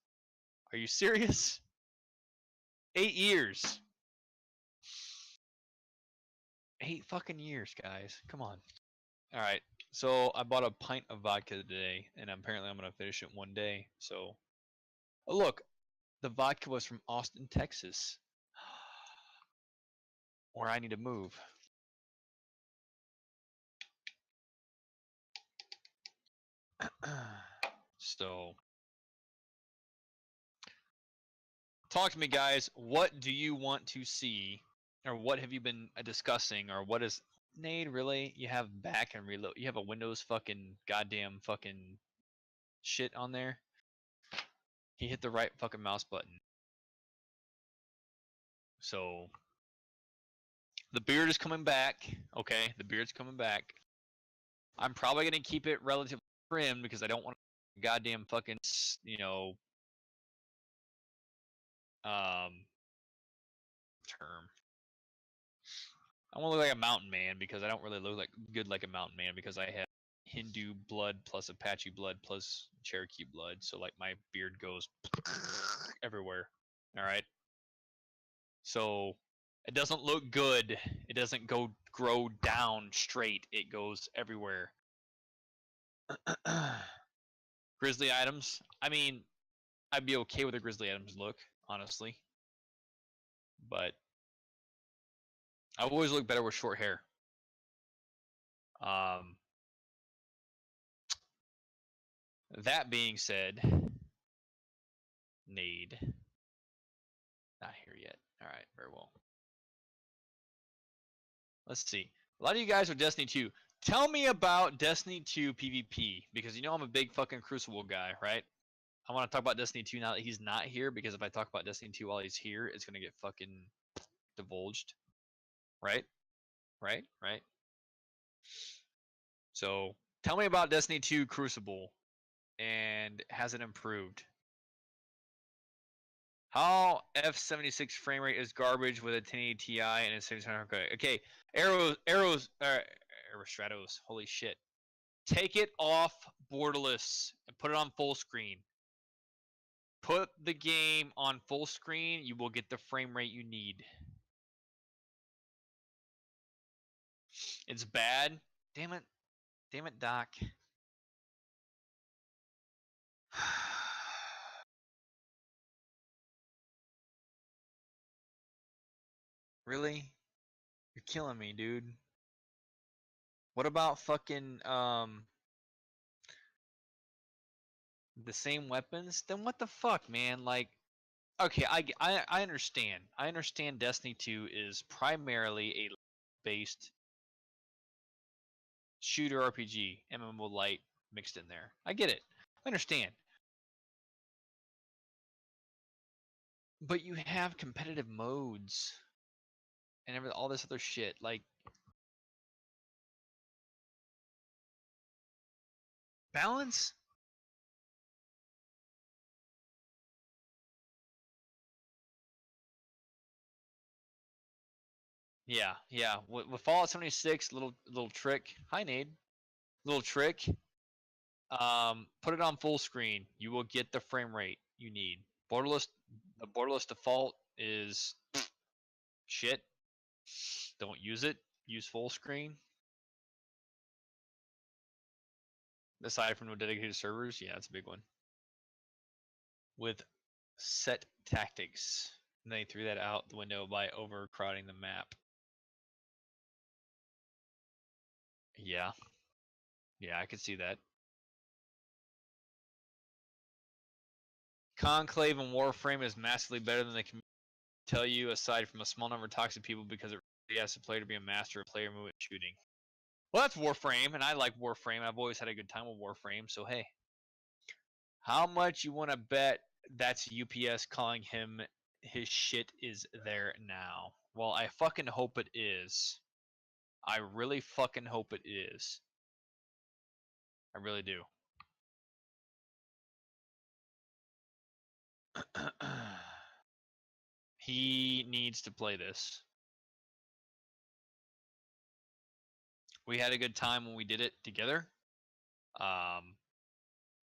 Are you serious? 8 years. 8 fucking years, guys. Come on. All right. So I bought a pint of vodka today, and apparently I'm gonna finish it one day. So, oh, look, the vodka was from Austin, Texas, where I need to move. So, talk to me, guys. What do you want to see, or what have you been discussing, or what is Nade really? You have back and reload. You have a Windows fucking goddamn fucking shit on there. He hit the right fucking mouse button. So the beard is coming back. Okay, the beard's coming back. I'm probably gonna keep it relatively trimmed because I don't want goddamn fucking, you know, term. I want to look like a mountain man because I don't really look like good like a mountain man because I have Hindu blood plus Apache blood plus Cherokee blood. So like my beard goes everywhere. All right. So it doesn't look good. It doesn't grow down straight. It goes everywhere. Grizzly items. I mean, I'd be okay with a Grizzly items look, honestly. But I always look better with short hair. That being said, Nade. Not here yet. Alright, very well. Let's see. A lot of you guys are Destiny 2. Tell me about Destiny 2 PvP, because you know I'm a big fucking Crucible guy, right? I want to talk about Destiny 2 now that he's not here, because if I talk about Destiny 2 while he's here, it's going to get fucking divulged. Right? Right? Right? So, tell me about Destiny 2 Crucible, and has it improved? How F76 frame rate is garbage with a 1080 Ti and a 700. Okay, arrows, Stratos. Holy shit! Take it off borderless and put it on full screen. Put the game on full screen. You will get the frame rate you need. It's bad. Damn it. Damn it, Doc. Really? You're killing me, dude. What about fucking the same weapons? Then what the fuck, man? Like, okay, I understand. I understand Destiny 2 is primarily a based shooter RPG, MMO light mixed in there. I get it. I understand. But you have competitive modes and all this other shit. Like, balance? Yeah, yeah. With Fallout 76, little trick. Hi, Nade. Little trick. Put it on full screen. You will get the frame rate you need. Borderless, the borderless default is shit. Don't use it. Use full screen. Aside from no dedicated servers, yeah, it's a big one. With set tactics, and they threw that out the window by overcrowding the map. Yeah, yeah, I could see that. Conclave and Warframe is massively better than they can tell you, aside from a small number of toxic people, because it really asks the player to be a master of player movement shooting. Well, that's Warframe, and I like Warframe. I've always had a good time with Warframe, so hey. How much you want to bet that's UPS calling him his shit is there now? Well, I fucking hope it is. I really fucking hope it is. I really do. He needs to play this. We had a good time when we did it together.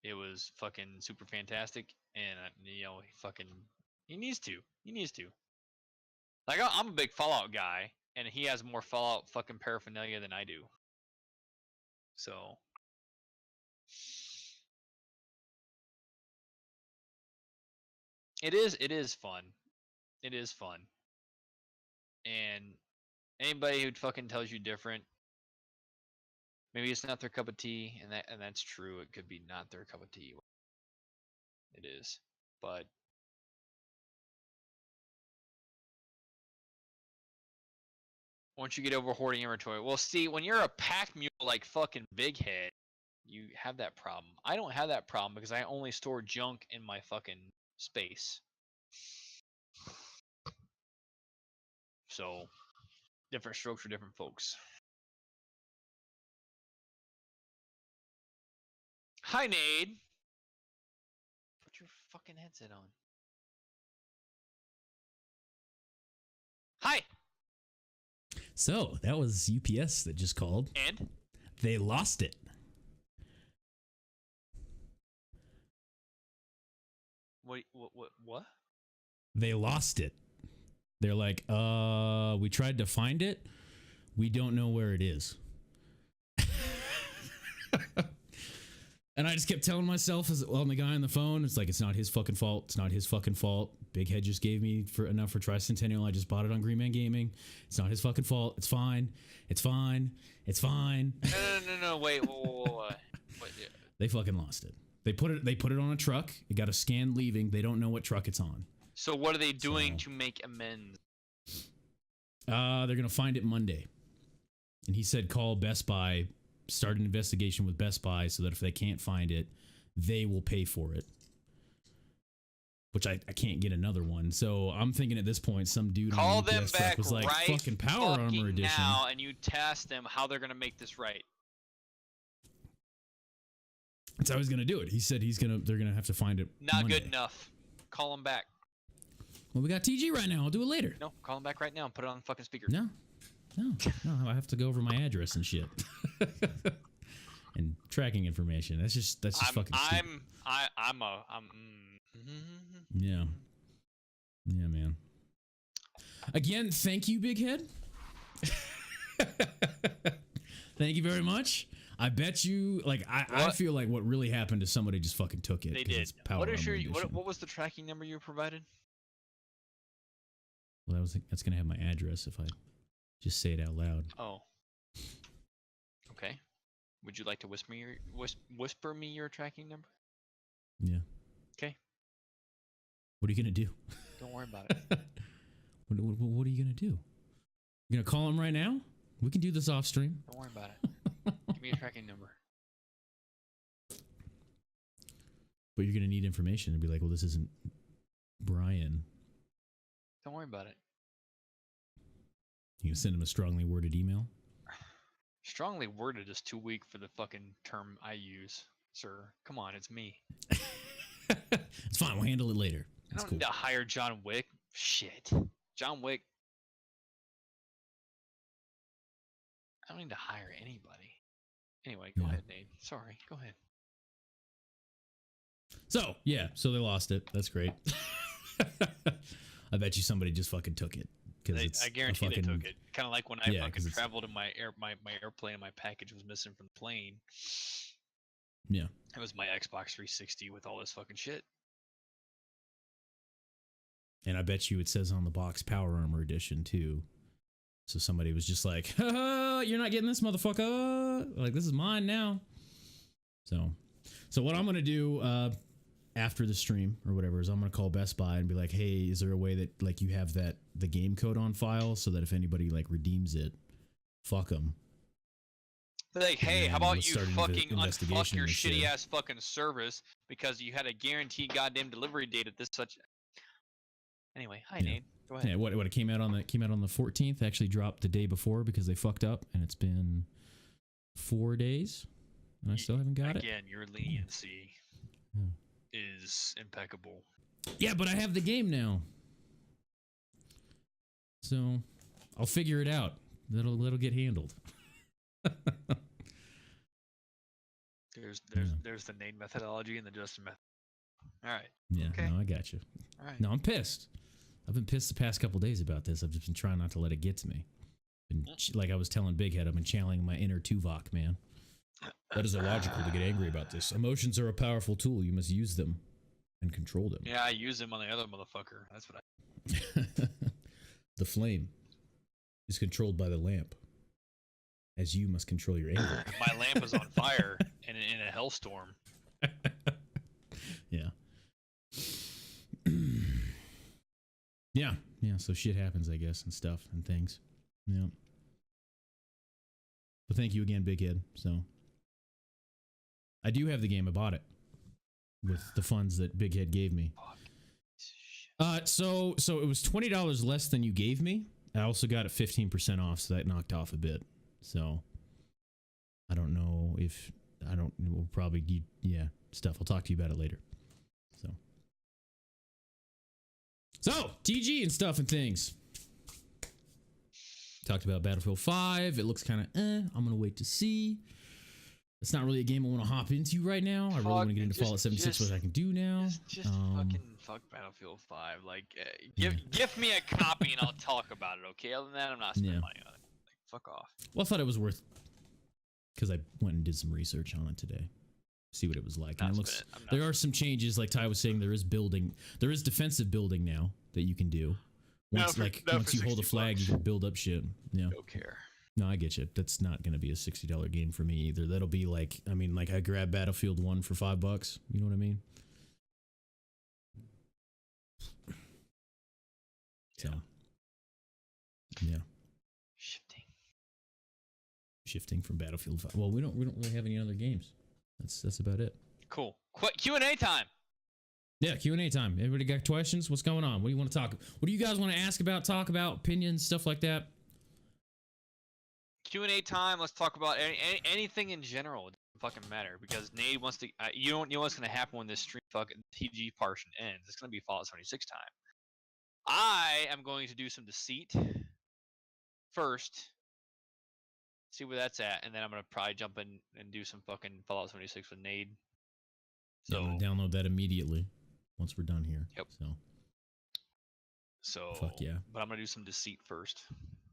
It was fucking super fantastic, and he needs to. He needs to. Like, I'm a big Fallout guy, and he has more Fallout fucking paraphernalia than I do. So it is fun. It is fun. And anybody who fucking tells you different, maybe it's not their cup of tea, and that's true. It could be not their cup of tea. It is. But once you get over hoarding inventory, well, see, when you're a pack mule like fucking Big Head, you have that problem. I don't have that problem because I only store junk in my fucking space. So, different strokes for different folks. Hi, Nade. Put your fucking headset on. Hi. So that was UPS that just called. And? They lost it. What? They lost it. They're like, we tried to find it. We don't know where it is. And I just kept telling myself, the guy on the phone, it's like, it's not his fucking fault. It's not his fucking fault. Big Head just gave me enough for Tricentennial. I just bought it on Green Man Gaming. It's not his fucking fault. It's fine. It's fine. It's fine. No. Wait. What? They fucking lost it. They put it on a truck. It got a scan leaving. They don't know what truck it's on. So what are they doing to make amends? They're gonna find it Monday. And he said call Best Buy, start an investigation with Best Buy so that if they can't find it, they will pay for it. Which I can't get another one. So I'm thinking at this point, some dude call on the them UPS back truck was like, right fucking Power fucking Armor Edition. now, and you task them how they're gonna make this right. That's how he's gonna do it. He said they're gonna have to find it Not Monday. good enough. Call them back. Well, we got TG right now. I'll do it later. No, call them back right now and put it on fucking speaker. No. I have to go over my address and shit. And tracking information. That's just fucking stupid. Yeah. Yeah, man. Again, thank you, Big Head. Thank you very much. I bet you, like, I feel like what really happened is somebody just fucking took it. They did. It's Power What is Armor your Edition. what was the tracking number you provided? Well, that's gonna have my address if I just say it out loud. Oh. Okay. Would you like to whisper me your tracking number? Yeah. Okay. What are you gonna do? Don't worry about it. What are you gonna do? You gonna call him right now? We can do this off stream. Don't worry about it. Give me a tracking number. But you're gonna need information and be like, well, this isn't Brian. Don't worry about it. You can send him a strongly worded email. Strongly worded is too weak for the fucking term I use, sir. Come on, it's me. It's fine. We'll handle it later. I That's don't cool. need to hire John Wick. Shit. John Wick. I don't need to hire anybody. Anyway, go ahead, Nate. Sorry, go ahead. So, yeah. So they lost it. That's great. I bet you somebody just fucking took it. I guarantee they took it. Kind of like when I fucking traveled in my airplane and my package was missing from the plane. Yeah. It was my Xbox 360 with all this fucking shit. And I bet you it says on the box Power Armor Edition too. So somebody was just like, you're not getting this, motherfucker. Like, this is mine now. So what I'm going to do after the stream or whatever is I'm going to call Best Buy and be like, hey, is there a way that like you have the game code on file so that if anybody like redeems it, fuck them. Like, hey, how about you fucking unfuck your shitty shit. ass fucking service because you had a guaranteed goddamn delivery date at this such. Anyway, hi Nate. Go ahead. Yeah, what it came out on the 14th actually dropped the day before because they fucked up and it's been 4 days and I still haven't got it. Again, your leniency is impeccable. Yeah, but I have the game now. So I'll figure it out. That'll get handled. There's the Nate methodology and the Justin method. All right. Yeah, okay. No, I got you. All right. No, I'm pissed. I've been pissed the past couple days about this. I've just been trying not to let it get to me. Like I was telling Big Head, I've been channeling my inner Tuvok, man. That is illogical to get angry about this. Emotions are a powerful tool. You must use them and control them. Yeah, I use them on the other motherfucker. That's what I. The flame is controlled by the lamp, as you must control your anger. My lamp is on fire in a hellstorm. Yeah. Yeah, so shit happens, I guess, and stuff and things. Yeah. But thank you again, Big Head. So I do have the game. I bought it with the funds that Big Head gave me. So it was $20 less than you gave me. I also got it 15% off, so that knocked off a bit. So I don't know if we'll probably stuff. I'll talk to you about it later. So TG and stuff and things. Talked about Battlefield 5. It looks kind of I'm gonna wait to see. It's not really a game I want to hop into right now. I really want to get into Fallout 76, which I can do now. Just fucking fuck Battlefield 5. Like, give me a copy and I'll talk about it. Okay. Other than that, I'm not spending money on it. Like, fuck off. Well, I thought it was worth because I went and did some research on it today. See what it was like. And it looks, there are some changes, like Ty was saying. There is defensive building now that you can do. Once you hold a flag, you can build up shit. Yeah. Don't care. No, I get you. That's not going to be a $60 game for me either. That'll be like, I grabbed Battlefield 1 for $5. You know what I mean? So, yeah. Shifting from Battlefield 5. Well, we don't really have any other games. That's about it. Cool. Q&A time. Yeah, Q&A time. Everybody got questions? What's going on? What do you want to talk? What do you guys want to ask about, talk about, opinions, stuff like that? Q&A time. Let's talk about anything in general. It doesn't fucking matter because Nate wants to. You don't know what's gonna happen when this stream fucking TG portion ends. It's gonna be Fallout 76 time. I am going to do some deceit first. See where that's at, and then I'm gonna probably jump in and do some fucking Fallout 76 with Nade. So I'm gonna download that immediately once we're done here. Yep. So fuck yeah. But I'm gonna do some deceit first.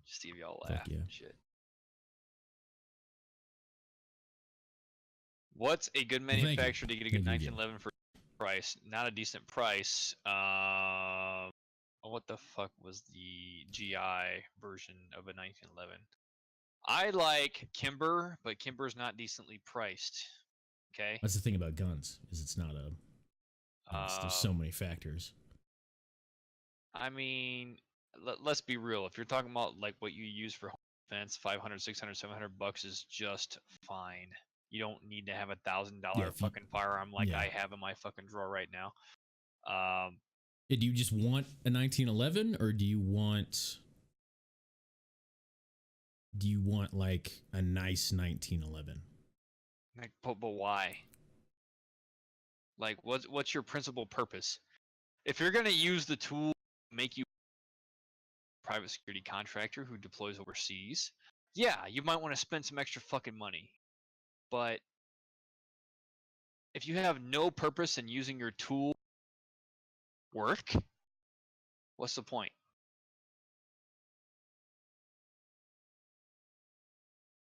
Just see if y'all laugh. Fuck yeah. Shit. What's a good Thank you. manufacturer to get a good Thank you, 1911 for price? Not a decent price. What the fuck was the GI version of a 1911? I like Kimber, but Kimber's not decently priced. Okay. That's the thing about guns, is it's not a. There's so many factors. I mean, let's be real. If you're talking about like what you use for home defense, 500, 600, 700 bucks is just fine. You don't need to have $1,000 fucking firearm like I have in my fucking drawer right now. Do you just want a 1911, or do you want like a nice 1911? Like, but why? Like, what's your principal purpose? If you're gonna use the tool to make you a private security contractor who deploys overseas, yeah, you might want to spend some extra fucking money. But if you have no purpose in using your tool work, what's the point?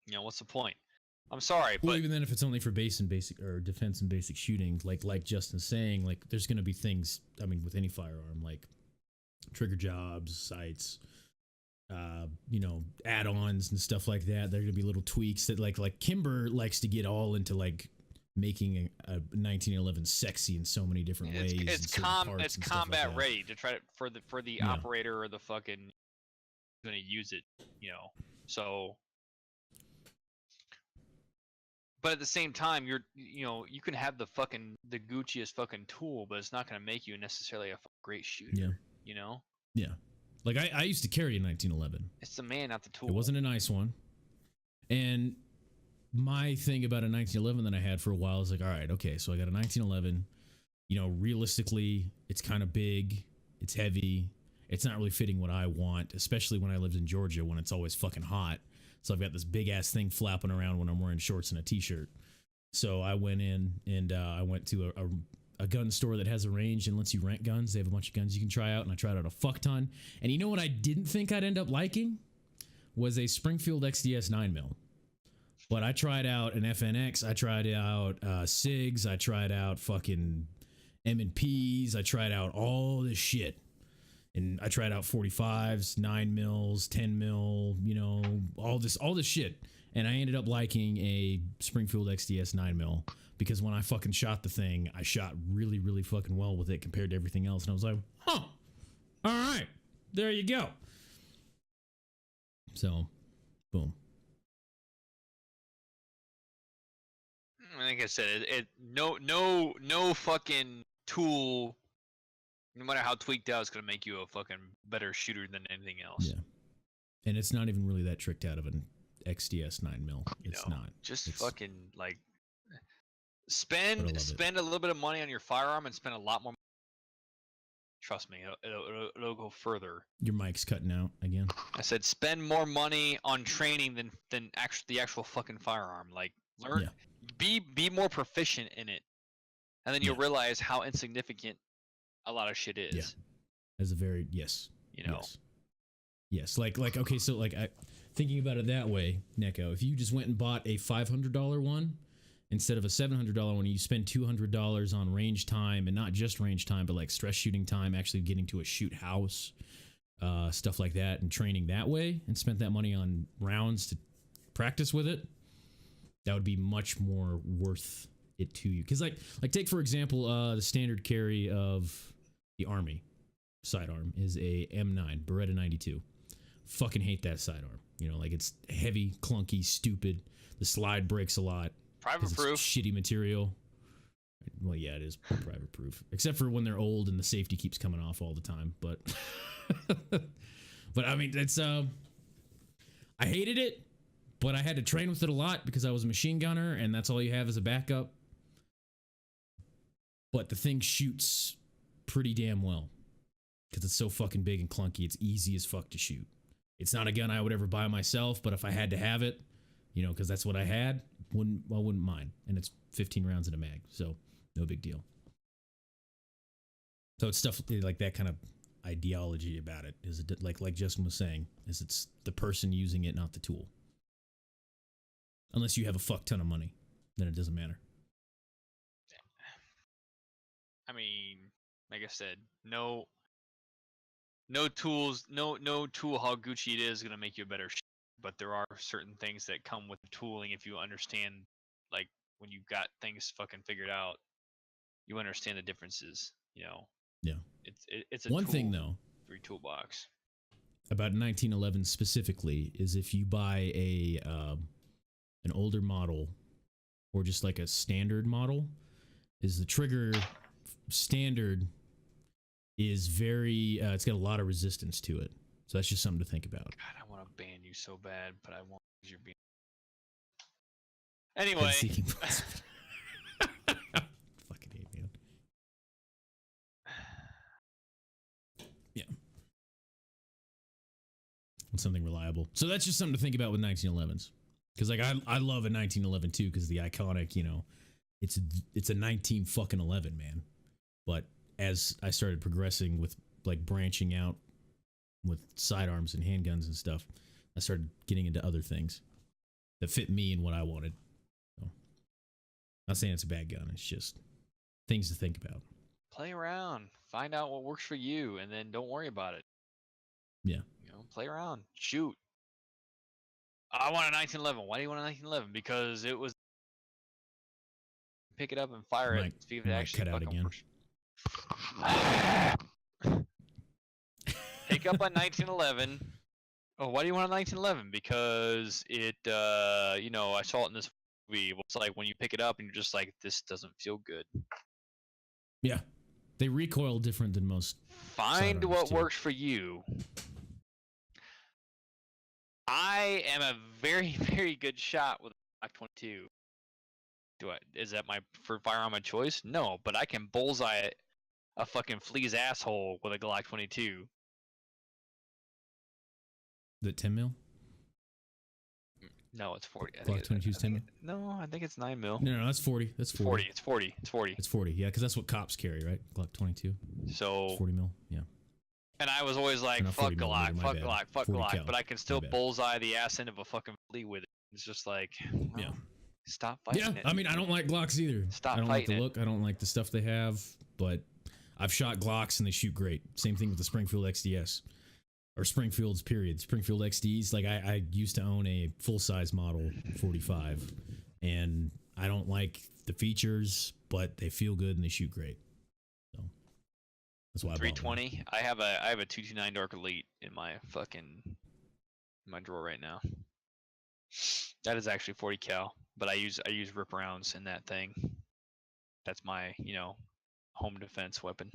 You know, what's the point? I'm sorry, well, but even then, if it's only for base and basic or defense and basic shooting, like Justin's saying, like there's going to be things. I mean, with any firearm, like trigger jobs, sights, add-ons and stuff like that. There are going to be little tweaks that, like Kimber likes to get all into like making a 1911 sexy in so many different ways. It's combat like ready to try to for the operator or the fucking going to use it, So. But at the same time, you can have the Gucciest fucking tool, but it's not going to make you necessarily a great shooter. Yeah. Yeah. Like I used to carry a 1911. It's the man, not the tool. It wasn't a nice one. And my thing about a 1911 that I had for a while is like, all right, okay, so I got a 1911. Realistically, it's kind of big. It's heavy. It's not really fitting what I want, especially when I lived in Georgia when it's always fucking hot. So I've got this big ass thing flapping around when I'm wearing shorts and a t-shirt. So I went in and I went to a gun store that has a range and lets you rent guns. They have a bunch of guns you can try out, and I tried out a fuck ton. And you know what I didn't think I'd end up liking? Was a Springfield XDS 9mm. But I tried out an FNX. I tried out SIGs. I tried out fucking M&Ps. I tried out all this shit. And I tried out 45s, 9mm, 10mm, all this shit. And I ended up liking a Springfield XDS 9mm because when I fucking shot the thing, I shot really, really fucking well with it compared to everything else. And I was like, huh, all right, there you go. So, boom. Like I said, no fucking tool, no matter how tweaked out, is going to make you a fucking better shooter than anything else. Yeah. And it's not even really that tricked out of an XDS 9mm. It's not. Just fucking like spend a little bit of money on your firearm and spend a lot more. Trust me, it'll go further. Your mic's cutting out again. I said spend more money on training than the actual fucking firearm. Like learn, be more proficient in it, and then you'll realize how insignificant a lot of shit is. Yeah. As a very yes. Yes. Like okay, so like thinking about it that way, Neko, if you just went and bought a $500 one instead of a $700 one, you spend $200 on range time, and not just range time, but like stress shooting time, actually getting to a shoot house, stuff like that, and training that way, and spent that money on rounds to practice with it, that would be much more worth it to you. Because like take for example, the standard carry of the Army sidearm is a M9 Beretta 92. Fucking hate that sidearm. Like it's heavy, clunky, stupid. The slide breaks a lot. Private proof. Shitty material. Well, yeah, it is private proof. Except for when they're old and the safety keeps coming off all the time. But, but I mean, it's I hated it, but I had to train with it a lot because I was a machine gunner, and that's all you have as a backup. But the thing shoots pretty damn well because it's so fucking big and clunky. It's easy as fuck to shoot. It's not a gun I would ever buy myself, but if I had to have it, because that's what I had, I wouldn't mind. And it's 15 rounds in a mag, so no big deal. So it's stuff like that kind of ideology about it. Is it like Justin was saying? Is it's the person using it, not the tool. Unless you have a fuck ton of money, then it doesn't matter. I mean, like I said, no tools, no tool how Gucci it is gonna make you a better. But there are certain things that come with the tooling if you understand, like when you've got things fucking figured out, you understand the differences. You know. Yeah. It's a One tool thing though for your toolbox. about 1911 specifically is if you buy an older model or just like a standard model, is the trigger standard is very it's got a lot of resistance to it, so that's just something to think about. God, I want to ban you so bad, but I won't because you're being. Anyway. Fucking hate, man. Yeah. And something reliable. So that's just something to think about with 1911s. Because like I love a 1911 too, because the iconic, you know, it's a 19 fucking 11, man. But as I started progressing with like branching out with sidearms and handguns and stuff, I started getting into other things that fit me and what I wanted. So, not saying it's a bad gun, it's just things to think about. Play around, find out what works for you, and then don't worry about it. Yeah. You know, play around, shoot. I want a 1911. Why do you want a 1911? Because it was pick it up and fire it. See if it actually cut out again. works. Pick up a 1911. Oh, why do you want a 1911? Because it, you know, I saw it in this movie. It's like when you pick it up and you're just like, this doesn't feel good. Yeah, they recoil different than most. Find what works for you. I am a very, very good shot with a Glock 22. Is that my preferred firearm of choice? No, but I can bullseye a fucking flea's asshole with a Glock 22. The 10 mil? No, it's 40. Glock 22 is 10 mil? No, I think it's 9 mil. No, that's 40. That's 40. It's 40. It's 40. It's 40. Yeah, because that's what cops carry, right? Glock 22. So it's 40 mil. Yeah. And I was always like, fuck Glock, fuck Glock, fuck Glock, cal. but I can still bullseye the ass end of a fucking flea with it. It's just like, yeah. Stop fighting it. I mean, I don't like Glocks either. Stop I don't fighting like the look. I don't like the stuff they have, but I've shot Glocks and they shoot great. Same thing with the Springfield XDS. Or Springfield's period. Springfield XDs, like I used to own a full-size model 45, and I don't like the features, but they feel good and they shoot great. So that's why I 320. I have a 229 Dark Elite in my drawer right now. That is actually 40 cal, but I use rip rounds in that thing. That's my, you know, home defense weapon.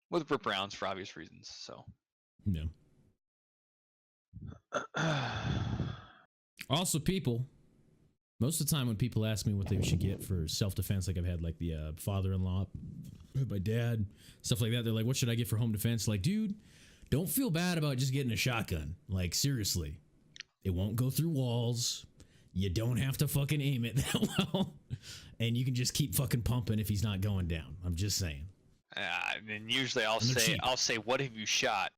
With rip rounds for obvious reasons, so. Yeah. Also, people, most of the time when people ask me what they should get for self-defense, like I've had like the father-in-law, my dad, stuff like that, they're like, what should I get for home defense? Like, dude, don't feel bad about just getting a shotgun. Like, seriously, it won't go through walls. You don't have to fucking aim it that well. And you can just keep fucking pumping if he's not going down. I'm just saying. And usually I'll say, what have you shot?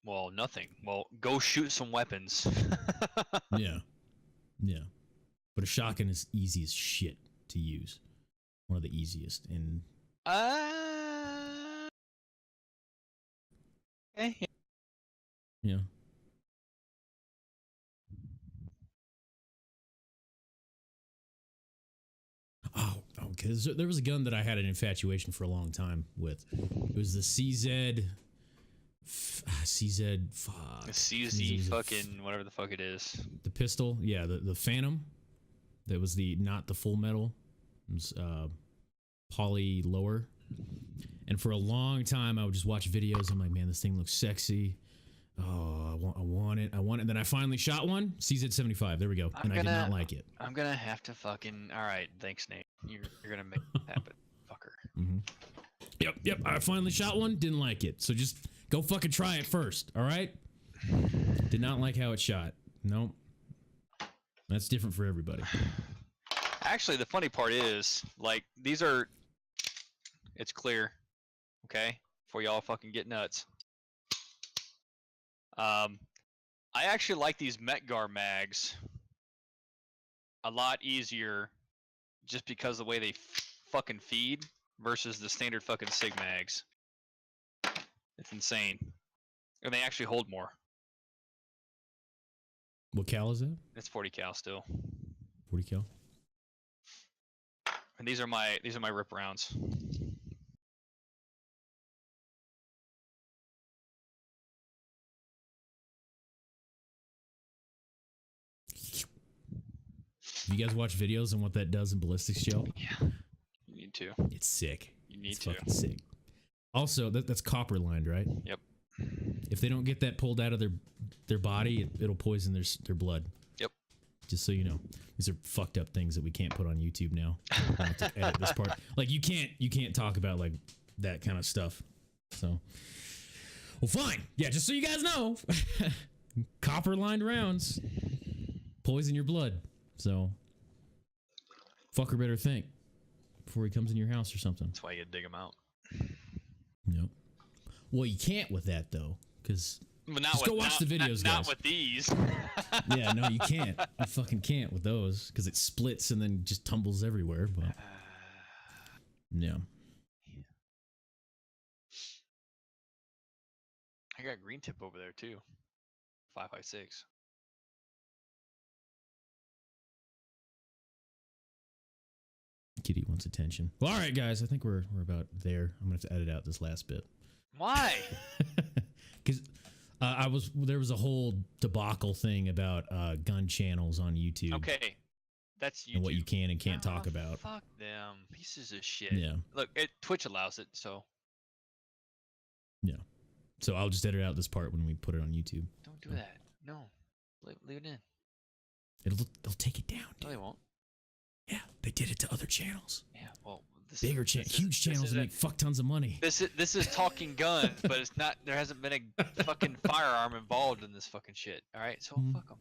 Well, nothing. Well, go shoot some weapons. Yeah. Yeah. But a shotgun is easy as shit to use. One of the easiest. And okay. Yeah. Oh, okay. There was a gun that I had an infatuation for a long time with. It was the CZ. Fuck. The CZ fucking whatever the fuck it is. The pistol, yeah, the Phantom. That was not the full metal. It was poly lower. And for a long time, I would just watch videos. I'm like, man, this thing looks sexy. Oh, I want it. And then I finally shot one. CZ75. There we go. I did not like it. I'm gonna have to fucking. All right, thanks, Nate. You're gonna make it happen, fucker. Mm-hmm. Yep. I finally shot one. Didn't like it. So just go fucking try it first. All right. Did not like how it shot. Nope. That's different for everybody. Actually, the funny part is, like, these are. It's clear, okay, before y'all fucking get nuts. I actually like these Metgar mags a lot easier, just because of the way they fucking feed. versus the standard fucking Sig mags. It's insane. And they actually hold more. What cal is that? It's 40 cal still. 40 cal. And these are my rip rounds. You guys watch videos on what that does in ballistics gel? Yeah. You need to. It's sick. You need it's to. Fucking sick. Also, that's copper lined, right? Yep. If they don't get that pulled out of their body, it'll poison their blood. Yep. Just so you know, these are fucked up things that we can't put on YouTube now. I'll have to edit this part. Like you can't talk about like that kind of stuff. So, well, fine. Yeah, just so you guys know, copper lined rounds poison your blood. So, fucker better think before he comes in your house or something. That's why you dig them out. Nope. Well, you can't with that though, because just go watch the videos, guys. Not with these. Yeah, no, you can't. You fucking can't with those because it splits and then just tumbles everywhere. But yeah. I got green tip over there too. 556. Kitty wants attention. Well, all right, guys. I think we're about there. I'm gonna have to edit out this last bit. Why? Because there was a whole debacle thing about gun channels on YouTube. Okay, that's YouTube. And what you can and can't talk about. Fuck them, pieces of shit. Yeah. Look, Twitch allows it, so. Yeah. So I'll just edit out this part when we put it on YouTube. Don't do that. No, leave it in. They'll take it down. Dude. No, they won't. Yeah, they did it to other channels. Yeah, well, huge channels that make fuck tons of money. This is talking guns, but it's not. There hasn't been a fucking firearm involved in this fucking shit. All right, so fuck them.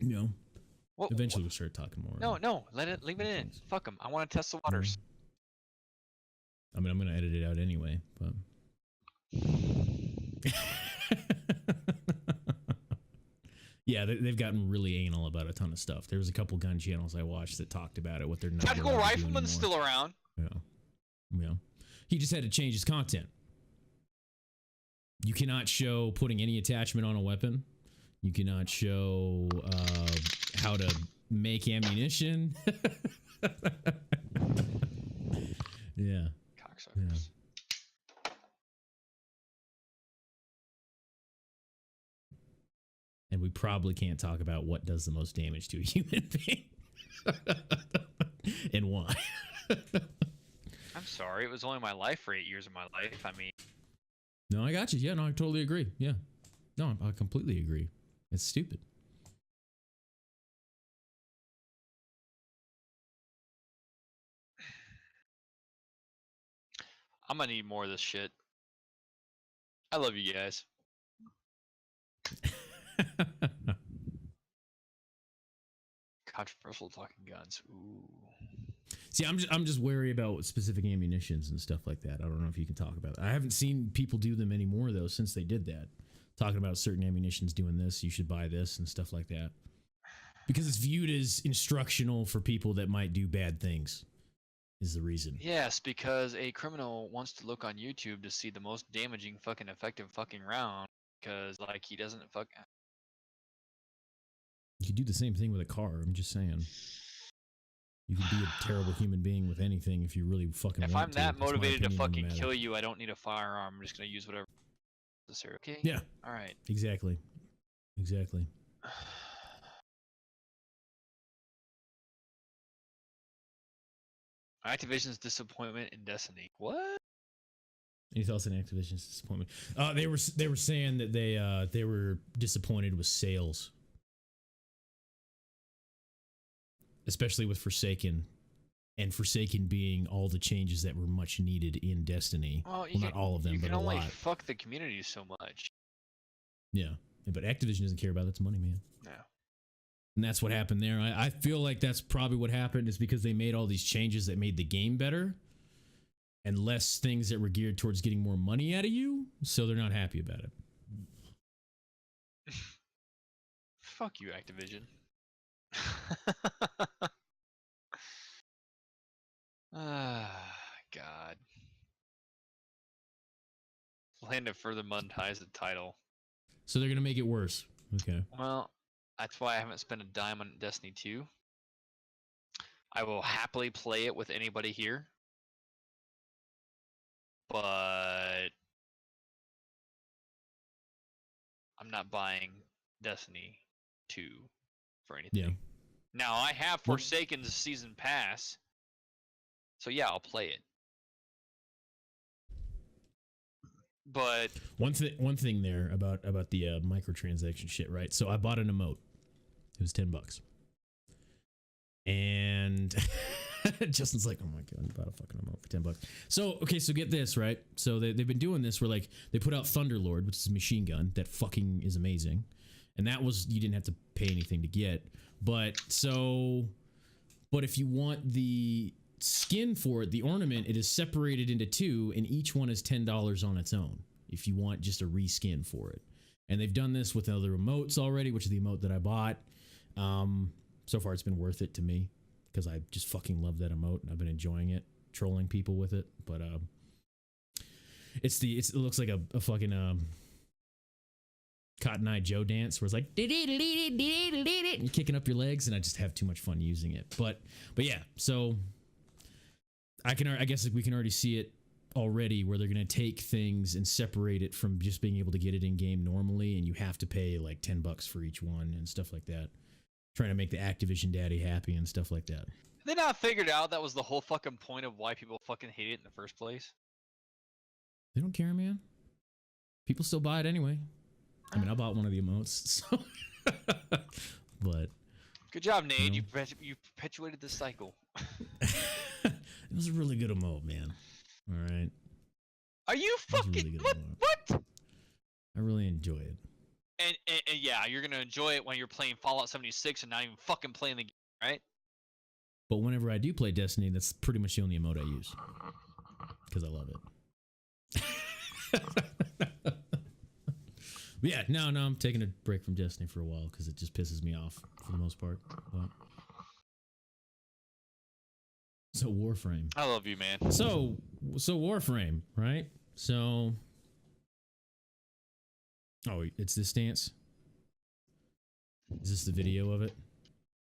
You know, eventually we'll start talking more. No, leave it in. Fuck them. I want to test the waters. I mean, I'm gonna edit it out anyway, but. Yeah, they've gotten really anal about a ton of stuff. There was a couple gun channels I watched that talked about it. What they're not. Tactical Rifleman's still around. Yeah. He just had to change his content. You cannot show putting any attachment on a weapon. You cannot show how to make ammunition. Yeah. Cocksuckers. Yeah. And we probably can't talk about what does the most damage to a human being. And why. I'm sorry, it was only my life for 8 years of my life. I mean. No, I got you. Yeah, no, I totally agree. Yeah. No, I completely agree. It's stupid. I'm gonna need more of this shit. I love you guys. Controversial talking guns. Ooh. See, I'm just wary about specific ammunitions and stuff like that. I don't know if you can talk about it. I haven't seen people do them anymore though since they did that. Talking about certain ammunitions doing this, you should buy this and stuff like that. Because it's viewed as instructional for people that might do bad things. Is the reason. Yes, because a criminal wants to look on YouTube to see the most damaging fucking effective fucking round because like he doesn't fuck. You could do the same thing with a car. I'm just saying. You could be a terrible human being with anything if you really fucking if want I'm to. that motivated to fucking kill you, I don't need a firearm. I'm just gonna use whatever necessary. Okay. Yeah. All right. Exactly. Exactly. Activision's disappointment in Destiny. What? Any thoughts on Activision's disappointment? They were saying that they were disappointed with sales. Especially with Forsaken, and Forsaken being all the changes that were much needed in Destiny. Well, not all of them, but a lot. You can only fuck the community so much. Yeah, but Activision doesn't care about that. It's money, man. Yeah. And that's what happened there. I feel like that's probably what happened is because they made all these changes that made the game better and less things that were geared towards getting more money out of you, so they're not happy about it. Fuck you, Activision. Ah, God. plan to further monetize the title. So they're gonna make it worse. Okay. Well, that's why I haven't spent a dime on Destiny 2. I will happily play it with anybody here, but I'm not buying Destiny 2 for anything. Yeah. Now, I have Forsaken's Season Pass, so yeah, I'll play it. But one thing there about the microtransaction shit, right? So I bought an emote. It was $10, and Justin's like, "Oh my god, I bought a fucking emote for $10." So okay, so get this, right? So they've been doing this where like they put out Thunderlord, which is a machine gun that fucking is amazing, and that was you didn't have to pay anything to get. But if you want the skin for it, the ornament, it is separated into two, and each one is $10 on its own if you want just a reskin for it. And they've done this with other emotes already, which is the emote that I bought. So far it's been worth it to me because I just fucking love that emote and I've been enjoying it, trolling people with it. But it looks like a fucking Cotton Eye Joe dance where it's like you're kicking up your legs, and I just have too much fun using it. But yeah, so I guess we can already see it already where they're going to take things and separate it from just being able to get it in game normally, and you have to pay like $10 for each one and stuff like that. Trying to make the Activision daddy happy and stuff like that. have they not figured out that was the whole fucking point of why people fucking hate it in the first place? They don't care, man. People still buy it anyway. I mean, I bought one of the emotes, so. But good job, Nate. You You perpetuated the cycle. it was a really good emote, man. All right. Are you fucking what? I really enjoy it. And yeah, you're gonna enjoy it when you're playing Fallout 76 and not even fucking playing the game, right? But whenever I do play Destiny, that's pretty much the only emote I use because I love it. Yeah, no, I'm taking a break from Destiny for a while because it just pisses me off for the most part. But. So Warframe. I love you, man. So Warframe, right? So, oh, it's this dance. Is this the video of it?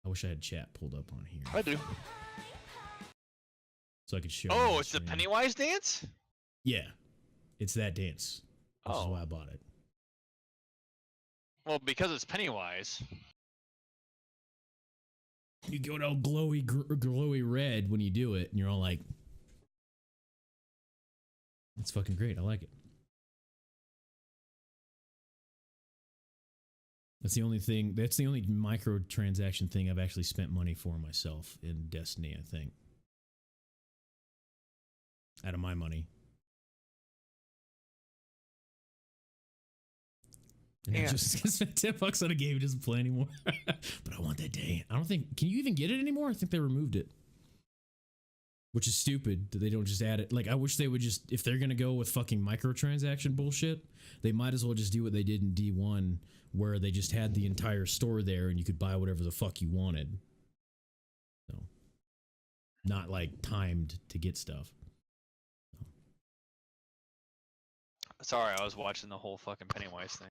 I wish I had chat pulled up on here. I do. So I could show. Oh, it's the Pennywise dance? Yeah, it's that dance. Which is why I bought it. Well, because it's Pennywise. You go all glowy red when you do it, and you're all like, "That's fucking great. I like it." That's the only thing. That's the only microtransaction thing I've actually spent money for myself in Destiny. I think out of my money. And I just spent $10 on a game it doesn't play anymore. But I want that day. I don't think. Can you even get it anymore? I think they removed it. Which is stupid that they don't just add it. Like, I wish they would just, if they're going to go with fucking microtransaction bullshit, they might as well just do what they did in D1, where they just had the entire store there and you could buy whatever the fuck you wanted. So, not like timed to get stuff. Sorry, I was watching the whole fucking Pennywise thing.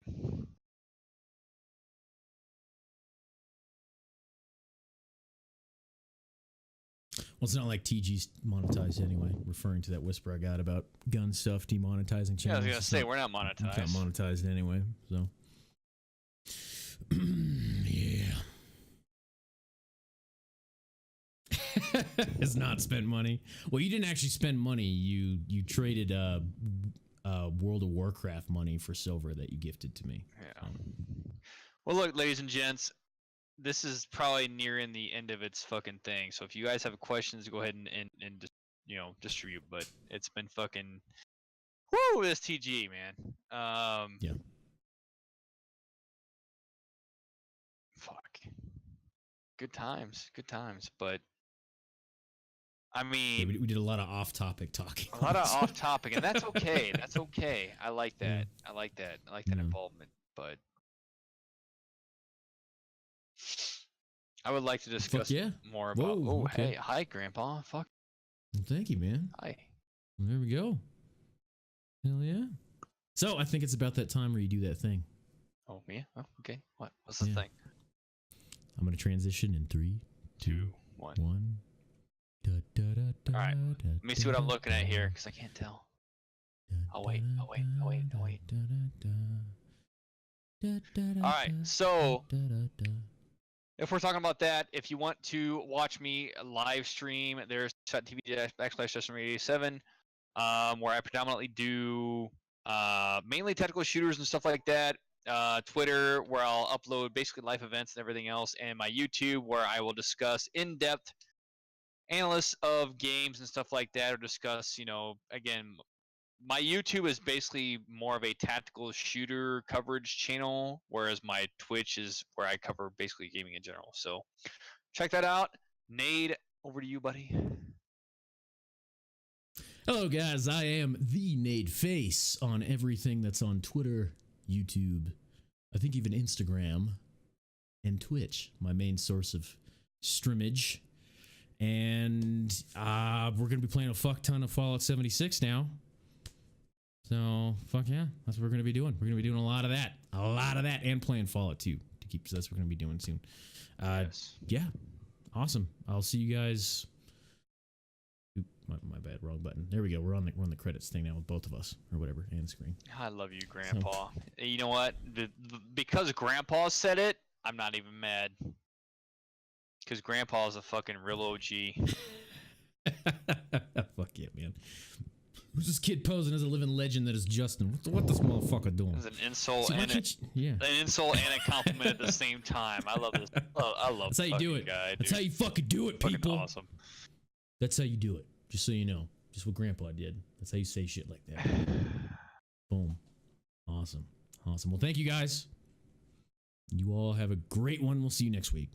Well, it's not like TG's monetized anyway, referring to that whisper I got about gun stuff demonetizing channels. Yeah, I was going to say, we're not monetized. It's not monetized anyway, so. Yeah. Has not spent money. Well, you didn't actually spend money. You traded World of Warcraft money for silver that you gifted to me. Yeah. Well, look, ladies and gents, this is probably nearing the end of its fucking thing. So if you guys have questions, go ahead and distribute. But it's been fucking woo, this TG, man. Yeah. Fuck. Good times. But I mean, yeah, we did a lot of off-topic talking. A lot of off-topic, and that's okay. That's okay. I like that. Yeah. I like that involvement. But I would like to discuss more about. Whoa, okay. Hey, hi, Grandpa. Fuck. Well, thank you, man. Hi. There we go. Hell yeah. So I think it's about that time where you do that thing. Oh, me? Oh, okay. What's the Yeah. thing? I'm going to transition in 3, 2, 1. 1. Da, da, da, da, All right. da, Let me see what I'm da, looking at da, here, because I can't tell. I'll wait. da, da, da, da, da, All right. da, So da, da, da. if we're talking about that, if you want to watch me live stream, there's TV/Justin87, where I predominantly do mainly tactical shooters and stuff like that. Twitter, where I'll upload basically life events and everything else, and my YouTube, where I will discuss in-depth analysis of games and stuff like that, or discuss, again, my YouTube is basically more of a tactical shooter coverage channel, whereas my Twitch is where I cover basically gaming in general. So check that out. Nade, over to you, buddy. Hello, guys. I am the Nade Face on everything that's on Twitter, YouTube, I think even Instagram, and Twitch, my main source of streamage. And we're going to be playing a fuck ton of Fallout 76 now. So, fuck yeah, that's what we're going to be doing. We're going to be doing a lot of that, and playing Fallout 2 to keep. So that's what we're going to be doing soon. Yes. Yeah, awesome. I'll see you guys. Oop, my bad, wrong button. There we go. We're on the credits thing now with both of us, or whatever, and screen. I love you, Grandpa. You know what? Because Grandpa said it, I'm not even mad. Because Grandpa is a fucking real OG. Fuck yeah, man. Who's this kid posing as a living legend that is Justin? What this motherfucker doing? It's an insult See, and an insult and a compliment at the same time. I love this. I love. That's how you do it. Guy, That's how you fucking do it, fucking people. Awesome. That's how you do it. Just so you know, just what Grandpa did. That's how you say shit like that. Boom. Awesome. Well, thank you guys. You all have a great one. We'll see you next week.